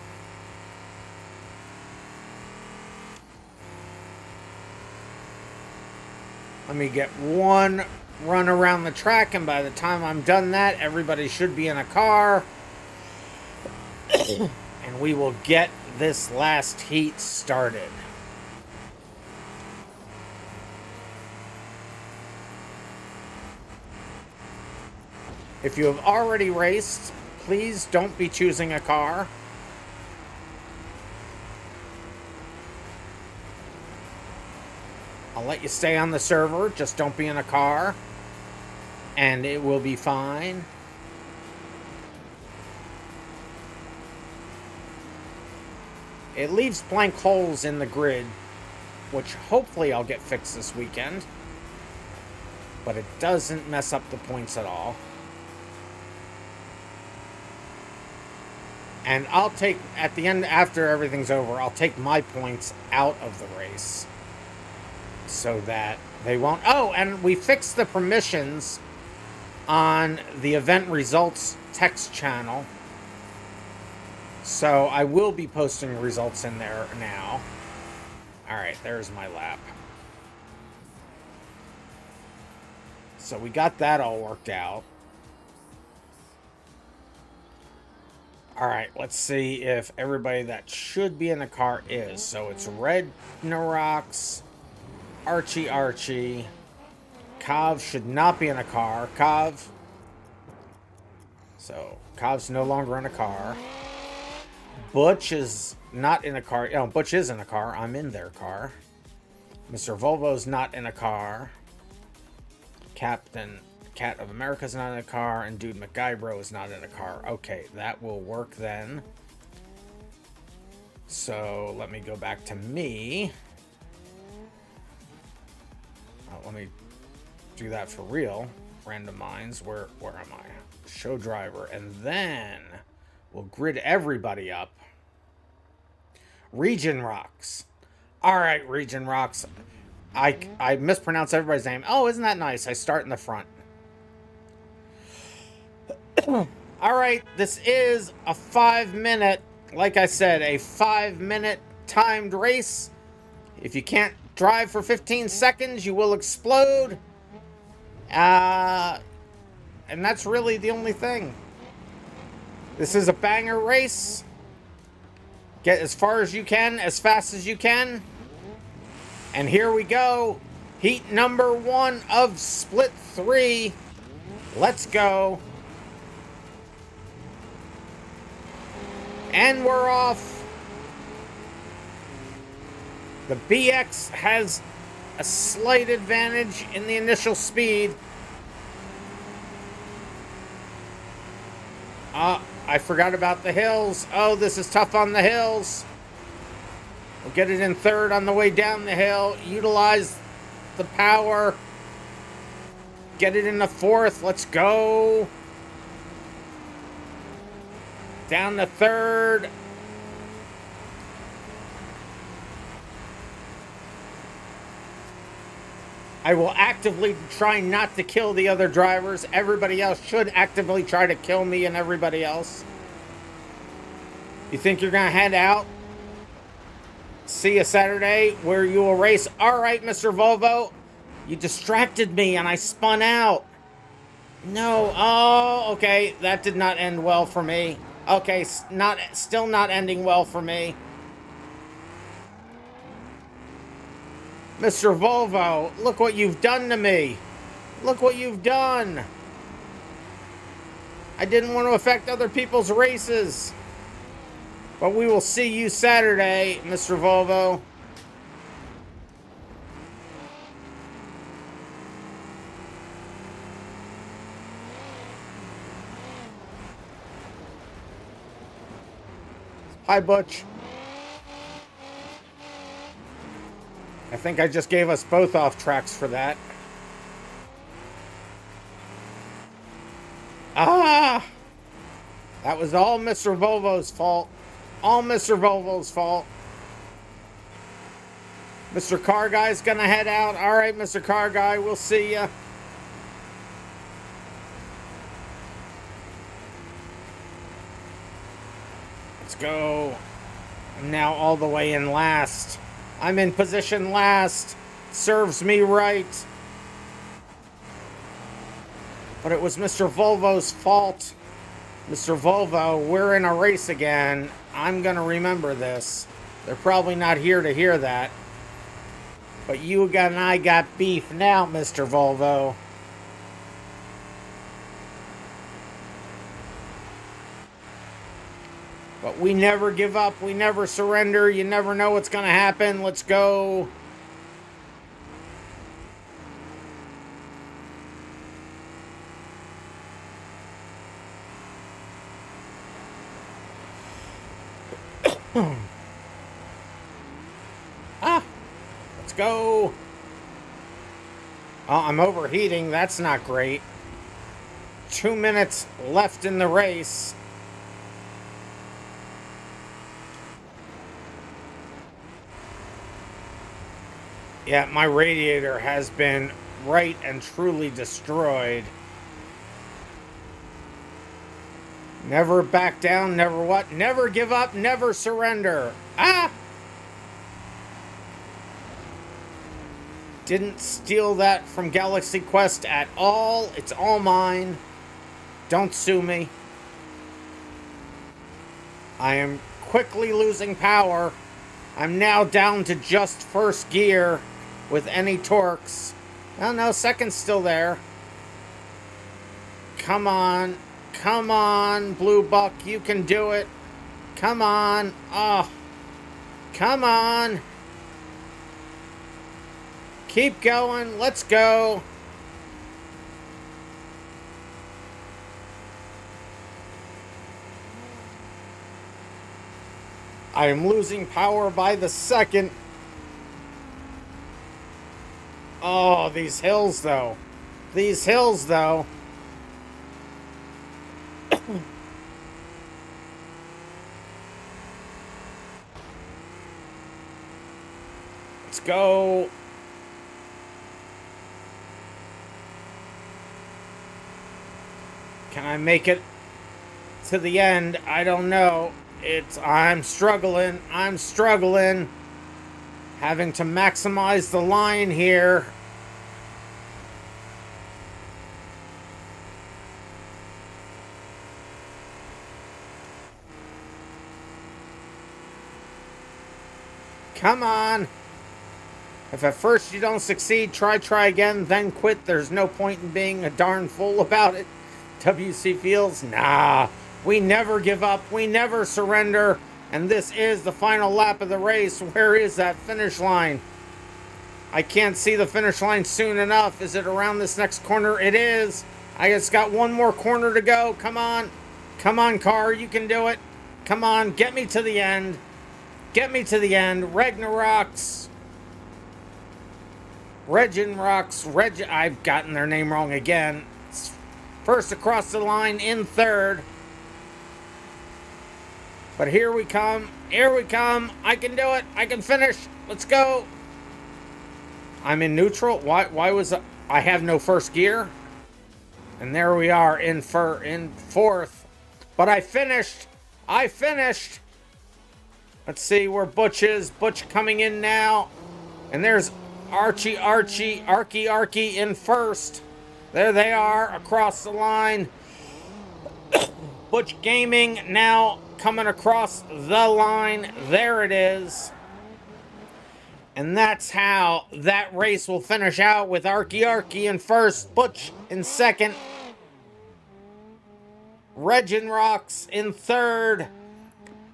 Let me get one run around the track, and by the time I'm done that, everybody should be in a car. And we will get this last heat started. If you have already raced, please don't be choosing a car. I'll let you stay on the server, just don't be in a car. And it will be fine. It leaves blank holes in the grid, which hopefully I'll get fixed this weekend. But it doesn't mess up the points at all. And I'll take, at the end, after everything's over, I'll take my points out of the race. So that they won't... Oh, and we fixed the permissions on the event results text channel. So I will be posting results in there now. Alright, there's my lap. So we got that all worked out. Alright, let's see if everybody that should be in the car is. So it's Red Narox, Archie. Kov should not be in a car. Kov. So, Kov's no longer in a car. Butch is not in a car. Oh, Butch is in a car. I'm in their car. Mr. Volvo's not in a car. Captain Cat of America's not in a car. And Dude MacGyver is not in a car. Okay, that will work then. So, let me go back to me. Let me do that for real. RandomMinds. Where am I? Show driver. And then we'll grid everybody up. Region Rocks. Alright, Region Rocks. I mispronounced everybody's name. Oh, isn't that nice? I start in the front. Alright, this is a 5-minute, like I said, a 5-minute timed race. If you can't drive for 15 seconds, you will explode. And that's really the only thing. This is a banger race. Get as far as you can, as fast as you can. And here we go. Heat number 1 of split 3. Let's go. And we're off. The BX has a slight advantage in the initial speed. I forgot about the hills. Oh, this is tough on the hills. We'll get it in 3rd on the way down the hill. Utilize the power. Get it in the 4th. Let's go. Down to 3rd. I will actively try not to kill the other drivers. Everybody else should actively try to kill me and everybody else. You think you're going to head out? See you Saturday where you will race. All right, Mr. Volvo. You distracted me and I spun out. No. Oh, okay. That did not end well for me. Okay, still not ending well for me. Mr. Volvo, look what you've done to me. Look what you've done. I didn't want to affect other people's races. But we will see you Saturday, Mr. Volvo. Hi, Butch. I think I just gave us both off tracks for that. Ah! That was all Mr. Volvo's fault. All Mr. Volvo's fault. Mr. Car Guy's gonna head out. All right, Mr. Car Guy, we'll see ya. Let's go. I'm now all the way in last. I'm in position last. Serves me right. But it was Mr. Volvo's fault. Mr. Volvo, we're in a race again. I'm gonna remember this. They're probably not here to hear that. But you and I got beef now, Mr. Volvo. But we never give up. We never surrender. You never know what's gonna happen. Let's go. Let's go. Oh, I'm overheating. That's not great. 2 minutes left in the race. Yeah, my radiator has been right and truly destroyed. Never back down, never what? Never give up, never surrender. Ah! Didn't steal that from Galaxy Quest at all. It's all mine. Don't sue me. I am quickly losing power. I'm now down to just first gear with any torques. Oh no, second's still there. Come on. Come on, Blue Buck. You can do it. Come on. Oh. Come on. Keep going. Let's go. I am losing power by the second. Oh, these hills, though. These hills, though. Let's go. Can I make it to the end? I don't know. I'm struggling. I'm struggling. Having to maximize the line here. Come on. If at first you don't succeed, try again, then quit. There's no point in being a darn fool about it. WC Fields, nah. We never give up. We never surrender. And this is the final lap of the race. Where is that finish line? I can't see the finish line soon enough. Is it around this next corner? It is. I just got one more corner to go. Come on. Come on, car. You can do it. Come on. Get me to the end. Get me to the end. Ragnaroks. I've gotten their name wrong again. First across the line in third. But here we come. Here we come. I can do it. I can finish. Let's go. I'm in neutral. Why was I have no first gear? And there we are in fourth. But I finished. I finished. Let's see where Butch is. Butch coming in now. And there's Arky in first. There they are across the line. Butch Gaming now coming across the line. There it is. And that's how that race will finish out, with Arky in first, Butch in second, RandomRocks in third,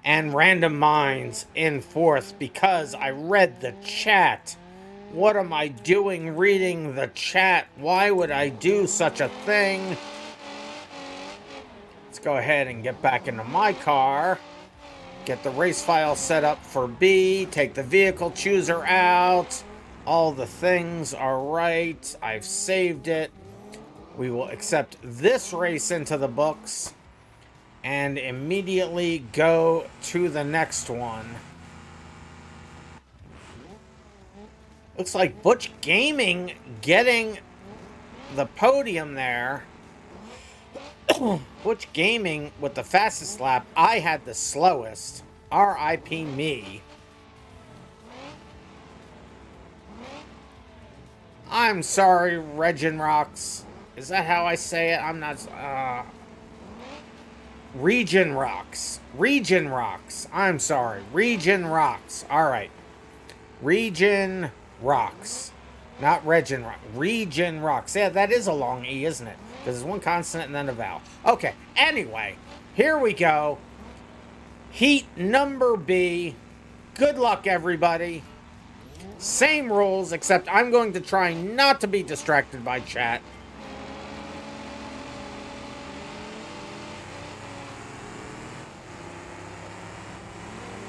and RandomMinds in fourth, because I read the chat. What am I doing reading the chat? Why would I do such a thing? Let's go ahead and get back into my car. Get the race file set up for B. Take the vehicle chooser out. All the things are right. I've saved it. We will accept this race into the books and immediately go to the next one. Looks like Butch Gaming getting the podium there. Butch Gaming with the fastest lap. I had the slowest. R.I.P. me. I'm sorry, RandomRocks. Is that how I say it? I'm not... RandomRocks. I'm sorry. RandomRocks. Alright. RandomRocks. Not RandomRocks. RandomRocks. Yeah, that is a long E, isn't it? Because it's one consonant and then a vowel. Okay, anyway, here we go. Heat number B. Good luck, everybody. Same rules, except I'm going to try not to be distracted by chat.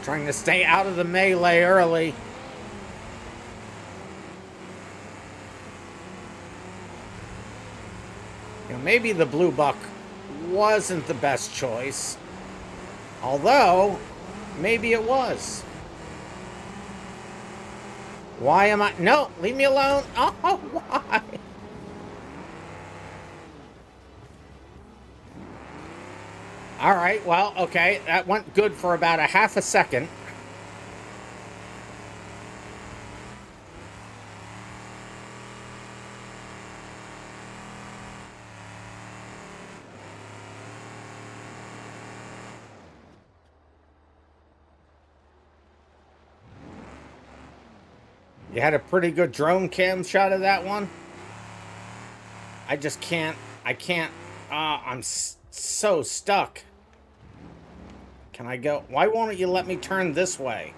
Trying to stay out of the melee early. Maybe the blue buck wasn't the best choice. Although, maybe it was. Why am I... No, leave me alone. Oh, why? Alright, well, okay. That went good for about a half a second. You had a pretty good drone cam shot of that one. I just can't. I'm so stuck. Can I go? Why won't you let me turn this way?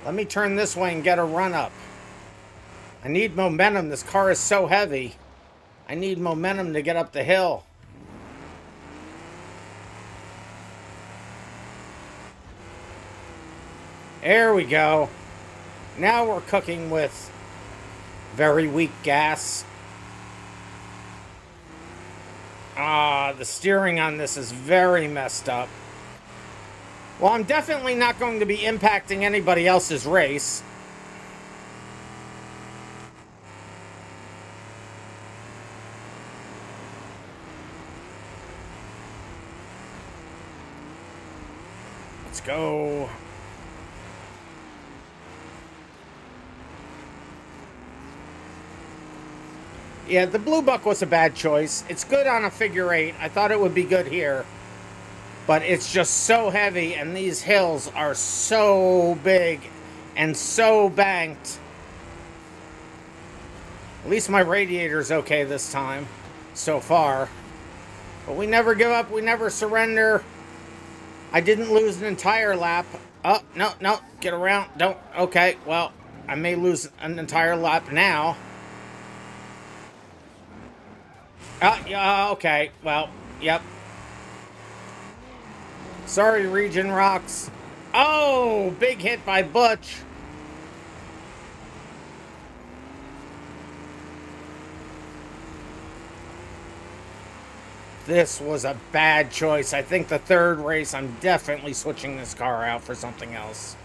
Let me turn this way and get a run up. I need momentum. This car is so heavy. I need momentum to get up the hill. There we go. Now we're cooking with very weak gas. The steering on this is very messed up. Well, I'm definitely not going to be impacting anybody else's race. Let's go. Yeah, the blue buck was a bad choice. It's good on a figure eight. I thought it would be good here. But it's just so heavy, and these hills are so big and so banked. At least my radiator's okay this time, so far. But we never give up. We never surrender. I didn't lose an entire lap. Oh, no. Get around. Don't. Okay, well, I may lose an entire lap now. Yeah, okay. Well, yep. Sorry, RandomRocks. Oh, big hit by Butch. This was a bad choice. I think the third race, I'm definitely switching this car out for something else.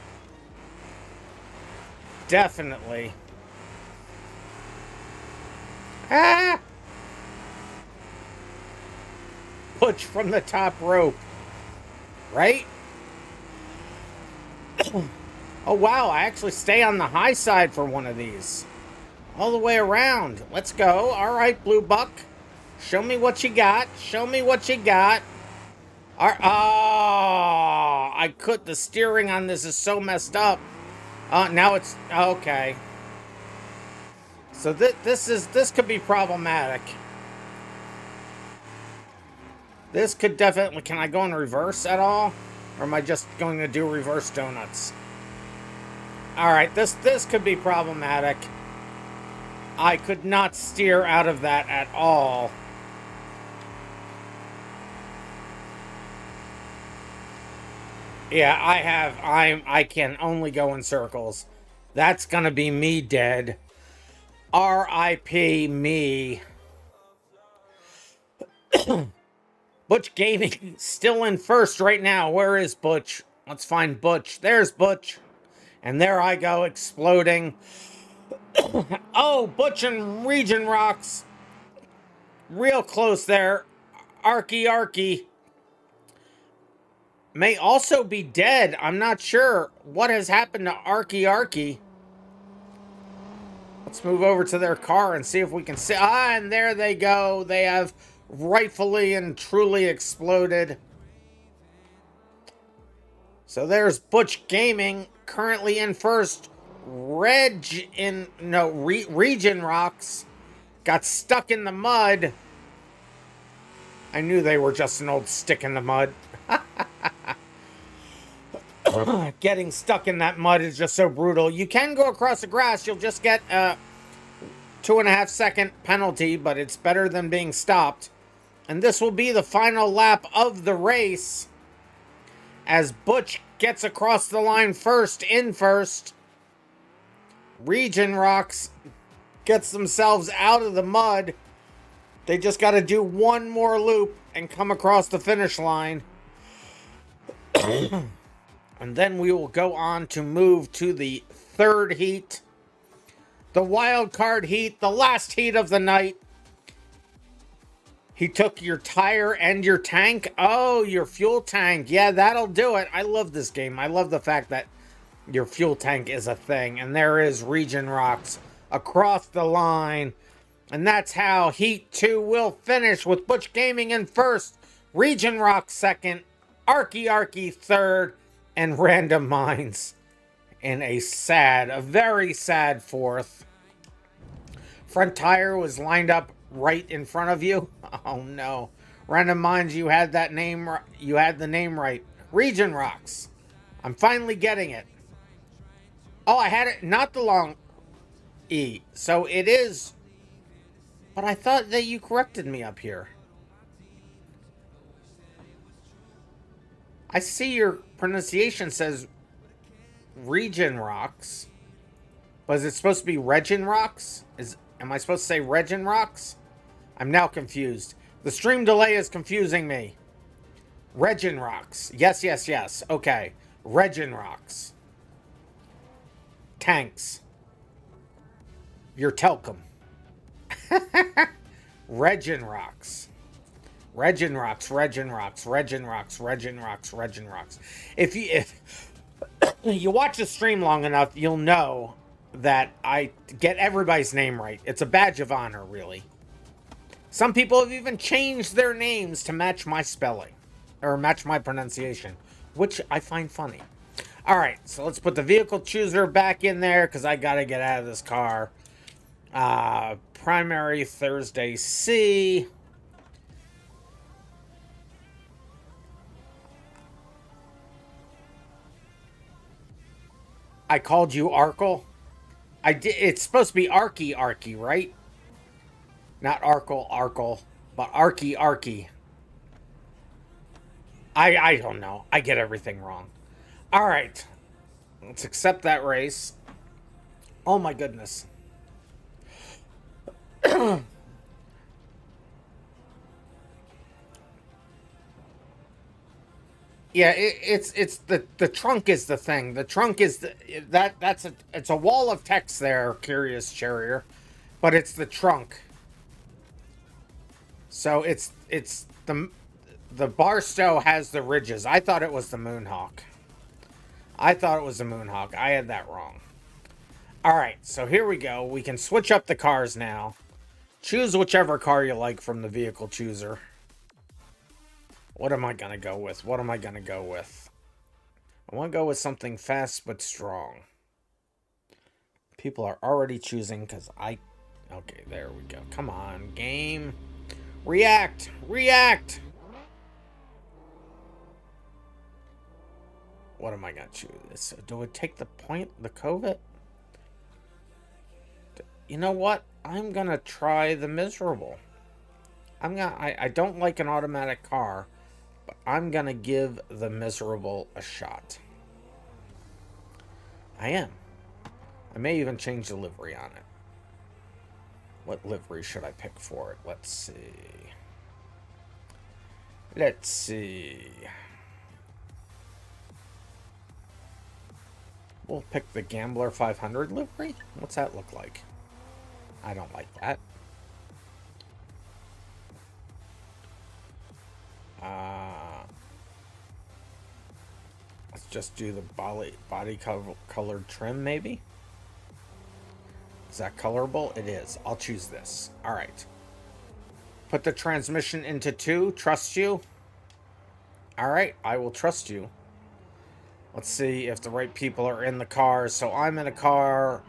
Definitely. Ah! Butch from the top rope. Right? Oh, wow. I actually stay on the high side for one of these. All the way around. Let's go. All right, Blue Buck. Show me what you got. Show me what you got. Oh, I could. The steering on this is so messed up. Now it's okay. So this could be problematic. This could definitely. Can I go in reverse at all, or am I just going to do reverse donuts? All right, this could be problematic. I could not steer out of that at all. Yeah, I can only go in circles. That's gonna be me dead. R.I.P. me. Butch Gaming still in first right now. Where is Butch? Let's find Butch. There's Butch. And there I go, exploding. Oh, Butch and Region Rocks. Real close there. Arky. May also be dead. I'm not sure what has happened to Arky. Let's move over to their car and see if we can see. And there they go. They have rightfully and truly exploded. So there's Butch Gaming currently in first. Region Rocks got stuck in the mud. I knew they were just an old stick in the mud. Getting stuck in that mud is just so brutal. You can go across the grass. You'll just get a 2.5 second penalty, but it's better than being stopped. And this will be the final lap of the race as Butch gets across the line first, in first. Region Rocks gets themselves out of the mud. They just got to do one more loop and come across the finish line. And then we will go on to move to the third heat. The wild card heat, the last heat of the night. He took your tire and your tank. Oh, your fuel tank. Yeah, that'll do it. I love this game. I love the fact that your fuel tank is a thing. And there is Region Rocks across the line. And that's how Heat 2 will finish with Butch Gaming in first, Region Rocks second, Arky third, and RandomMinds in a very sad fourth. Front tire was lined up right in front of you. Oh no. RandomMinds, you had that name, you had the name right. Region Rocks. I'm finally getting it. Oh, I had it, not the long E. So it is, but I thought that you corrected me up here. I see your pronunciation says Region Rocks. But is it supposed to be Region Rocks? Am I supposed to say Region Rocks? I'm now confused. The stream delay is confusing me. Region Rocks. Yes. Okay. Region Rocks. Tanks. You're telcom. Region Rocks. Region Rocks. If you watch the stream long enough, you'll know that I get everybody's name right. It's a badge of honor, really. Some people have even changed their names to match my spelling, or match my pronunciation, which I find funny. Alright, so let's put the vehicle chooser back in there, because I gotta get out of this car. Primary Thursday C. I called you Arkle. I did. It's supposed to be Arky, right? Not Arkle, but Arky. I don't know. I get everything wrong. All right. Let's accept that race. Oh my goodness. Yeah, it's the trunk is the thing. The trunk is it's a wall of text there, Curious Charrier, but it's the trunk. So it's the Barstow has the ridges. I thought it was the Moonhawk. I had that wrong. All right, so here we go. We can switch up the cars now. Choose whichever car you like from the vehicle chooser. What am I going to go with? What am I going to go with? I want to go with something fast but strong. People are already choosing because I... Okay, there we go. Come on, game. React! React! What am I going to choose? Do I take the point, the COVID? You know what? I'm going to try the miserable. I don't like an automatic car, but I'm going to give the miserable a shot. I am. I may even change the livery on it. What livery should I pick for it? Let's see. Let's see. We'll pick the Gambler 500 livery. What's that look like? I don't like that. Let's just do the body colored trim, maybe? Is that colorable? It is. I'll choose this. All right. Put the transmission into 2. Trust you. All right. I will trust you. Let's see if the right people are in the car. So I'm in a car.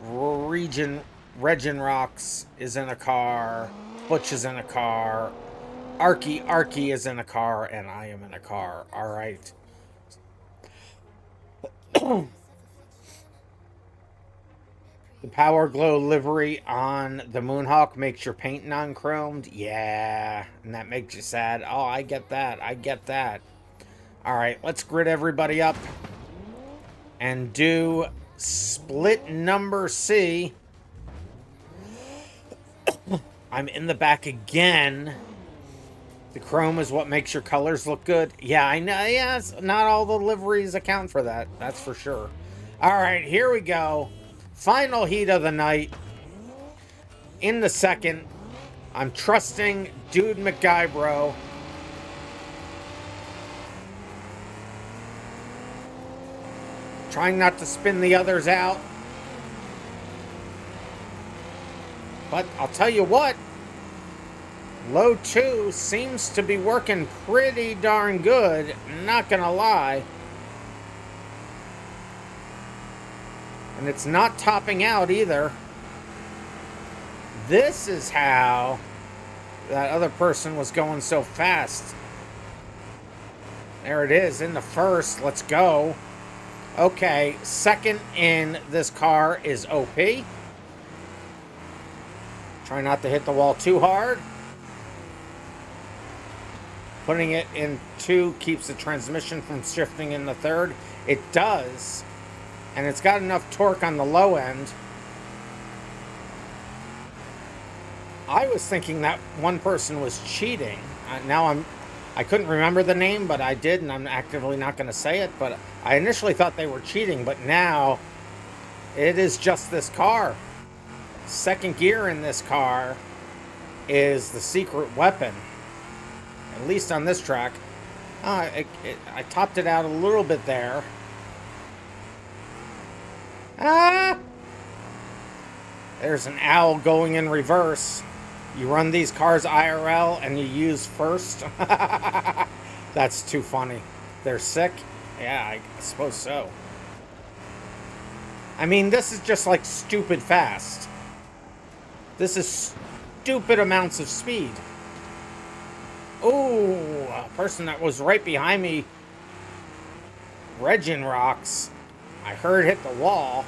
Regin Rocks is in a car. Butch is in a car. Arky is in a car. And I am in a car. All right. The Power Glow livery on the Moonhawk makes your paint non-chromed. Yeah, and that makes you sad. Oh, I get that. I get that. All right, let's grid everybody up and do split number C. I'm in the back again. The chrome is what makes your colors look good. Yeah, I know. Yes, not all the liveries account for that. That's for sure. All right, here we go. Final heat of the night. In the second, I'm trusting Dude McGuybro. Trying not to spin the others out. But I'll tell you what. Low 2 seems to be working pretty darn good. Not gonna lie. And it's not topping out either. This is how that other person was going so fast. There it is in the first. Let's go. Okay, second in this car is OP. Try not to hit the wall too hard. Putting it in 2 keeps the transmission from shifting in the third. It does. And it's got enough torque on the low end. I was thinking that one person was cheating. I couldn't remember the name, but I did, and I'm actively not going to say it. But I initially thought they were cheating, but now it is just this car. Second gear in this car is the secret weapon. At least on this track. I topped it out a little bit there. Ah! There's an owl going in reverse. You run these cars IRL and you use first. That's too funny. They're sick? Yeah, I suppose so. I mean, this is just like stupid fast. This is stupid amounts of speed. Ooh, a person that was right behind me, Regin Rocks. I heard hit the wall.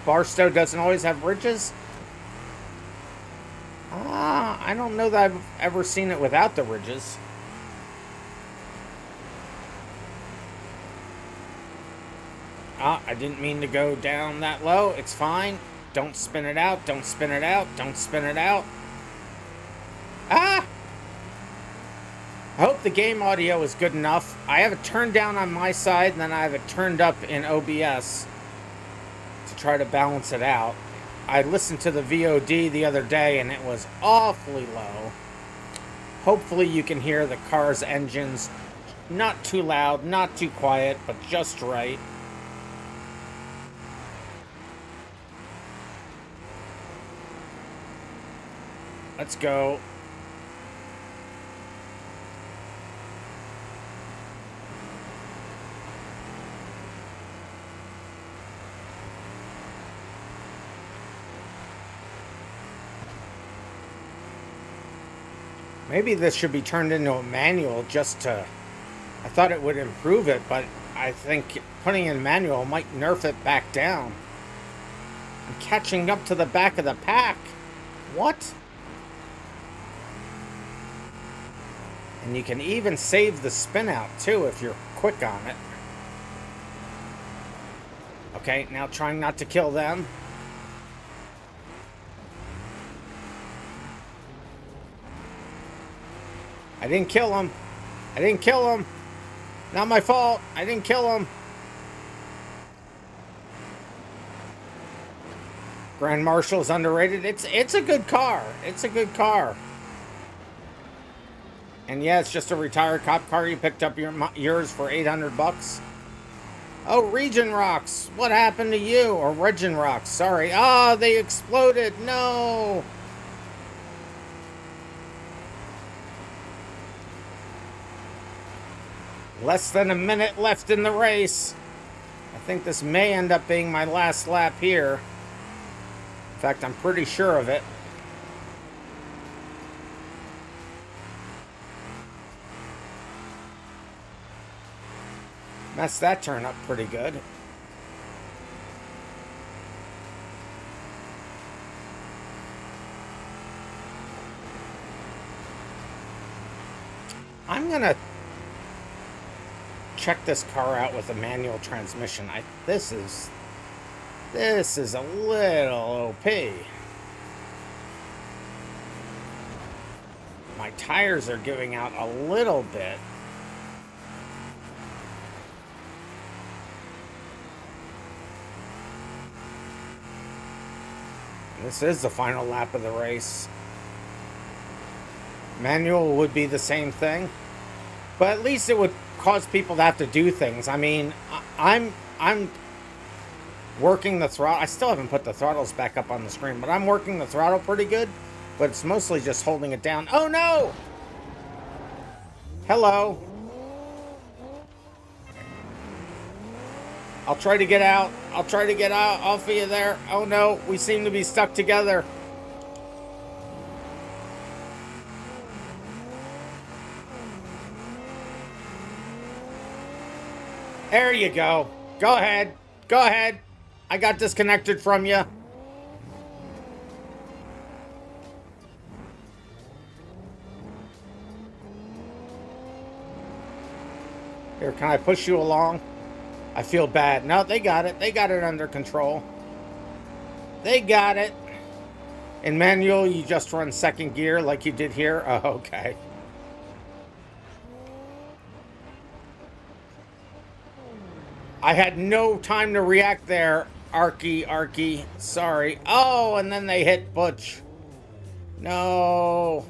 Barstow doesn't always have ridges? I don't know that I've ever seen it without the ridges. I didn't mean to go down that low. It's fine. Don't spin it out. Don't spin it out. Don't spin it out. Ah! I hope the game audio is good enough. I have it turned down on my side, and then I have it turned up in OBS to try to balance it out. I listened to the VOD the other day and it was awfully low. Hopefully you can hear the car's engines not too loud, not too quiet, but just right. Let's go. Maybe this should be turned into a manual just to... I thought it would improve it, but I think putting in manual might nerf it back down. I'm catching up to the back of the pack. What? And you can even save the spin out too if you're quick on it. Okay, now trying not to kill them. I didn't kill him. I didn't kill him. Not my fault. I didn't kill him. Grand Marshal's underrated. It's a good car. It's a good car. And yeah, it's just a retired cop car. You picked up yours for $800. Oh, Region Rocks. What happened to you? Or Region Rocks. Sorry. Ah, they exploded. No. Less than a minute left in the race. I think this may end up being my last lap here. In fact, I'm pretty sure of it. Messed that turn up pretty good. I'm gonna check this car out with a manual transmission. This is a little OP. My tires are giving out a little bit. This is the final lap of the race. Manual would be the same thing, but at least it would cause people to have to do things. I mean, I'm working the throttle. I still haven't put the throttles back up on the screen, but I'm working the throttle pretty good, but it's mostly just holding it down. Oh no! Hello. I'll try to get out. I'll try to get out off of you there. Oh no, we seem to be stuck together. There you go. Go ahead. Go ahead. I got disconnected from you. Here, can I push you along? I feel bad. No, they got it. They got it under control. They got it. In manual, you just run second gear like you did here. Oh, okay. I had no time to react there, Arky. Sorry. Oh, and then they hit Butch. No.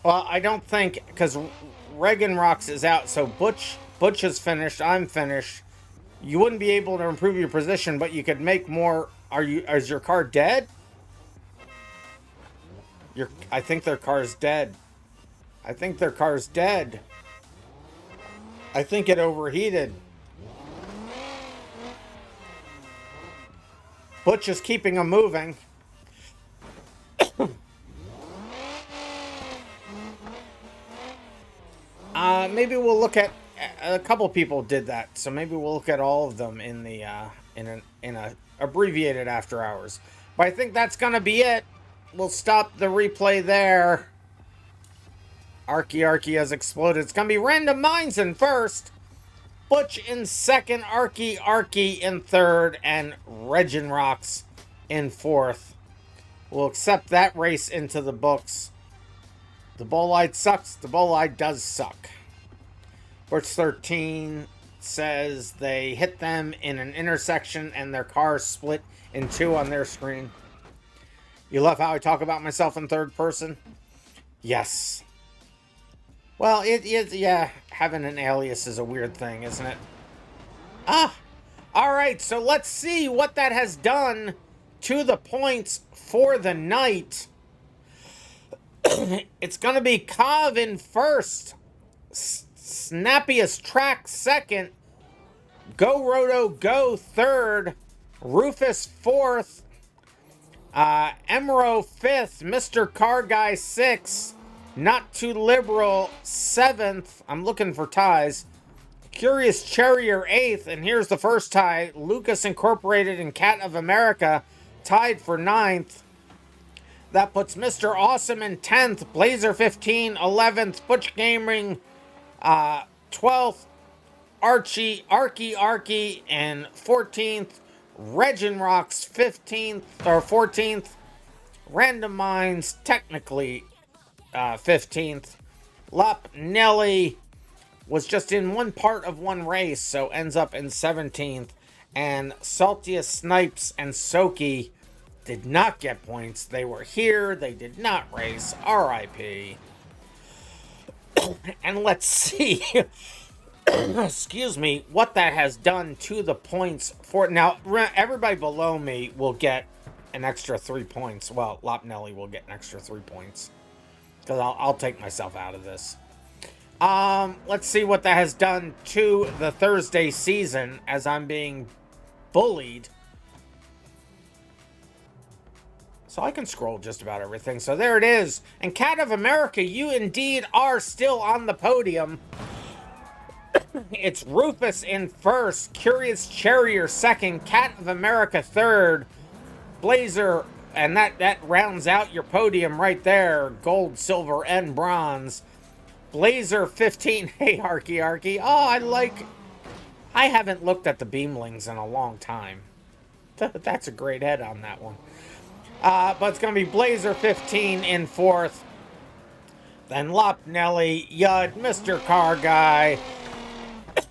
Well, I don't think, because Reagan Rocks is out, so Butch is finished. I'm finished. You wouldn't be able to improve your position, but you could make more. Is your car dead? I think their car's dead. I think their car's dead. I think it overheated. Butch is keeping them moving. Maybe we'll look at a couple people did that, so maybe we'll look at all of them in the in a abbreviated after hours. But I think that's gonna be it. We'll stop the replay there. Arky has exploded. It's gonna be RandomMinds in first, Butch in second, Arky in third, and Region Rocks in fourth. We'll accept that race into the books. The Bolide sucks. The Bolide does suck. Sports 13 says they hit them in an intersection and their car split in two on their screen. You love how I talk about myself in third person? Yes. Well, yeah, having an alias is a weird thing, isn't it? Alright, so let's see what that has done to the points for the night. It's going to be Cov in first. Snappiest Track second. Go Roto Go third. Rufus fourth. Emro fifth. Mr. Car Guy sixth. Not Too Liberal seventh. I'm looking for ties. Curious Cherrier eighth. And here's the first tie. Lucas Incorporated and Cat of America tied for ninth. That puts Mr. Awesome in 10th, Blazer 15, 11th, Butch Gaming, 12th, Arky, and 14th, Rocks 15th, or 14th, RandomMinds, technically 15th, Lop Nelly was just in one part of one race, so ends up in 17th, and Saltiest Snipes and Soki did not get points. They were here. They did not race. RIP. And let's see, excuse me, what that has done to the points for... Now, everybody below me will get an extra 3 points. Well, Lopnelli will get an extra 3 points. Because I'll take myself out of this. Let's see what that has done to the Thursday season as I'm being bullied. So I can scroll just about everything. So there it is. And Cat of America, you indeed are still on the podium. It's Rufus in first. Curious Cherrier second. Cat of America third. Blazer, and that rounds out your podium right there. Gold, silver, and bronze. Blazer 15. Hey, Arky. Oh, I haven't looked at the Beamlings in a long time. That's a great head on that one. But it's going to be Blazer 15 in fourth. Then Lop Nelly, Yud, Mr. Car Guy,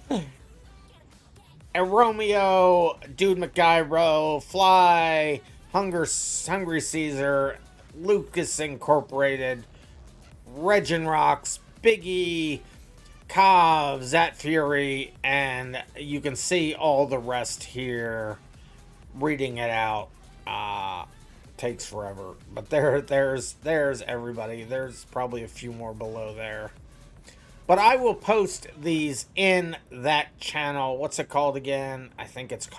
and Romeo, Dude McGyro, Fly, Hungry Caesar, Lucas Incorporated, Rocks, Biggie, Cov, Zat Fury, and you can see all the rest here. Reading it out takes forever, but there's everybody. There's probably a few more below there, but I will post these in that channel. What's it called again? I think it's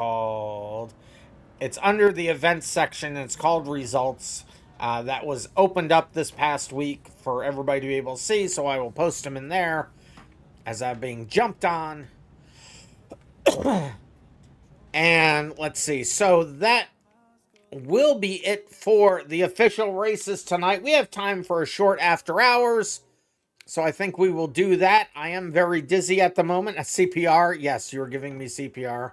under the events section, and it's called Results. That was opened up this past week for everybody to be able to see, so I will post them in there as I'm being jumped on. And let's see, so that will be it for the official races tonight. We have time for a short after hours, so I think we will do that. I am very dizzy at the moment. A CPR, yes, you're giving me CPR.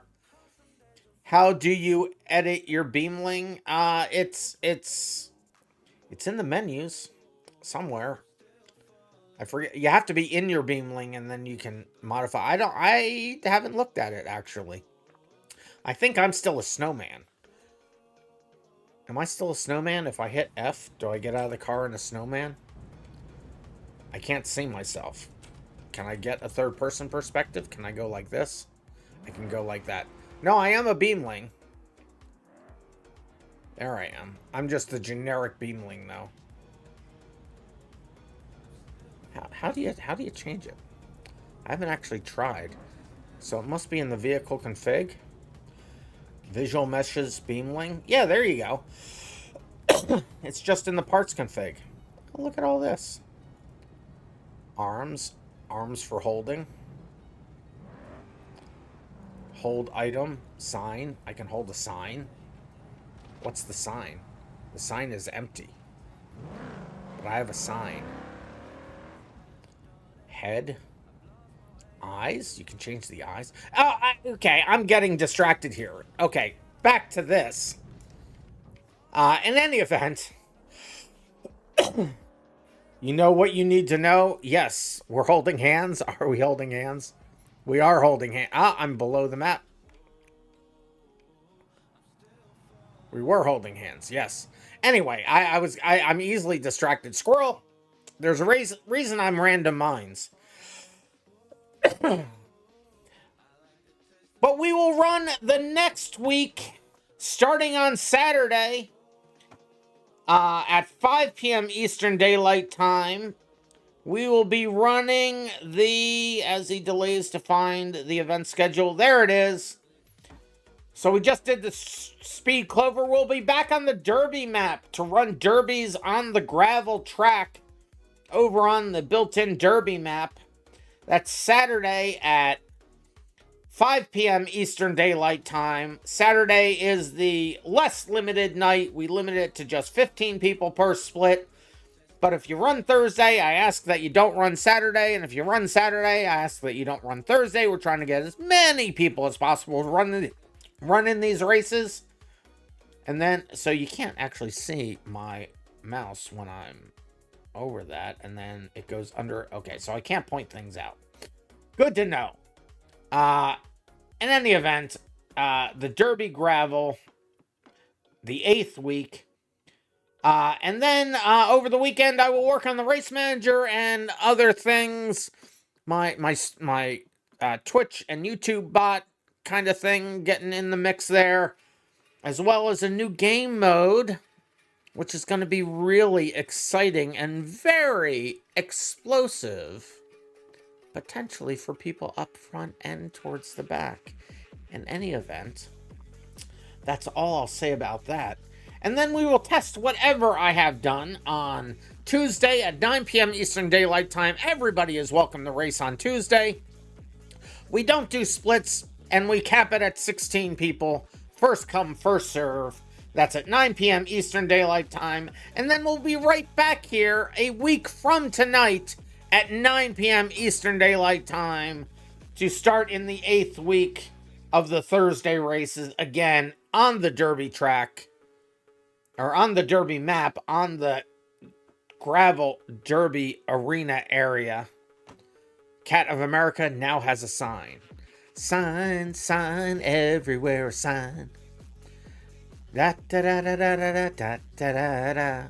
How do you edit your Beamling? It's in the menus somewhere. I forget. You have to be in your Beamling and then you can modify. I haven't looked at it actually. I think I'm still a snowman. Am I still a snowman? If I hit F, do I get out of the car in a snowman? I can't see myself. Can I get a third-person perspective? Can I go like this? I can go like that. No, I am a Beamling. There I am. I'm just the generic Beamling, though. How do you change it? I haven't actually tried. So it must be in the vehicle config. Visual meshes Beamling. Yeah, there you go. It's just in the parts config. Oh, look at all this. Arms for holding. Hold item, sign. I can hold a sign. What's the sign? The sign is empty. But I have a sign. Head. Eyes? You can change the eyes. Oh, okay, I'm getting distracted here. Okay, back to this. In any event, You know what you need to know? Yes, we're holding hands. Are we holding hands? We are holding hands. I'm below the map. We were holding hands, yes. Anyway, I'm easily distracted. Squirrel, there's a reason I'm RandomMinds. But we will run the next week, starting on Saturday, at 5 p.m. Eastern Daylight Time. We will be running as he delays to find the event schedule. There it is. So we just did the speed Clover. We'll be back on the Derby map to run derbies on the gravel track over on the built-in Derby map. That's Saturday at 5 p.m. Eastern Daylight Time. Saturday is the less limited night. We limit it to just 15 people per split. But if you run Thursday, I ask that you don't run Saturday. And if you run Saturday, I ask that you don't run Thursday. We're trying to get as many people as possible running these races. And then, so you can't actually see my mouse when I'm over that. And then it goes under. Okay, so I can't point things out. Good to know. In any event, the Derby Gravel, the 8th week. And then over the weekend, I will work on the race manager and other things. My Twitch and YouTube bot kind of thing getting in the mix there, as well as a new game mode, which is going to be really exciting and very explosive, potentially for people up front and towards the back. In any event, that's all I'll say about that. And then we will test whatever I have done on Tuesday at 9 p.m. Eastern Daylight Time. Everybody is welcome to race on Tuesday. We don't do splits, and we cap it at 16 people. First come, first serve. That's at 9 p.m. Eastern Daylight Time. And then we'll be right back here a week from tonight at 9 p.m. Eastern Daylight Time to start in the 8th week of the Thursday races, again on the Derby track, or on the Derby map, on the gravel Derby arena area. Cat of America now has a sign. Sign, sign, everywhere, sign. Da da da da da da da da da da.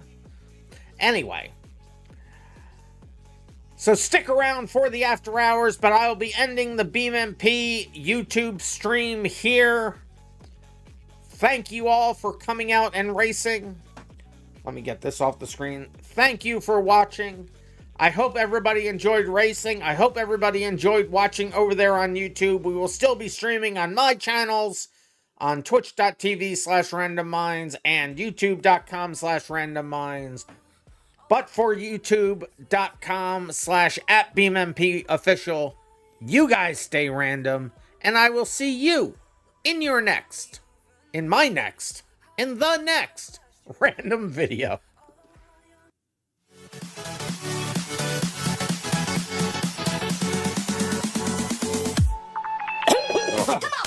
Anyway. So stick around for the after hours, but I will be ending the BeamMP YouTube stream here. Thank you all for coming out and racing. Let me get this off the screen. Thank you for watching. I hope everybody enjoyed racing. I hope everybody enjoyed watching over there on YouTube. We will still be streaming on my channels on twitch.tv/randomminds and youtube.com/randomminds. But for youtube.com/@BeamMPofficial, you guys stay random, and I will see you in the next random video. Come on.